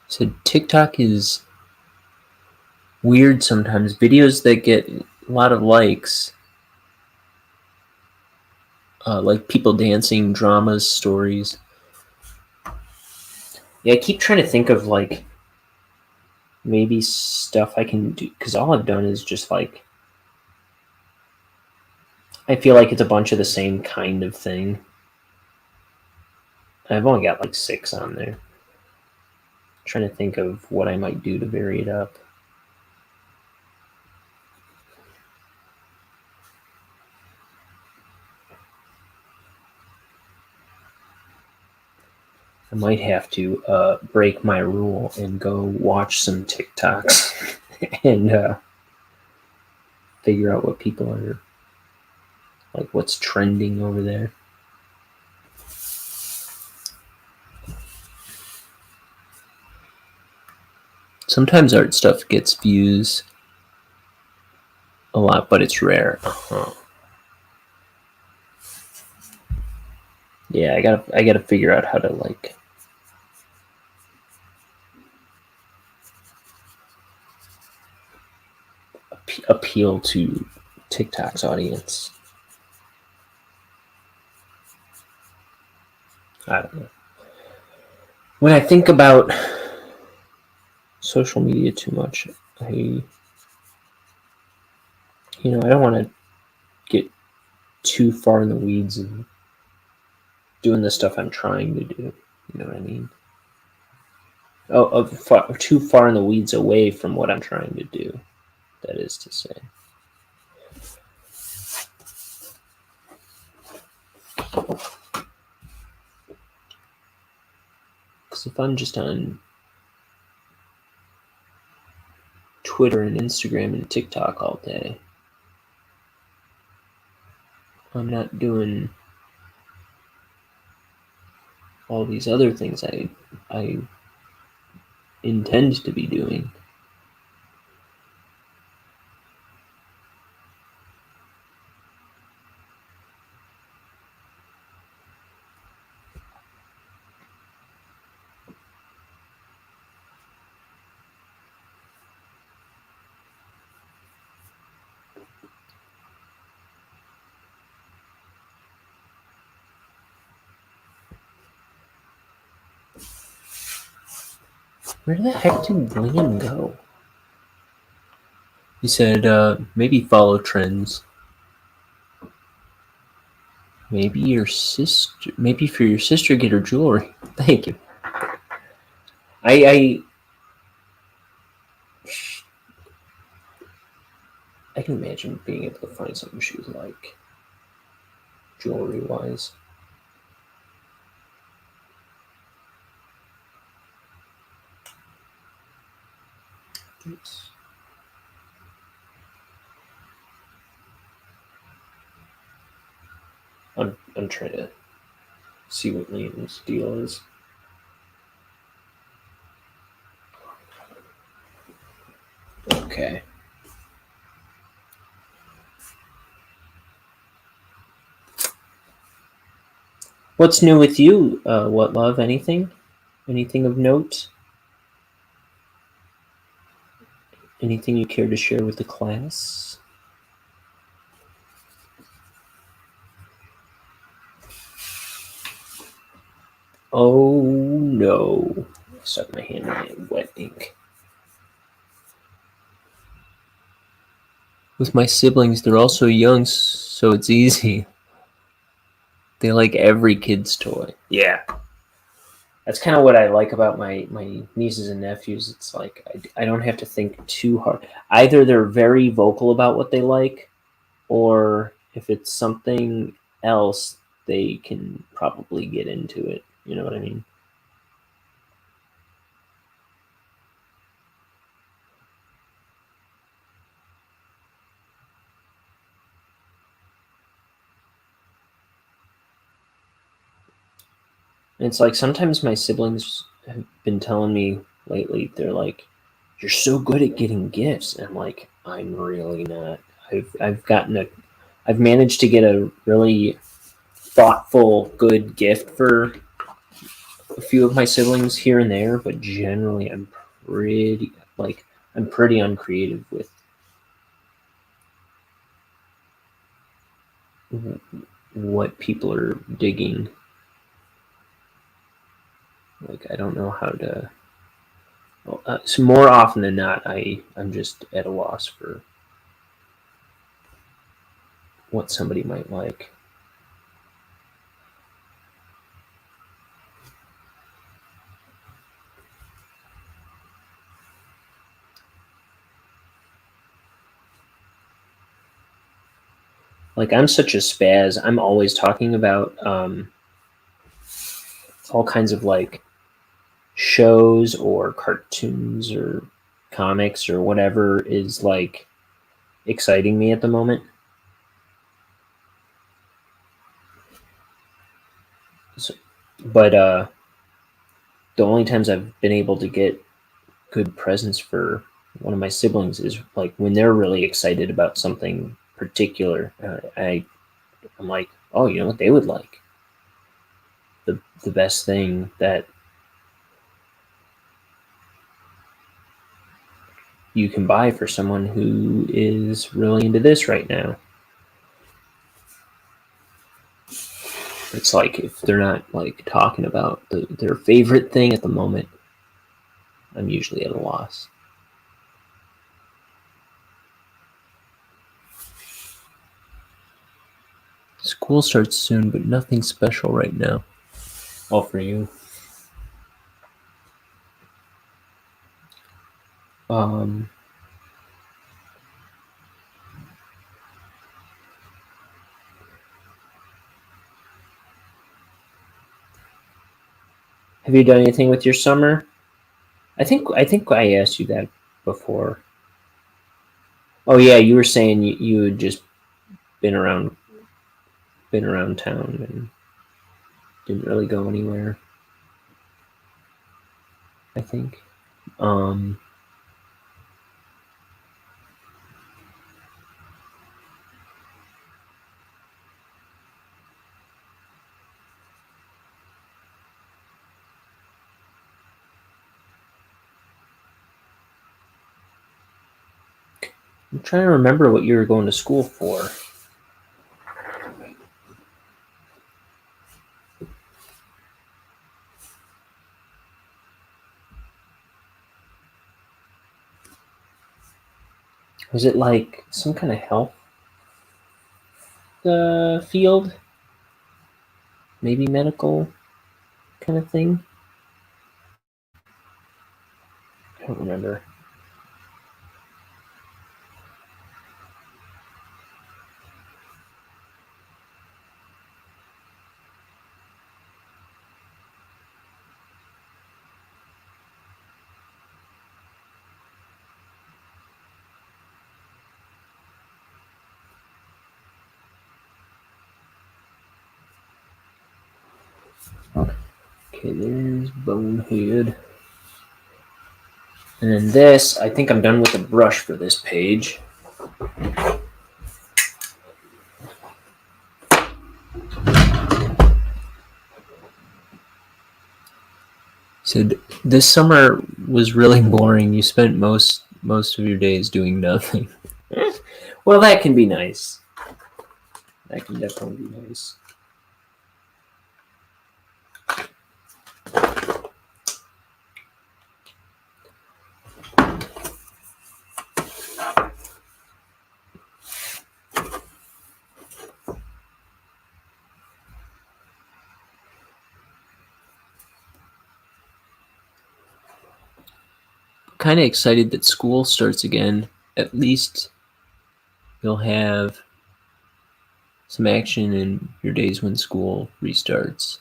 C: So TikTok is weird sometimes. Videos that get a lot of likes, like people dancing, dramas, stories. Yeah, I keep trying to think of like maybe stuff I can do, because all I've done is just like, I feel like it's a bunch of the same kind of thing. I've only got like 6 on there. Trying to think of what I might do to vary it up. I might have to break my rule and go watch some TikToks and figure out what people are like, what's trending over there. Sometimes art stuff gets views a lot, but it's rare. Yeah, I gotta figure out how to like appeal to TikTok's audience. I don't know. When I think about social media too much, I don't want to get too far in the weeds of doing the stuff I'm trying to do. You know what I mean? Too far in the weeds away from what I'm trying to do. That is to say. Because if I'm just on Twitter and Instagram and TikTok all day, I'm not doing all these other things I intend to be doing. Where the heck did William go? He said, maybe follow trends. Maybe for your sister, get her jewelry. Thank you. I can imagine being able to find something she would like, jewelry-wise. Yes. I'm trying to see what Liam's deal is. Okay. What's new with you? What, love? Anything? Anything of note? Anything you care to share with the class? Oh no. I stuck my hand in wet ink. With my siblings, they're all so young, so it's easy. They like every kid's toy.
A: Yeah.
C: That's kind of what I like about my nieces and nephews. It's like I don't have to think too hard. Either they're very vocal about what they like, or if it's something else, they can probably get into it. You know what I mean? And it's like sometimes my siblings have been telling me lately, they're like, "You're so good at getting gifts." And I'm like, I'm really not. I've managed to get a really thoughtful, good gift for a few of my siblings here and there, but generally I'm pretty uncreative with what people are digging. Like I don't know how to. So more often than not, I'm just at a loss for what somebody might like. Like I'm such a spaz. I'm always talking about all kinds of like shows or cartoons or comics or whatever is like exciting me at the moment. So, but the only times I've been able to get good presents for one of my siblings is like when they're really excited about something particular. I'm like, oh, you know what they would like? The best thing that you can buy for someone who is really into this right now. It's like if they're not like talking about their favorite thing at the moment, I'm usually at a loss. School starts soon, but nothing special right now. All for you. Um, have you done anything with your summer? I think I asked you that before. Oh yeah, you were saying you had just been around town and didn't really go anywhere. I think. Um, I'm trying to remember what you were going to school for. Was it like some kind of health field? Maybe medical kind of thing? I don't remember. Okay, there's Bonehead. And then this, I think I'm done with the brush for this page. So this summer was really boring. You spent most of your days doing nothing. Well, that can be nice. That can definitely be nice. kind of excited that school starts again. At least you'll have some action in your days when school restarts.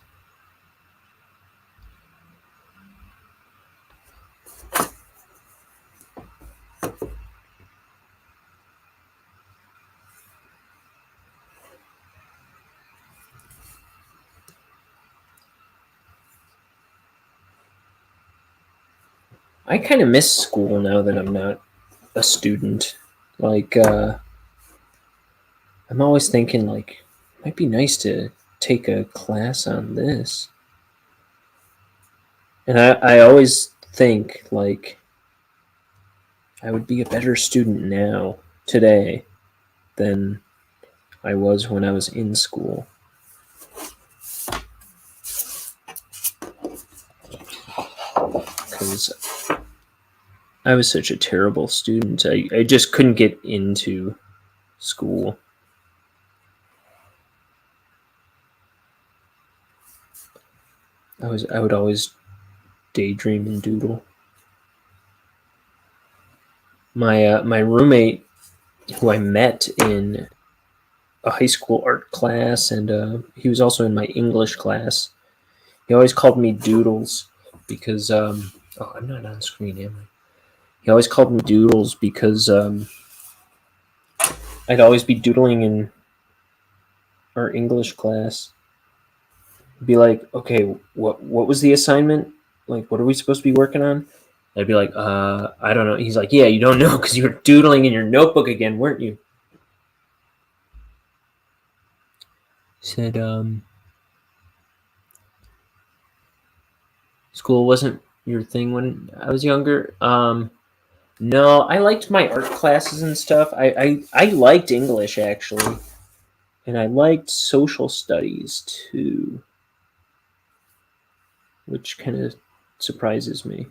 C: I kind of miss school now that I'm not a student. Like, I'm always thinking, like, it might be nice to take a class on this. And I always think, like, I would be a better student now, today, than I was when I was in school. Because I was such a terrible student. I just couldn't get into school. I would always daydream and doodle. My roommate, who I met in a high school art class, and he was also in my English class. He always called me Doodles because oh, I'm not on screen, am I? He always called me Doodles because I'd always be doodling in our English class. Be like, okay, what was the assignment? Like, what are we supposed to be working on? I'd be like, I don't know. He's like, yeah, you don't know because you were doodling in your notebook again, weren't you? He said, school wasn't your thing when I was younger. No, I liked my art classes and stuff. I liked English, actually. And I liked social studies, too. Which kind of surprises me.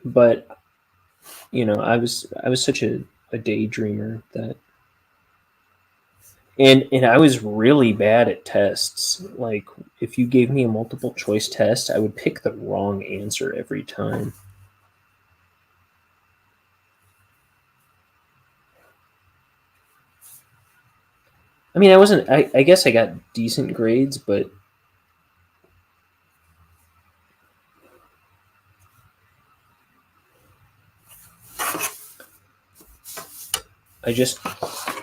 C: But, you know, I was such a daydreamer that... And I was really bad at tests. Like, if you gave me a multiple choice test, I would pick the wrong answer every time. I mean, I guess I got decent grades, but I just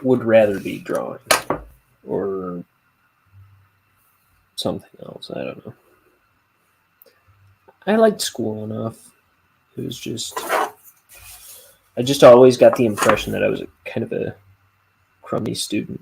C: would rather be drawing or something else. I don't know. I liked school enough. It was just... I just always got the impression that I was kind of a crummy student.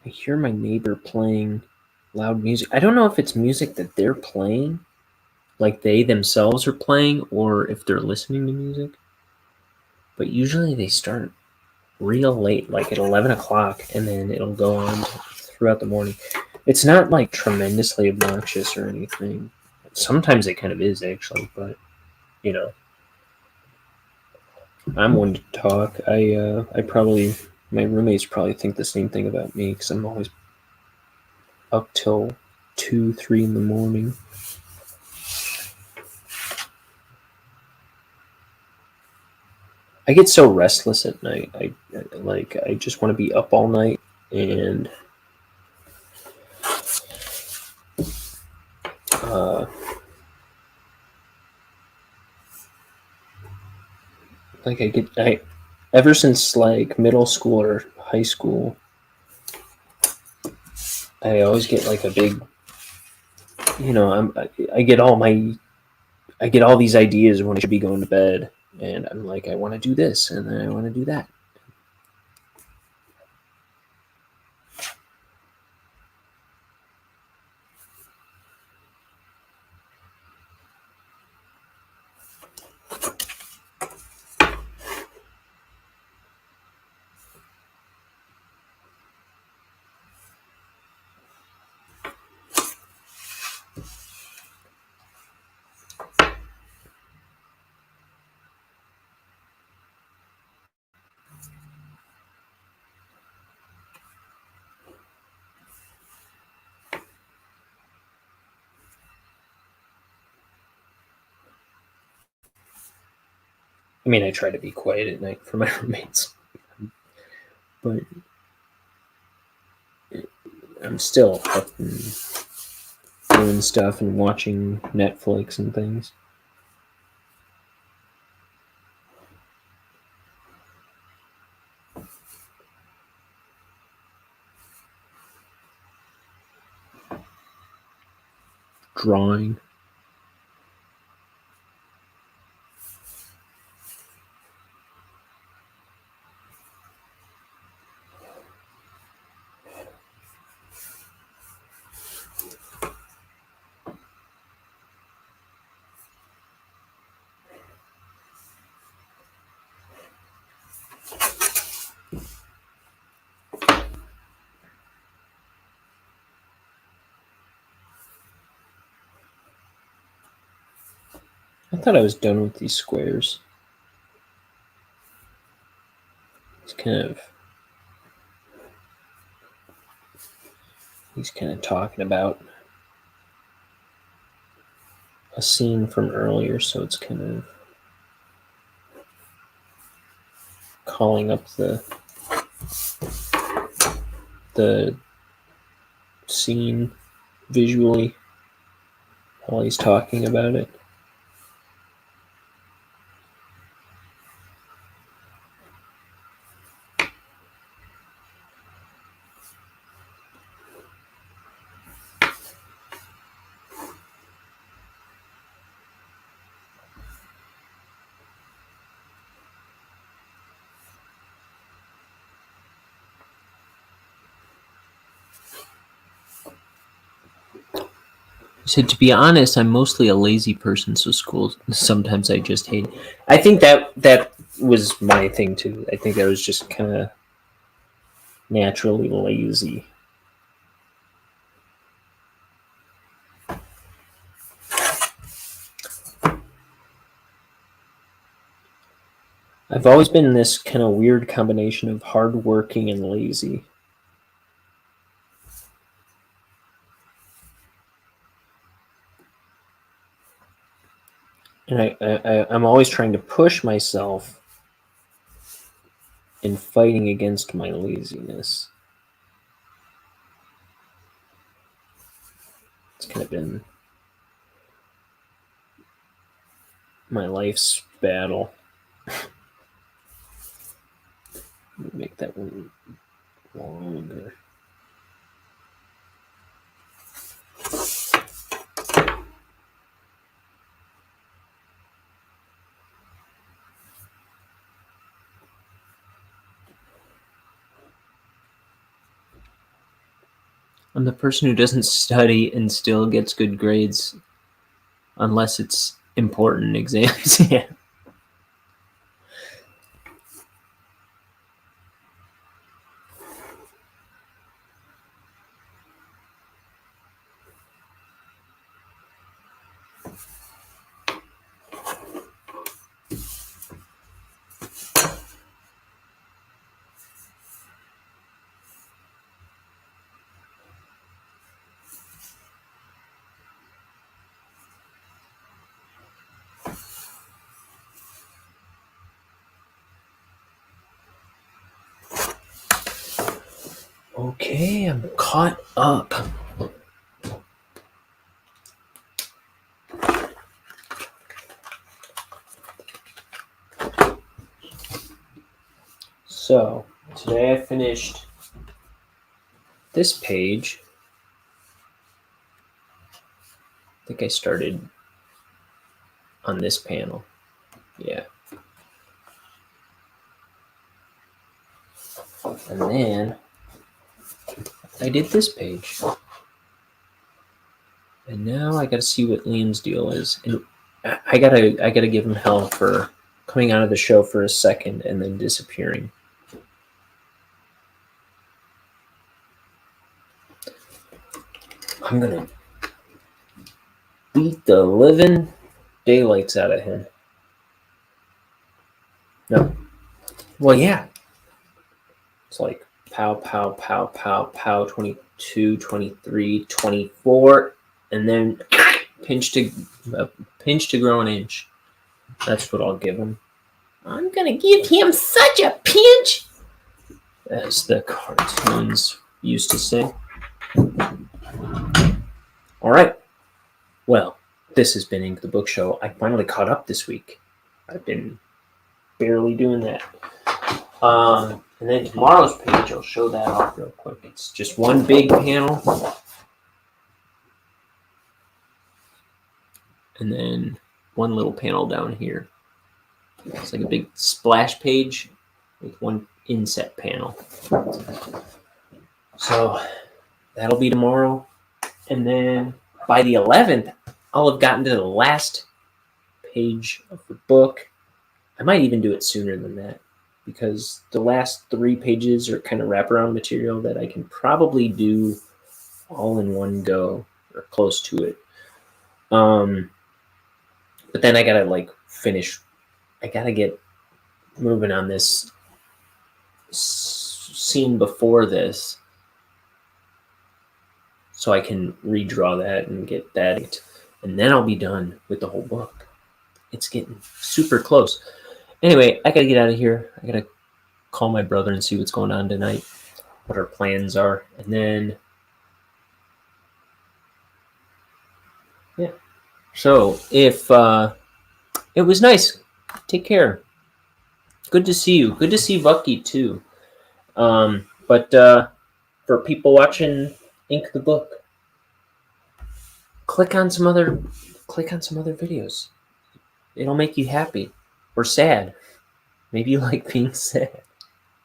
C: I hear my neighbor playing loud music. I don't know if it's music that they're playing, like they themselves are playing, or if they're listening to music. But usually they start real late, like at 11 o'clock, and then it'll go on throughout the morning. It's not like tremendously obnoxious or anything. Sometimes it kind of is, actually, but you know, I'm one to talk. My roommates probably think the same thing about me because I'm always up till 2, 3 in the morning. I get so restless at night. I just want to be up all night, and I ever since like middle school or high school, I always get like a big, you know, I get all these ideas when I should be going to bed, and I'm like, I want to do this, and then I want to do that. I mean, I try to be quiet at night for my roommates, but I'm still up and doing stuff and watching Netflix and things. Drawing. I thought I was done with these squares. He's kind of talking about a scene from earlier, so it's kind of calling up the scene visually while he's talking about it. He said, to be honest, I'm mostly a lazy person, so school sometimes I just hate it. I think that was my thing too. I think I was just kind of naturally lazy. I've always been this kind of weird combination of hardworking and lazy. And I'm always trying to push myself in fighting against my laziness. It's kind of been my life's battle. Make that one longer. I'm the person who doesn't study and still gets good grades unless it's important exams. Yeah. Okay, I'm caught up. So, today I finished this page. I think I started on this panel. Yeah. And then I did this page. And now I gotta see what Liam's deal is. And I gotta give him hell for coming out of the show for a second and then disappearing. I'm gonna beat the living daylights out of him. No. Well, yeah. It's like pow, pow, pow, pow, pow, 22, 23, 24, and then pinch to grow an inch. That's what I'll give him. I'm gonna give him such a pinch, as the cartoons used to say. All right. Well, this has been Ink the Book Show. I finally caught up this week. I've been barely doing that. And then tomorrow's page, I'll show that off real quick. It's just one big panel. And then one little panel down here. It's like a big splash page with one inset panel. So that'll be tomorrow. And then by the 11th, I'll have gotten to the last page of the book. I might even do it sooner than that, because the last 3 pages are kind of wraparound material that I can probably do all in one go, or close to it. But then I gotta finish. I gotta get moving on this scene before this, so I can redraw that and get that, and then I'll be done with the whole book. It's getting super close. Anyway, I gotta get out of here. I gotta call my brother and see what's going on tonight, what our plans are, and then yeah. So if it was nice, take care. Good to see you. Good to see Bucky too. But for people watching Ink the Book, click on some other videos. It'll make you happy or sad. Maybe you like being sad.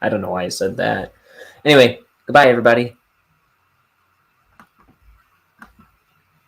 C: I don't know why I said that. Anyway, goodbye, everybody.